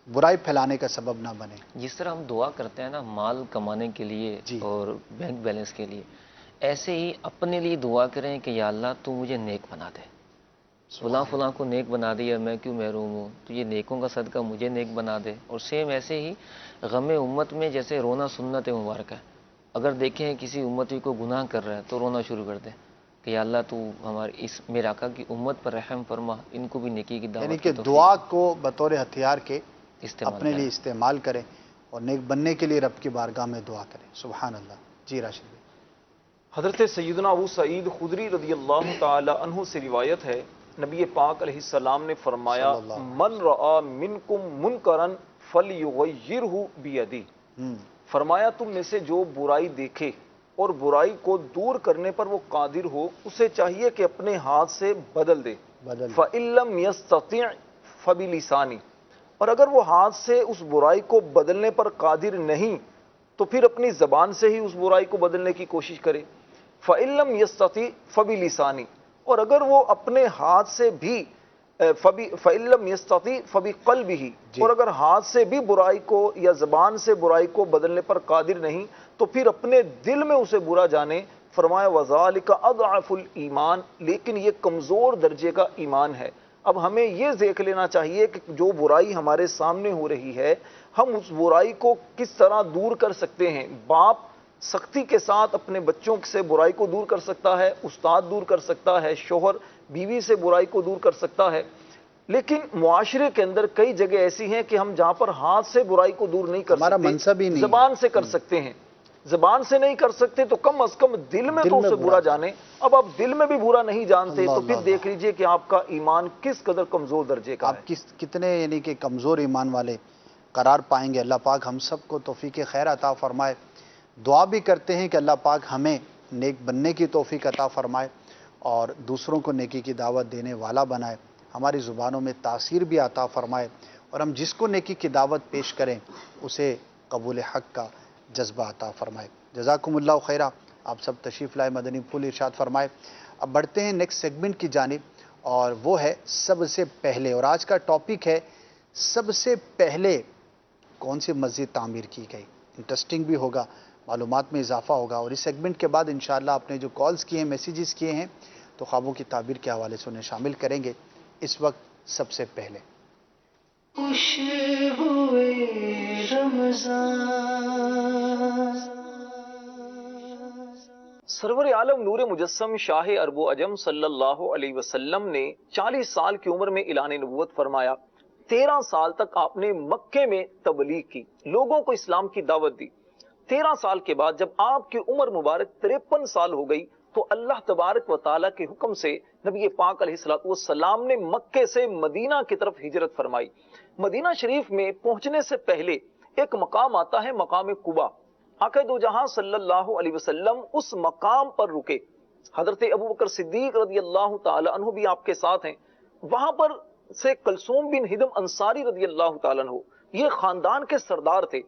برائی پھیلانے کا سبب نہ بنے. جس طرح ہم دعا کرتے ہیں نا مال کمانے کے لیے اور بینک بیلنس کے لیے، ایسے ہی اپنے لیے دعا کریں کہ یا اللہ تو مجھے نیک بنا دے. فلاں کو نیک بنا دیا، میں کیوں محروم ہوں، تو یہ نیکوں کا صدقہ مجھے نیک بنا دے. اور سیم ایسے ہی غم امت میں جیسے رونا سنت مبارکہ ہے، اگر دیکھیں کسی امتی کو گناہ کر رہا ہے تو رونا شروع کر دیں کہ یا اللہ تو ہماری اس میرے آقا کی امت پر رحم فرما، ان کو بھی نیکی کی دعوت. یعنی کہ دعا کو بطور ہتھیار کے اپنے لیے استعمال کریں اور نیک بننے کے لیے رب کی بارگاہ میں دعا کریں. سبحان اللہ. جی راشد بھائی. حضرت سیدنا ابو سعید خدری رضی اللہ تعالی عنہ سے روایت ہے، نبی پاک علیہ السلام نے فرمایا، من رآ منکم منکرا فلیغیرہ بیدی. فرمایا تم میں سے جو برائی دیکھے اور برائی کو دور کرنے پر وہ قادر ہو، اسے چاہیے کہ اپنے ہاتھ سے بدل دے. فإن لم یستطع فبلسانی، اور اگر وہ ہاتھ سے اس برائی کو بدلنے پر قادر نہیں تو پھر اپنی زبان سے ہی اس برائی کو بدلنے کی کوشش کرے. فإن لم یستطع فبلسانی، اور اگر وہ اپنے ہاتھ سے بھی فإن لم یستطع فبقلبہ، اور اگر ہاتھ سے بھی برائی کو یا زبان سے برائی کو بدلنے پر قادر نہیں تو پھر اپنے دل میں اسے برا جانے. فرمایا وذالک اضعف الایمان، لیکن یہ کمزور درجے کا ایمان ہے. اب ہمیں یہ دیکھ لینا چاہیے کہ جو برائی ہمارے سامنے ہو رہی ہے ہم اس برائی کو کس طرح دور کر سکتے ہیں. باپ سختی کے ساتھ اپنے بچوں سے برائی کو دور کر سکتا ہے، استاد دور کر سکتا ہے، شوہر بیوی سے برائی کو دور کر سکتا ہے، لیکن معاشرے کے اندر کئی جگہ ایسی ہیں کہ ہم جہاں پر ہاتھ سے برائی کو دور نہیں کر سکتے، زبان سے کر سکتے ہیں. زبان سے نہیں کر سکتے تو کم از کم دل میں تو اسے برا جانے. اب آپ دل میں بھی برا نہیں جانتے تو پھر دیکھ لیجئے کہ آپ کا ایمان کس قدر کمزور درجے کا ہے. آپ کتنے یعنی کہ کمزور ایمان والے قرار پائیں گے. اللہ پاک ہم سب کو توفیق خیر عطا فرمائے. دعا بھی کرتے ہیں کہ اللہ پاک ہمیں نیک بننے کی توفیق عطا فرمائے اور دوسروں کو نیکی کی دعوت دینے والا بنائے. ہماری زبانوں میں تاثیر بھی عطا فرمائے اور ہم جس کو نیکی کی دعوت پیش کریں اسے قبول حق کا جذبہ عطا فرمائے. جزاکم اللہ خیرہ. آپ سب تشریف لائے مدنی پھول ارشاد فرمائے. اب بڑھتے ہیں نیکسٹ سیگمنٹ کی جانب اور وہ ہے سب سے پہلے. اور آج کا ٹاپک ہے سب سے پہلے کون سی مسجد تعمیر کی گئی. انٹرسٹنگ بھی ہوگا، معلومات میں اضافہ ہوگا. اور اس سیگمنٹ کے بعد انشاءاللہ آپ نے جو کالز کیے ہیں، میسیجز کیے ہیں تو خوابوں کی تعبیر کے حوالے سے انہیں شامل کریں گے. اس وقت سب سے پہلے خوشبوئے رمضان. سرور عالم نور مجسم شاہ عرب و عجم صلی اللہ علیہ وسلم نے 40 سال کی عمر میں اعلان نبوت فرمایا. 13 سال تک آپ نے مکے میں تبلیغ کی، لوگوں کو اسلام کی دعوت دی. 13 سال کے بعد جب آپ کی عمر مبارک 53 سال ہو گئی تو اللہ تبارک و تعالیٰ کے حکم سے نبی پاک علیہ السلام نے مکے سے مدینہ کی طرف ہجرت فرمائی. مدینہ شریف میں پہنچنے سے پہلے ایک مقام آتا ہے، مقام قبا. آقا دو جہاں صلی اللہ علیہ وسلم اس مقام پر رکے. حضرت ابوبکر صدیق رضی اللہ تعالی عنہ بھی آپ کے ساتھ ہیں. وہاں پر سے کلثوم بن ہدم انصاری رضی اللہ تعالی عنہ، یہ خاندان کے سردار تھے.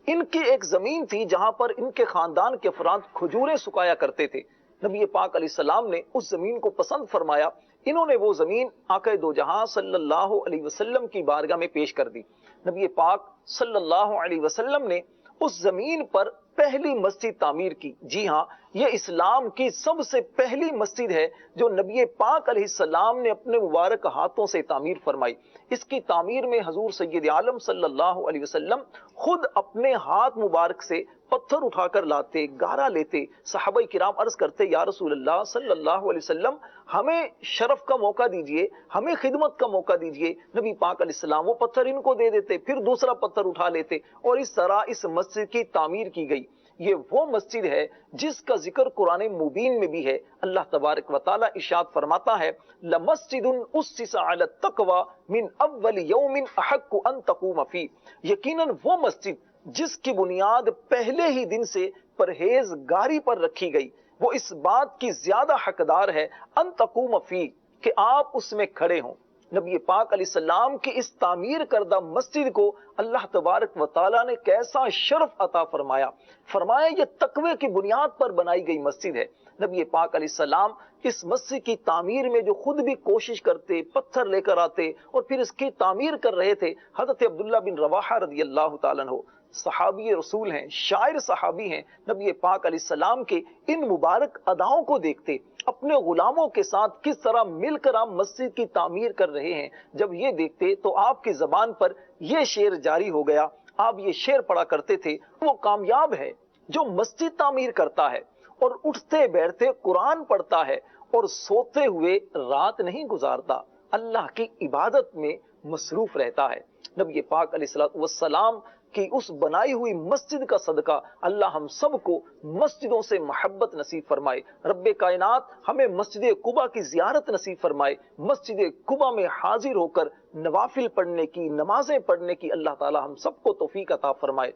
ان کی ایک زمین تھی جہاں پر ان کے خاندان کے افراد کھجوریں سکایا کرتے تھے. نبی پاک علیہ السلام نے اس زمین کو پسند فرمایا. انہوں نے وہ زمین آقا دو جہاں صلی اللہ علیہ وسلم کی بارگاہ میں پیش کر دی. نبی پاک صلی اللہ علیہ وسلم نے اس زمین پر پہلی مسجد تعمیر کی. جی ہاں، یہ اسلام کی سب سے پہلی مسجد ہے جو نبی پاک علیہ السلام نے اپنے مبارک ہاتھوں سے تعمیر فرمائی. اس کی تعمیر میں حضور سید عالم صلی اللہ علیہ وسلم خود اپنے ہاتھ مبارک سے پتھر اٹھا کر لاتے، گارا لیتے. صحابہ کرام عرض کرتے یا رسول اللہ صلی اللہ علیہ وسلم ہمیں شرف کا موقع دیجئے، ہمیں خدمت کا موقع دیجئے. نبی پاک علیہ السلام وہ پتھر ان کو دے دیتے، پھر دوسرا پتھر اٹھا لیتے، اور اس طرح اس مسجد کی تعمیر کی گئی. یہ وہ مسجد ہے جس کا ذکر قرآن مبین میں بھی ہے. اللہ تبارک و تعالی ارشاد فرماتا ہے لَمَسْجِدٌ أُسِّسَ عَلَى التَّقْوَى مِنْ أَوَّلِ يَوْمٍ أَحَقُّ أَن تَقُومَ فِيهِ. یقیناً وہ مسجد جس کی بنیاد پہلے ہی دن سے پرہیزگاری پر رکھی گئی، وہ اس بات کی زیادہ حقدار ہے ان تقوم فی، کہ آپ اس میں کھڑے ہوں. نبی پاک علیہ السلام کی اس تعمیر کردہ مسجد کو اللہ تبارک و تعالیٰ نے کیسا شرف عطا فرمایا. فرمایا یہ تقوی کی بنیاد پر بنائی گئی مسجد ہے. نبی پاک علیہ السلام اس مسجد کی تعمیر میں جو خود بھی کوشش کرتے، پتھر لے کر آتے اور پھر اس کی تعمیر کر رہے تھے. حضرت عبداللہ بن رواحہ رضی اللہ تعالیٰ عنہ صحابی رسول ہیں، شاعر صحابی ہیں. نبی پاک علیہ السلام کے ان مبارک اداؤں کو دیکھتے، اپنے غلاموں کے ساتھ کس طرح مل کر آپ مسجد کی تعمیر کر رہے ہیں، جب یہ دیکھتے تو آپ کی زبان پر یہ شعر جاری ہو گیا. آپ یہ شعر پڑھا کرتے تھے وہ کامیاب ہے جو مسجد تعمیر کرتا ہے اور اٹھتے بیٹھتے قرآن پڑھتا ہے اور سوتے ہوئے رات نہیں گزارتا، اللہ کی عبادت میں مصروف رہتا ہے. نبی پاک علیہ السلام کی اس بنائی ہوئی مسجد کا صدقہ اللہ ہم سب کو مسجدوں سے محبت نصیب فرمائے. رب کائنات ہمیں مسجد قباء کی زیارت نصیب فرمائے. مسجد قباء میں حاضر ہو کر نوافل پڑھنے کی، نمازیں پڑھنے کی اللہ تعالی ہم سب کو توفیق عطا فرمائے.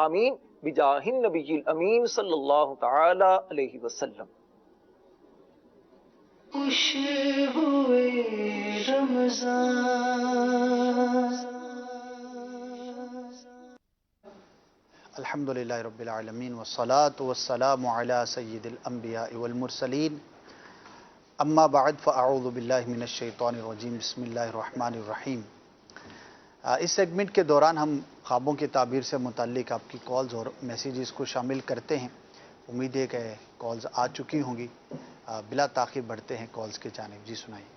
آمین بجاہ النبی الامین صلی اللہ تعالی علیہ وسلم. خوش ہوئے رمضان. الحمدللہ رب العالمین والصلاة والسلام علی سید الانبیاء والمرسلین. اما بعد فاعوذ باللہ من الشیطان الرجیم. بسم اللہ الرحمن الرحیم. اس سیگمنٹ کے دوران ہم خوابوں کی تعبیر سے متعلق آپ کی کالز اور میسیجز کو شامل کرتے ہیں. امید ہے کہ کالز آ چکی ہوں گی. بلا تاخیر بڑھتے ہیں کالز کی جانب. جی سنائیے.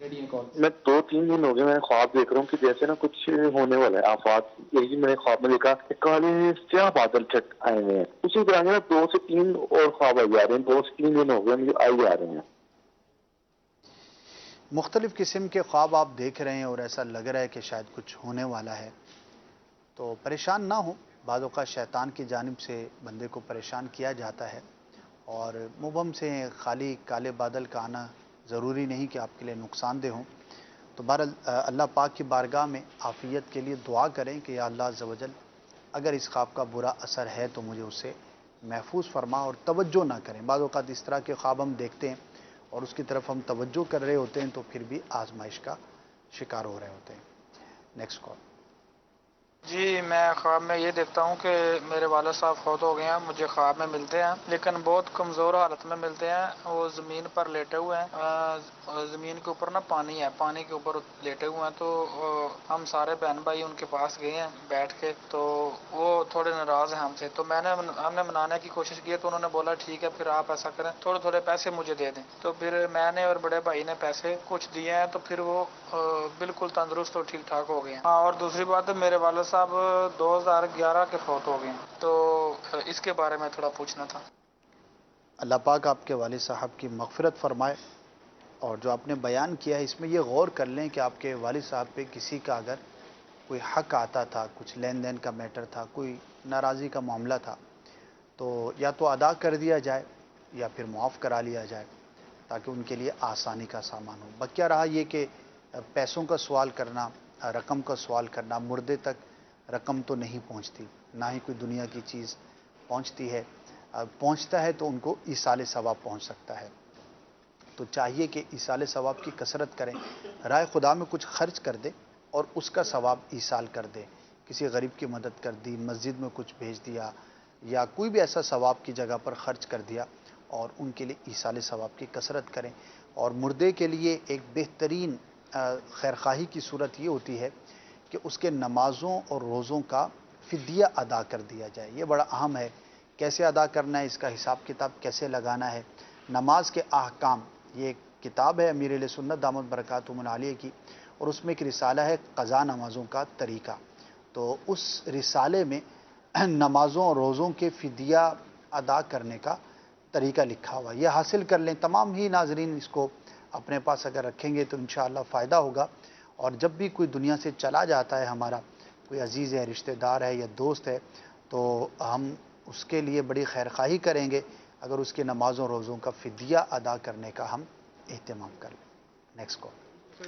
میں 2-3 دن ہو گئے میں خواب دیکھ رہا ہوں کہ جیسے نا کچھ ہونے والا ہے آفات. یہی میں نے خواب میں دیکھا کہ کالے سیاہ بادل چھٹ آئے ہوئے ہیں. اسی طرح 2 سے 3 اور خواب آ جا رہے ہیں. 2 سے 3 دن ہو گئے مجھے آئی جا رہے ہیں. مختلف قسم کے خواب آپ دیکھ رہے ہیں اور ایسا لگ رہا ہے کہ شاید کچھ ہونے والا ہے، تو پریشان نہ ہوں. بعض اوقات شیطان کی جانب سے بندے کو پریشان کیا جاتا ہے، اور مبہم سے خالی کالے بادل کا آنا ضروری نہیں کہ آپ کے لیے نقصان دہ ہوں. تو بہرحال اللہ پاک کی بارگاہ میں عافیت کے لیے دعا کریں کہ یا اللہ عز و جل اگر اس خواب کا برا اثر ہے تو مجھے اس سے محفوظ فرما اور توجہ نہ کریں. بعض اوقات اس طرح کے خواب ہم دیکھتے ہیں اور اس کی طرف ہم توجہ کر رہے ہوتے ہیں تو پھر بھی آزمائش کا شکار ہو رہے ہوتے ہیں. Next call. جی میں خواب میں یہ دیکھتا ہوں کہ میرے والد صاحب فوت ہو گئے ہیں. مجھے خواب میں ملتے ہیں لیکن بہت کمزور حالت میں ملتے ہیں. وہ زمین پر لیٹے ہوئے ہیں، زمین کے اوپر نا پانی ہے، پانی کے اوپر لیٹے ہوئے ہیں. تو ہم سارے بہن بھائی ان کے پاس گئے ہیں بیٹھ کے، تو وہ تھوڑے ناراض ہیں ہم سے. تو ہم نے منانے کی کوشش کی تو انہوں نے بولا ٹھیک ہے پھر آپ ایسا کریں تھوڑے تھوڑے پیسے مجھے دے دیں. تو پھر میں نے اور بڑے بھائی نے پیسے کچھ دیے ہیں تو پھر وہ بالکل تندرست اور ٹھیک ٹھاک ہو گئے ہیں. ہاں، اور دوسری بات میرے والد صاحب 2011 کے فوت ہو گئے ہیں، تو اس کے بارے میں تھوڑا پوچھنا تھا. اللہ پاک آپ کے والد صاحب کی مغفرت فرمائے. اور جو آپ نے بیان کیا ہے اس میں یہ غور کر لیں کہ آپ کے والد صاحب پہ کسی کا اگر کوئی حق آتا تھا، کچھ لین دین کا میٹر تھا، کوئی ناراضی کا معاملہ تھا، تو یا تو ادا کر دیا جائے یا پھر معاف کرا لیا جائے تاکہ ان کے لیے آسانی کا سامان ہو. بقیہ رہا یہ کہ پیسوں کا سوال کرنا، رقم کا سوال کرنا، مردے تک رقم تو نہیں پہنچتی، نہ ہی کوئی دنیا کی چیز پہنچتی ہے. پہنچتا ہے تو ان کو ایصال ثواب پہنچ سکتا ہے. تو چاہیے کہ ایصال ثواب کی کثرت کریں، رائے خدا میں کچھ خرچ کر دیں اور اس کا ثواب ایصال کر دیں. کسی غریب کی مدد کر دی، مسجد میں کچھ بھیج دیا، یا کوئی بھی ایسا ثواب کی جگہ پر خرچ کر دیا اور ان کے لیے ایصال ثواب کی کثرت کریں. اور مردے کے لیے ایک بہترین خیرخواہی کی صورت یہ ہوتی ہے کہ اس کے نمازوں اور روزوں کا فدیہ ادا کر دیا جائے. یہ بڑا اہم ہے. کیسے ادا کرنا ہے، اس کا حساب کتاب کیسے لگانا ہے. نماز کے احکام، یہ ایک کتاب ہے امیر اہل سنت دامت برکاتہم العالیہ کی، اور اس میں ایک رسالہ ہے قضا نمازوں کا طریقہ. تو اس رسالے میں نمازوں اور روزوں کے فدیہ ادا کرنے کا طریقہ لکھا ہوا. یہ حاصل کر لیں تمام ہی ناظرین، اس کو اپنے پاس اگر رکھیں گے تو انشاءاللہ فائدہ ہوگا. اور جب بھی کوئی دنیا سے چلا جاتا ہے ہمارا کوئی عزیز ہے، رشتہ دار ہے یا دوست ہے، تو ہم اس کے لیے بڑی خیرخواہی کریں گے اگر اس کے نمازوں روزوں کا فدیہ ادا کرنے کا ہم اہتمام کر لیں. Next call.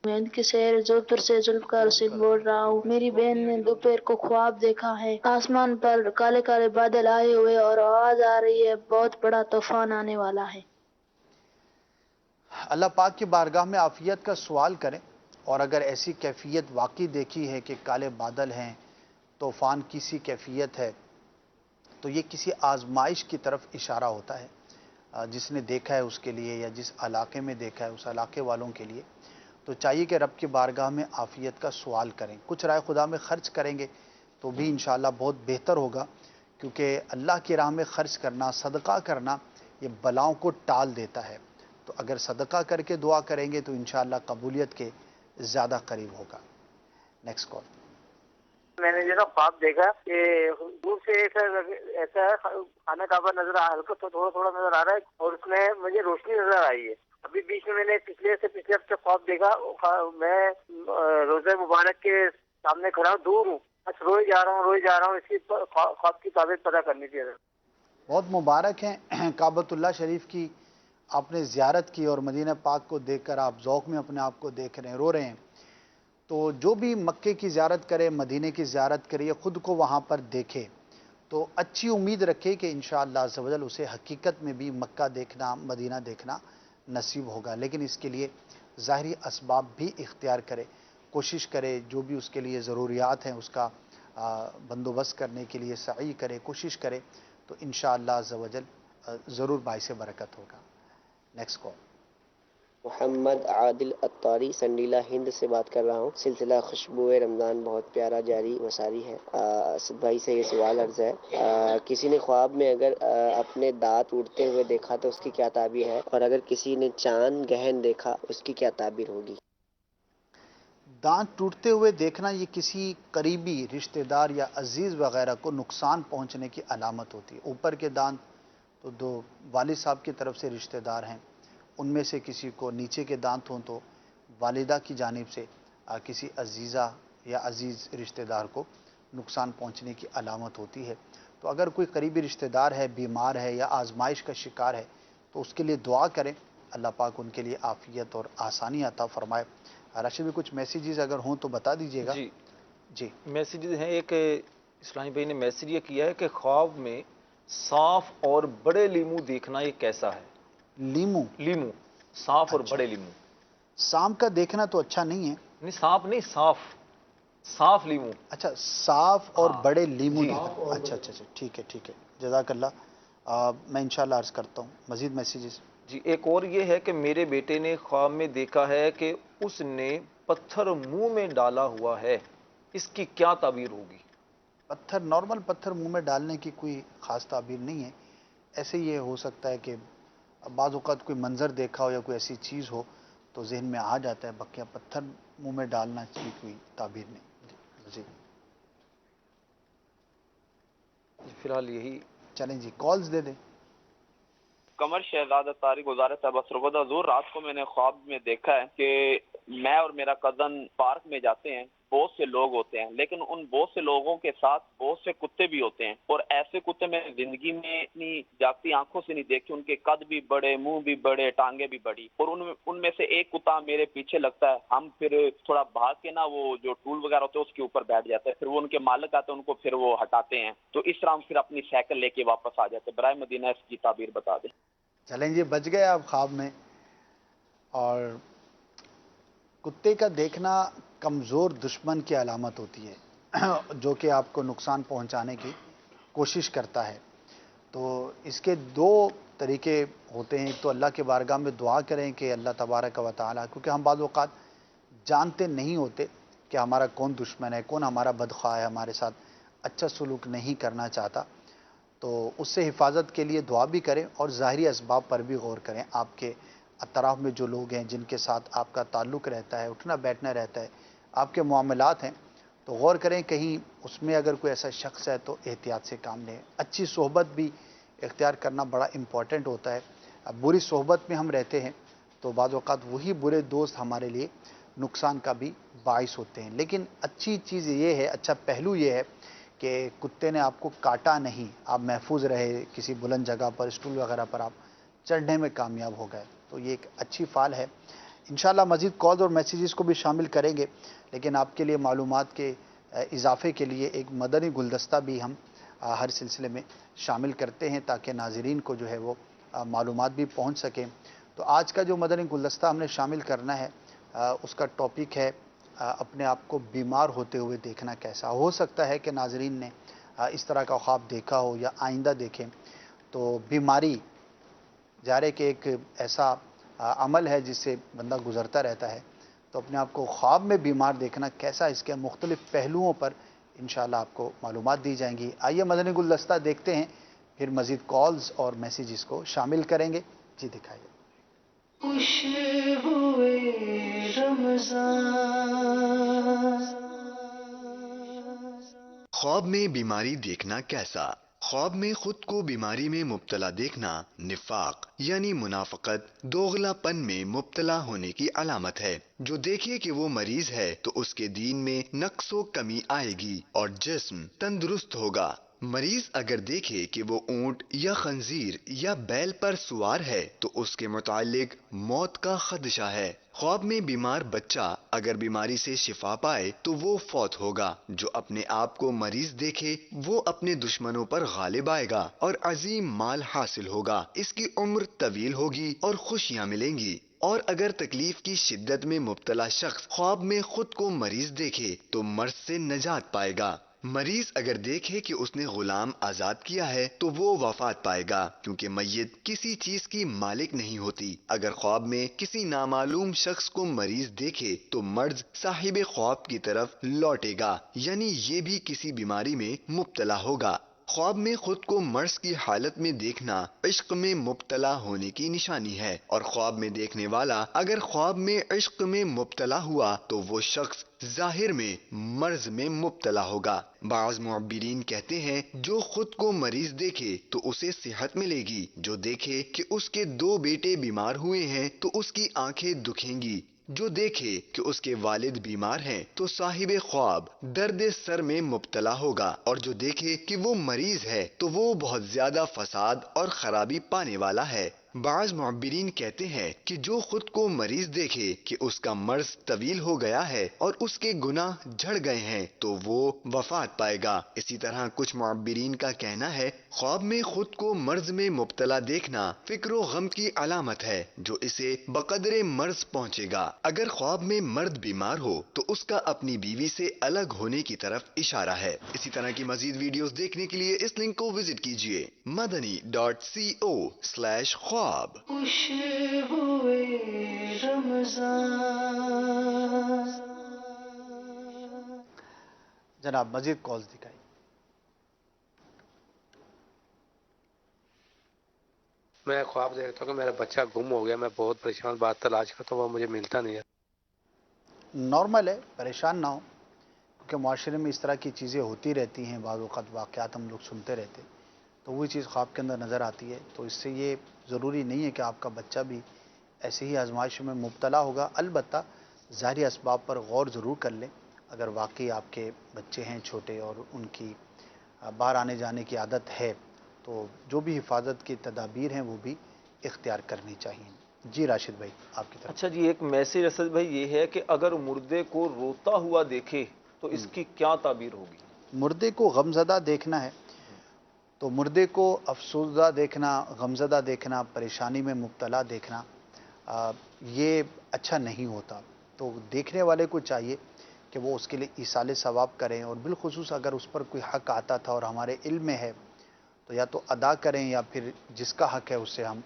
میں کے شہر جودھپور سے ذوالفقار حسین بول رہا ہوں. میری بہن نے دوپہر کو خواب دیکھا ہے، آسمان پر کالے کالے بادل آئے ہوئے اور آواز آ رہی ہے بہت بڑا طوفان آنے والا ہے. اللہ پاک کی بارگاہ میں عافیت کا سوال کریں، اور اگر ایسی کیفیت واقعی دیکھی ہے کہ کالے بادل ہیں، طوفان کی سی کیفیت ہے، تو یہ کسی آزمائش کی طرف اشارہ ہوتا ہے. جس نے دیکھا ہے اس کے لیے، یا جس علاقے میں دیکھا ہے اس علاقے والوں کے لیے، تو چاہیے کہ رب کی بارگاہ میں عافیت کا سوال کریں. کچھ رائے خدا میں خرچ کریں گے تو بھی انشاءاللہ بہت بہتر ہوگا، کیونکہ اللہ کی راہ میں خرچ کرنا، صدقہ کرنا، یہ بلاؤں کو ٹال دیتا ہے. تو اگر صدقہ کر کے دعا کریں گے تو انشاءاللہ قبولیت کے زیادہ قریب ہوگا. Next call. میں نے جو نا خواب دیکھا کہ دور سے ایسا ہے خانہ کعبہ نظر ہلکا تھوڑا تھوڑا نظر آ رہا ہے، اور اس میں مجھے روشنی نظر آئی ہے. ابھی بیچ میں نے پچھلے ہفتے خواب دیکھا، میں روزہ مبارک کے سامنے کھڑا ہوں، دور ہوں، بس روئے جا رہا ہوں. اس کی خواب کی تعبیر پتہ کرنی تھی. بہت مبارک ہیں. کعبۃ اللہ شریف کی آپ نے زیارت کی اور مدینہ پاک کو دیکھ کر آپ ذوق میں اپنے آپ کو دیکھ رہے ہیں، رو رہے ہیں. تو جو بھی مکے کی زیارت کرے، مدینہ کی زیارت کرے، خود کو وہاں پر دیکھے، تو اچھی امید رکھے کہ انشاءاللہ عز و جل اسے حقیقت میں بھی مکہ دیکھنا، مدینہ دیکھنا نصیب ہوگا. لیکن اس کے لیے ظاہری اسباب بھی اختیار کرے، کوشش کرے، جو بھی اس کے لیے ضروریات ہیں اس کا بندوبست کرنے کے لیے سعی کرے، کوشش کرے، تو انشاءاللہ عز و جل ضرور باعث برکت ہوگا. Next call. محمد عادل اتاری سنڈیلا ہند سے بات کر رہا ہوں. سلسلہ خوشبو رمضان بہت پیارا جاری مساری ہے. اسد بھائی سے یہ سوال عرض ہے، کسی نے خواب میں اگر اپنے دانت ٹوٹتے ہوئے دیکھا تو اس کی کیا تعبیر ہے، اور اگر کسی نے چاند گہن دیکھا اس کی کیا تعبیر ہوگی؟ دانت ٹوٹتے ہوئے دیکھنا یہ کسی قریبی رشتہ دار یا عزیز وغیرہ کو نقصان پہنچنے کی علامت ہوتی ہے. اوپر کے دانت تو دو والد صاحب کی طرف سے رشتہ دار ہیں، ان میں سے کسی کو، نیچے کے دانت ہوں تو والدہ کی جانب سے کسی عزیزہ یا عزیز رشتہ دار کو نقصان پہنچنے کی علامت ہوتی ہے. تو اگر کوئی قریبی رشتہ دار ہے، بیمار ہے یا آزمائش کا شکار ہے، تو اس کے لیے دعا کریں، اللہ پاک ان کے لیے عافیت اور آسانی عطا فرمائے. راشد بھی کچھ میسیجز اگر ہوں تو بتا دیجیے گا. جی میسیجز ہیں. ایک اسلامی بھائی نے میسیج یہ کیا ہے کہ خواب میں صاف اور بڑے لیمو دیکھنا یہ کیسا ہے؟ لیمو صاف اور بڑے لیمو. سام کا دیکھنا تو اچھا نہیں ہے. نہیں سانپ نہیں، صاف لیمو. اچھا صاف اور بڑے لیمو. اچھا ٹھیک ہے جزاک اللہ. میں انشاءاللہ عرض کرتا ہوں مزید میسیجز. جی ایک اور یہ ہے کہ میرے بیٹے نے خواب میں دیکھا ہے کہ اس نے پتھر منہ میں ڈالا ہوا ہے، اس کی کیا تعبیر ہوگی؟ پتھر، نارمل پتھر منہ میں ڈالنے کی کوئی خاص تعبیر نہیں ہے. ایسے یہ ہو سکتا ہے کہ بعض اوقات کوئی منظر دیکھا ہو یا کوئی ایسی چیز ہو تو ذہن میں آ جاتا ہے، بقیہ پتھر منہ میں ڈالنا کی کوئی تعبیر نہیں. جی فی الحال یہی. چلیں جی کالز دے دیں. قمر شہزاد اتاری گزارش ہے بسربد حضور، رات کو میں نے خواب میں دیکھا ہے کہ میں اور میرا کزن پارک میں جاتے ہیں، بہت سے لوگ ہوتے ہیں، لیکن ان بہت سے لوگوں کے ساتھ بہت سے کتے بھی ہوتے ہیں، اور ایسے کتے میں زندگی میں اتنی جاگتی آنکھوں سے نہیں دیکھے. ان کے قد بھی بڑے، منہ بھی بڑے، ٹانگیں بھی بڑی، اور ان میں سے ایک کتا میرے پیچھے لگتا ہے. ہم پھر تھوڑا بھاگ کے نا وہ جو ٹول وغیرہ ہوتے ہیں اس کے اوپر بیٹھ جاتے ہیں، پھر وہ ان کے مالک آتے ہیں ان کو پھر وہ ہٹاتے ہیں. تو اس طرح ہم پھر اپنی سائیکل لے کے واپس آ جاتے ہیں. برائے مدینہ اس کی تعبیر بتا دیں. چلیں جی بچ گئے آپ خواب میں. اور کتے کا دیکھنا کمزور دشمن کی علامت ہوتی ہے جو کہ آپ کو نقصان پہنچانے کی کوشش کرتا ہے. تو اس کے دو طریقے ہوتے ہیں. ایک تو اللہ کے بارگاہ میں دعا کریں کہ اللہ تبارک و تعالیٰ، کیونکہ ہم بعض اوقات جانتے نہیں ہوتے کہ ہمارا کون دشمن ہے، کون ہمارا بدخواہ ہے، ہمارے ساتھ اچھا سلوک نہیں کرنا چاہتا، تو اس سے حفاظت کے لیے دعا بھی کریں اور ظاہری اسباب پر بھی غور کریں. آپ کے اطراف میں جو لوگ ہیں جن کے ساتھ آپ کا تعلق رہتا ہے، اٹھنا بیٹھنا رہتا ہے، آپ کے معاملات ہیں، تو غور کریں کہیں اس میں اگر کوئی ایسا شخص ہے تو احتیاط سے کام لیں. اچھی صحبت بھی اختیار کرنا بڑا امپورٹنٹ ہوتا ہے. اب بری صحبت میں ہم رہتے ہیں تو بعض اوقات وہی برے دوست ہمارے لیے نقصان کا بھی باعث ہوتے ہیں. لیکن اچھی چیز یہ ہے، اچھا پہلو یہ ہے کہ کتے نے آپ کو کاٹا نہیں، آپ محفوظ رہے، کسی بلند جگہ پر اسٹول وغیرہ پر آپ چڑھنے میں کامیاب ہو گئے، تو یہ ایک اچھی فعال ہے. انشاءاللہ مزید کالز اور میسیجز کو بھی شامل کریں گے، لیکن آپ کے لیے معلومات کے اضافے کے لیے ایک مدنی گلدستہ بھی ہم ہر سلسلے میں شامل کرتے ہیں تاکہ ناظرین کو جو ہے وہ معلومات بھی پہنچ سکیں. تو آج کا جو مدنی گلدستہ ہم نے شامل کرنا ہے اس کا ٹاپک ہے اپنے آپ کو بیمار ہوتے ہوئے دیکھنا کیسا. ہو سکتا ہے کہ ناظرین نے اس طرح کا خواب دیکھا ہو یا آئندہ دیکھیں. تو بیماری ظاہر ہے کہ ایک ایسا عمل ہے جس سے بندہ گزرتا رہتا ہے، تو اپنے آپ کو خواب میں بیمار دیکھنا کیسا، اس کے مختلف پہلوؤں پر انشاءاللہ آپ کو معلومات دی جائیں گی. آئیے مدنی گلدستہ دیکھتے ہیں، پھر مزید کالز اور میسیجز کو شامل کریں گے. جی دکھائیے. خوشبوئے رمضان. خواب میں بیماری دیکھنا کیسا؟ خواب میں خود کو بیماری میں مبتلا دیکھنا نفاق یعنی منافقت، دوغلا پن میں مبتلا ہونے کی علامت ہے. جو دیکھے کہ وہ مریض ہے تو اس کے دین میں نقص و کمی آئے گی اور جسم تندرست ہوگا. مریض اگر دیکھے کہ وہ اونٹ یا خنزیر یا بیل پر سوار ہے تو اس کے متعلق موت کا خدشہ ہے. خواب میں بیمار بچہ اگر بیماری سے شفا پائے تو وہ فوت ہوگا. جو اپنے آپ کو مریض دیکھے وہ اپنے دشمنوں پر غالب آئے گا اور عظیم مال حاصل ہوگا. اس کی عمر طویل ہوگی اور خوشیاں ملیں گی. اور اگر تکلیف کی شدت میں مبتلا شخص خواب میں خود کو مریض دیکھے تو مرض سے نجات پائے گا. مریض اگر دیکھے کہ اس نے غلام آزاد کیا ہے تو وہ وفات پائے گا، کیونکہ میت کسی چیز کی مالک نہیں ہوتی. اگر خواب میں کسی نامعلوم شخص کو مریض دیکھے تو مرض صاحب خواب کی طرف لوٹے گا، یعنی یہ بھی کسی بیماری میں مبتلا ہوگا. خواب میں خود کو مرض کی حالت میں دیکھنا عشق میں مبتلا ہونے کی نشانی ہے، اور خواب میں دیکھنے والا اگر خواب میں عشق میں مبتلا ہوا تو وہ شخص ظاہر میں مرض میں مبتلا ہوگا. بعض معبرین کہتے ہیں جو خود کو مریض دیکھے تو اسے صحت ملے گی. جو دیکھے کہ اس کے 2 بیٹے بیمار ہوئے ہیں تو اس کی آنکھیں دکھیں گی. جو دیکھے کہ اس کے والد بیمار ہیں تو صاحب خواب درد سر میں مبتلا ہوگا، اور جو دیکھے کہ وہ مریض ہے تو وہ بہت زیادہ فساد اور خرابی پانے والا ہے. بعض معبرین کہتے ہیں کہ جو خود کو مریض دیکھے کہ اس کا مرض طویل ہو گیا ہے اور اس کے گناہ جھڑ گئے ہیں تو وہ وفات پائے گا. اسی طرح کچھ معبرین کا کہنا ہے خواب میں خود کو مرض میں مبتلا دیکھنا فکر و غم کی علامت ہے جو اسے بقدر مرض پہنچے گا. اگر خواب میں مرد بیمار ہو تو اس کا اپنی بیوی سے الگ ہونے کی طرف اشارہ ہے. اسی طرح کی مزید ویڈیوز دیکھنے کے لیے اس لنک کو وزٹ کیجیے madani.co/خواب. خوشبوئے رمضان. جناب مزید کالز دکھائیے. میں خواب دیکھتا ہوں کہ میرا بچہ گم ہو گیا. میں بہت پریشان، بات تلاش کرتا ہوں، وہ مجھے ملتا نہیں ہے. نارمل ہے، پریشان نہ ہو، کیونکہ معاشرے میں اس طرح کی چیزیں ہوتی رہتی ہیں. بعض اوقات واقعات ہم لوگ سنتے رہتے ہیں تو وہی چیز خواب کے اندر نظر آتی ہے. تو اس سے یہ ضروری نہیں ہے کہ آپ کا بچہ بھی ایسے ہی آزمائش میں مبتلا ہوگا. البتہ ظاہری اسباب پر غور ضرور کر لیں. اگر واقعی آپ کے بچے ہیں چھوٹے اور ان کی باہر آنے جانے کی عادت ہے تو جو بھی حفاظت کی تدابیر ہیں وہ بھی اختیار کرنی چاہیے. جی راشد بھائی آپ کی طرف. اچھا جی، ایک میسج اسد بھائی یہ ہے کہ اگر مردے کو روتا ہوا دیکھے تو اس کی کیا تعبیر ہوگی؟ مردے کو غمزدہ دیکھنا ہے تو مردے کو افسردہ دیکھنا، غمزدہ دیکھنا، پریشانی میں مبتلا دیکھنا یہ اچھا نہیں ہوتا. تو دیکھنے والے کو چاہیے کہ وہ اس کے لیے ایصال ثواب کریں، اور بالخصوص اگر اس پر کوئی حق آتا تھا اور ہمارے علم میں ہے تو یا تو ادا کریں یا پھر جس کا حق ہے اس سے ہم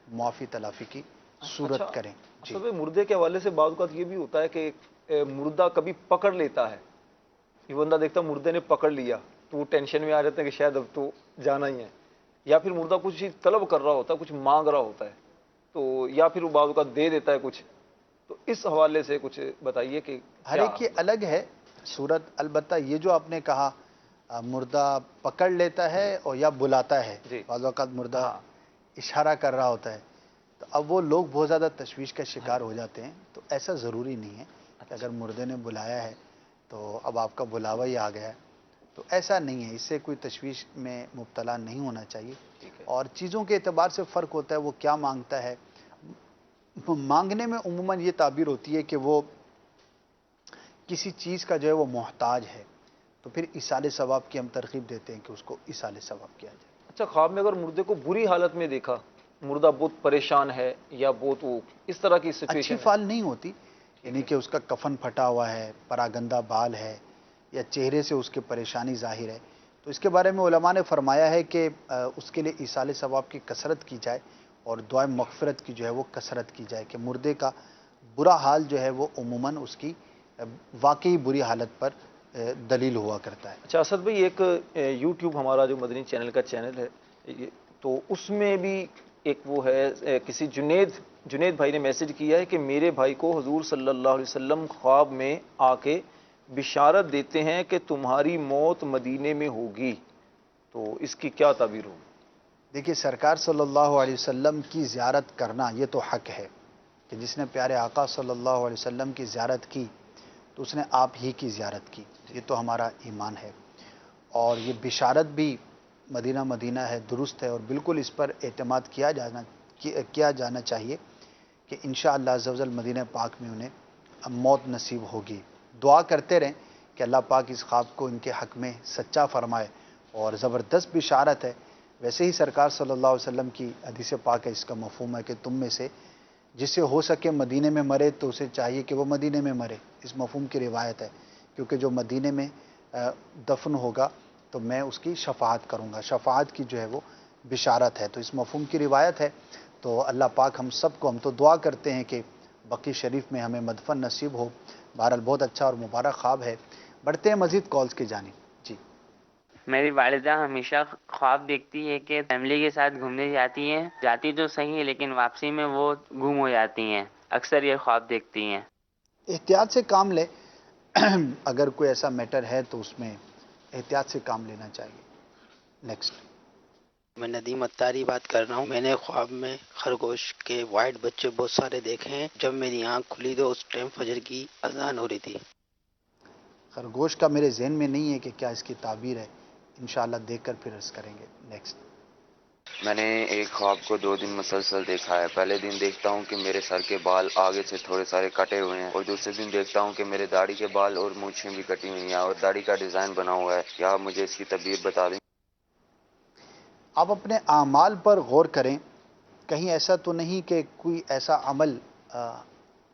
معافی تلافی کی صورت کریں. جی مردے کے حوالے سے بعض اوقات یہ بھی ہوتا ہے کہ مردہ کبھی پکڑ لیتا ہے. یہ بندہ دیکھتا مردے نے پکڑ لیا تو وہ ٹینشن میں آ جاتے ہیں کہ شاید اب تو جانا ہی ہے، یا پھر مردہ کچھ طلب کر رہا ہوتا ہے، کچھ مانگ رہا ہوتا ہے، تو یا پھر وہ بعض اوقات دے دیتا ہے کچھ. تو اس حوالے سے کچھ بتائیے کہ ہر ایک کی الگ ہے صورت. البتہ یہ جو آپ نے کہا مردہ پکڑ لیتا ہے اور یا بلاتا ہے، بعض اوقات مردہ اشارہ کر رہا ہوتا ہے، تو اب وہ لوگ بہت زیادہ تشویش کا شکار ہو جاتے ہیں. تو ایسا ضروری نہیں ہے کہ اگر مردے نے بلایا ہے تو اب آپ کا بلاوا ہی آ گیا ہے، تو ایسا نہیں ہے. اس سے کوئی تشویش میں مبتلا نہیں ہونا چاہیے. اور چیزوں کے اعتبار سے فرق ہوتا ہے وہ کیا مانگتا ہے. مانگنے میں عموماً یہ تعبیر ہوتی ہے کہ وہ کسی چیز کا جو ہے وہ محتاج ہے، تو پھر ایصال ثواب کی ہم ترغیب دیتے ہیں کہ اس کو ایصال ثواب کیا جائے. اچھا، خواب میں اگر مردے کو بری حالت میں دیکھا، مردہ بہت پریشان ہے یا بہت وہ اس طرح کی اچھی سچویشن فال نہیں ہوتی، یعنی کہ اس کا کفن پھٹا ہوا ہے، پراگندہ بال ہے، یا چہرے سے اس کی پریشانی ظاہر ہے، تو اس کے بارے میں علماء نے فرمایا ہے کہ اس کے لیے ایصال ثواب کی کثرت کی جائے اور دعائے مغفرت کی جو ہے وہ کثرت کی جائے، کہ مردے کا برا حال جو ہے وہ عموماً اس کی واقعی بری حالت پر دلیل ہوا کرتا ہے. اچھا اسد بھائی، ایک یوٹیوب ہمارا جو مدنی چینل کا چینل ہے، تو اس میں بھی ایک وہ ہے، کسی جنید بھائی نے میسج کیا ہے کہ میرے بھائی کو حضور صلی اللہ علیہ وسلم خواب میں آ کے بشارت دیتے ہیں کہ تمہاری موت مدینے میں ہوگی، تو اس کی کیا تعبیر ہوگی؟ دیکھیے، سرکار صلی اللہ علیہ وسلم کی زیارت کرنا یہ تو حق ہے کہ جس نے پیارے آقا صلی اللہ علیہ وسلم کی زیارت کی تو اس نے آپ ہی کی زیارت کی، یہ تو ہمارا ایمان ہے. اور یہ بشارت بھی مدینہ ہے، درست ہے، اور بالکل اس پر اعتماد کیا جانا چاہیے کہ انشاءاللہ عز و جل مدینہ پاک میں انہیں موت نصیب ہوگی. دعا کرتے رہیں کہ اللہ پاک اس خواب کو ان کے حق میں سچا فرمائے، اور زبردست بشارت ہے. ویسے ہی سرکار صلی اللہ علیہ وسلم کی حدیث پاک ہے، اس کا مفہوم ہے کہ تم میں سے جسے ہو سکے مدینے میں مرے تو اسے چاہیے کہ وہ مدینے میں مرے. اس مفہوم کی روایت ہے، کیونکہ جو مدینے میں دفن ہوگا تو میں اس کی شفاعت کروں گا. شفاعت کی جو ہے وہ بشارت ہے، تو اس مفہوم کی روایت ہے. تو اللہ پاک ہم سب کو، ہم تو دعا کرتے ہیں کہ بقی شریف میں ہمیں مدفن نصیب ہو. بہرحال بہت اچھا اور مبارک خواب ہے. بڑھتے ہیں مزید کالز کی جانب. جی، میری والدہ ہمیشہ خواب دیکھتی ہے کہ فیملی کے ساتھ گھومنے جاتی تو صحیح ہے، لیکن واپسی میں وہ گم ہو جاتی ہیں. اکثر یہ خواب دیکھتی ہیں. احتیاط سے کام لے. اگر کوئی ایسا میٹر ہے تو اس میں احتیاط سے کام لینا چاہیے. نیکسٹ. میں ندیم اتاری بات کر رہا ہوں. میں نے خواب میں خرگوش کے وائٹ بچے بہت سارے دیکھے ہیں. جب میری آنکھ کھلی تو اس ٹائم فجر کی اذان ہو رہی تھی. خرگوش کا میرے ذہن میں نہیں ہے کہ کیا اس کی تعبیر ہے، انشاءاللہ دیکھ کر پھر عرض کریں گے. نیکسٹ. میں نے ایک خواب کو 2 دن مسلسل دیکھا ہے. پہلے دن دیکھتا ہوں کہ میرے سر کے بال آگے سے تھوڑے سارے کٹے ہوئے ہیں، اور دوسرے دن دیکھتا ہوں کہ میرے داڑھی کے بال اور مونچھیں بھی کٹی ہوئی ہیں اور داڑھی کا ڈیزائن بنا ہوا ہے. کیا آپ مجھے اس کی تعبیر بتا دیں؟ آپ اپنے اعمال پر غور کریں. کہیں ایسا تو نہیں کہ کوئی ایسا عمل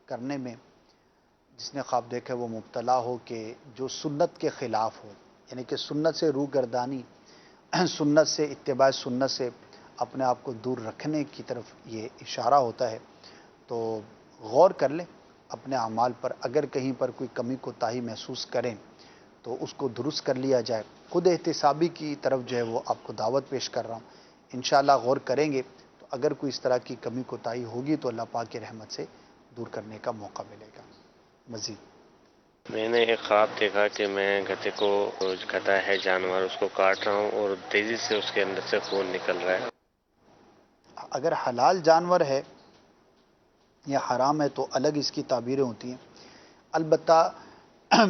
کرنے میں جس نے خواب دیکھا وہ مبتلا ہو کہ جو سنت کے خلاف ہو، یعنی کہ سنت سے روگردانی، سنت سے اتباع سنت سے اپنے آپ کو دور رکھنے کی طرف یہ اشارہ ہوتا ہے. تو غور کر لیں اپنے اعمال پر. اگر کہیں پر کوئی کمی کوتاہی محسوس کریں تو اس کو درست کر لیا جائے. خود احتسابی کی طرف جو ہے وہ آپ کو دعوت پیش کر رہا ہوں. انشاءاللہ غور کریں گے تو اگر کوئی اس طرح کی کمی کوتاہی ہوگی تو اللہ پاک کی رحمت سے دور کرنے کا موقع ملے گا. مزید. میں نے ایک خواب دیکھا کہ میں گدھے کو، گدھا ہے جانور، اس کو کاٹ رہا ہوں اور تیزی سے اس کے اندر سے خون نکل رہا ہے. اگر حلال جانور ہے یا حرام ہے تو الگ اس کی تعبیریں ہوتی ہیں. البتہ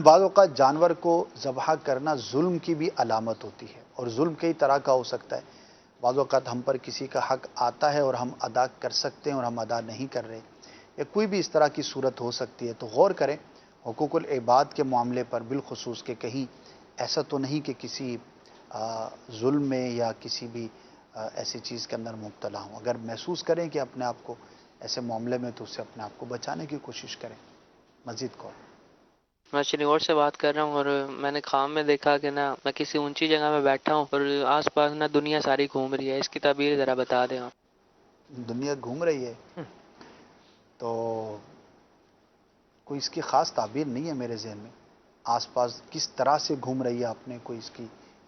بعض اوقات جانور کو ذبح کرنا ظلم کی بھی علامت ہوتی ہے، اور ظلم کئی طرح کا ہو سکتا ہے. بعض اوقات ہم پر کسی کا حق آتا ہے اور ہم ادا کر سکتے ہیں اور ہم ادا نہیں کر رہے، یا کوئی بھی اس طرح کی صورت ہو سکتی ہے. تو غور کریں حقوق العباد کے معاملے پر بالخصوص، کہ کہیں ایسا تو نہیں کہ کسی ظلم میں یا کسی بھی ایسی چیز کے اندر مبتلا ہوں. اگر محسوس کریں کہ اپنے آپ کو ایسے معاملے میں تو اس سے اپنے آپ کو بچانے کی کوشش کریں. مزید کال. میں شنیور سے بات کر رہا ہوں، اور میں نے خواب میں دیکھا کہ نا میں کسی اونچی جگہ میں بیٹھا ہوں اور آس پاس نا دنیا ساری گھوم رہی ہے. اس کی تعبیر ذرا بتا دیں آپ. دنیا گھوم رہی ہے تو کوئی اس کی خاص تعبیر نہیں ہے میرے ذہن میں. آس پاس کس طرح سے گھوم رہی ہے، آپ نے کوئی اس کی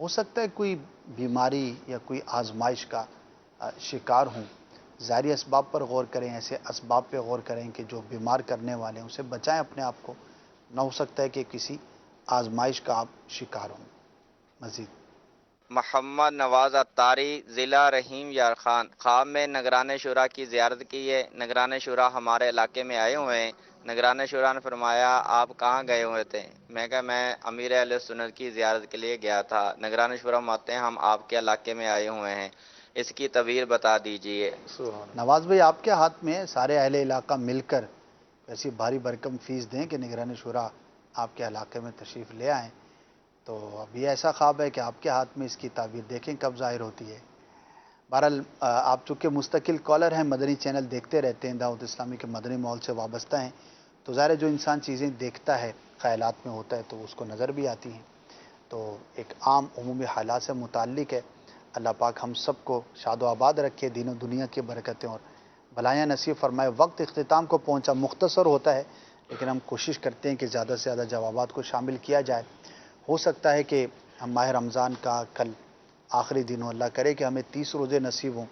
ہو سکتا ہے کوئی بیماری یا کوئی آزمائش کا شکار ہوں. ظاہری اسباب پر غور کریں، ایسے اسباب پہ غور کریں کہ جو بیمار کرنے والے ہیں اسے بچائیں اپنے آپ کو. نہ ہو سکتا ہے کہ کسی آزمائش کا آپ شکار ہوں. مزید محمد نواز عطاری، ضلع رحیم یار خان. خواب میں نگران شورا کی زیارت کی ہے. نگران شورا ہمارے علاقے میں آئے ہوئے ہیں. نگران شورا نے فرمایا آپ کہاں گئے ہوئے تھے؟ میں کہا میں امیر اہل سنت کی زیارت کے لیے گیا تھا. نگران شورا فرماتے ہیں ہم آپ کے علاقے میں آئے ہوئے ہیں، اس کی تعبیر بتا دیجئے. نواز بھائی آپ کے ہاتھ میں ہے، سارے اہل علاقہ مل کر ایسی بھاری بھرکم فیس دیں کہ نگران شورا آپ کے علاقے میں تشریف لے آئیں. تو ابھی ایسا خواب ہے کہ آپ کے ہاتھ میں اس کی تعبیر، دیکھیں کب ظاہر ہوتی ہے. بہرحال آپ چونکہ مستقل کالر ہیں، مدنی چینل دیکھتے رہتے ہیں، دعوت اسلامی کے مدنی ماحول سے وابستہ ہیں، تو ظاہر ہے جو انسان چیزیں دیکھتا ہے خیالات میں ہوتا ہے تو اس کو نظر بھی آتی ہیں. تو ایک عام عمومی حالات سے متعلق ہے. اللہ پاک ہم سب کو شاد و آباد رکھے، دین و دنیا کی برکتیں اور بھلائیاں نصیب فرمائے. وقت اختتام کو پہنچا، مختصر ہوتا ہے لیکن ہم کوشش کرتے ہیں کہ زیادہ سے زیادہ جوابات کو شامل کیا جائے. ہو سکتا ہے کہ ہم ماہ رمضان کا کل آخری دن ہو، اللہ کرے کہ ہمیں 30 روزے نصیب ہوں.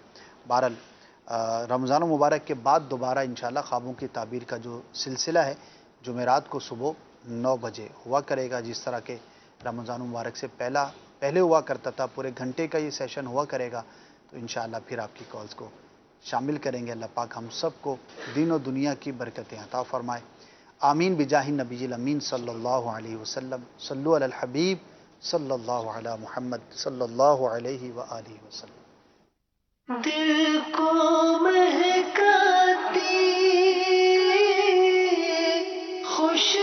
بہرحال رمضان المبارک کے بعد دوبارہ انشاءاللہ خوابوں کی تعبیر کا جو سلسلہ ہے جمعرات کو صبح 9 بجے ہوا کرے گا. جس طرح کہ رمضان المبارک سے پہلے ہوا کرتا تھا، پورے گھنٹے کا یہ سیشن ہوا کرے گا. تو انشاءاللہ پھر آپ کی کالز کو شامل کریں گے. اللہ پاک ہم سب کو دین و دنیا کی برکتیں عطا فرمائے. آمین بجاہ النبی الامین صلی اللہ علیہ وسلم. صلو علی الحبیب صلی اللہ علی محمد صلی اللہ علیہ وآلہ وسلم. دل کو مہکاتی خوش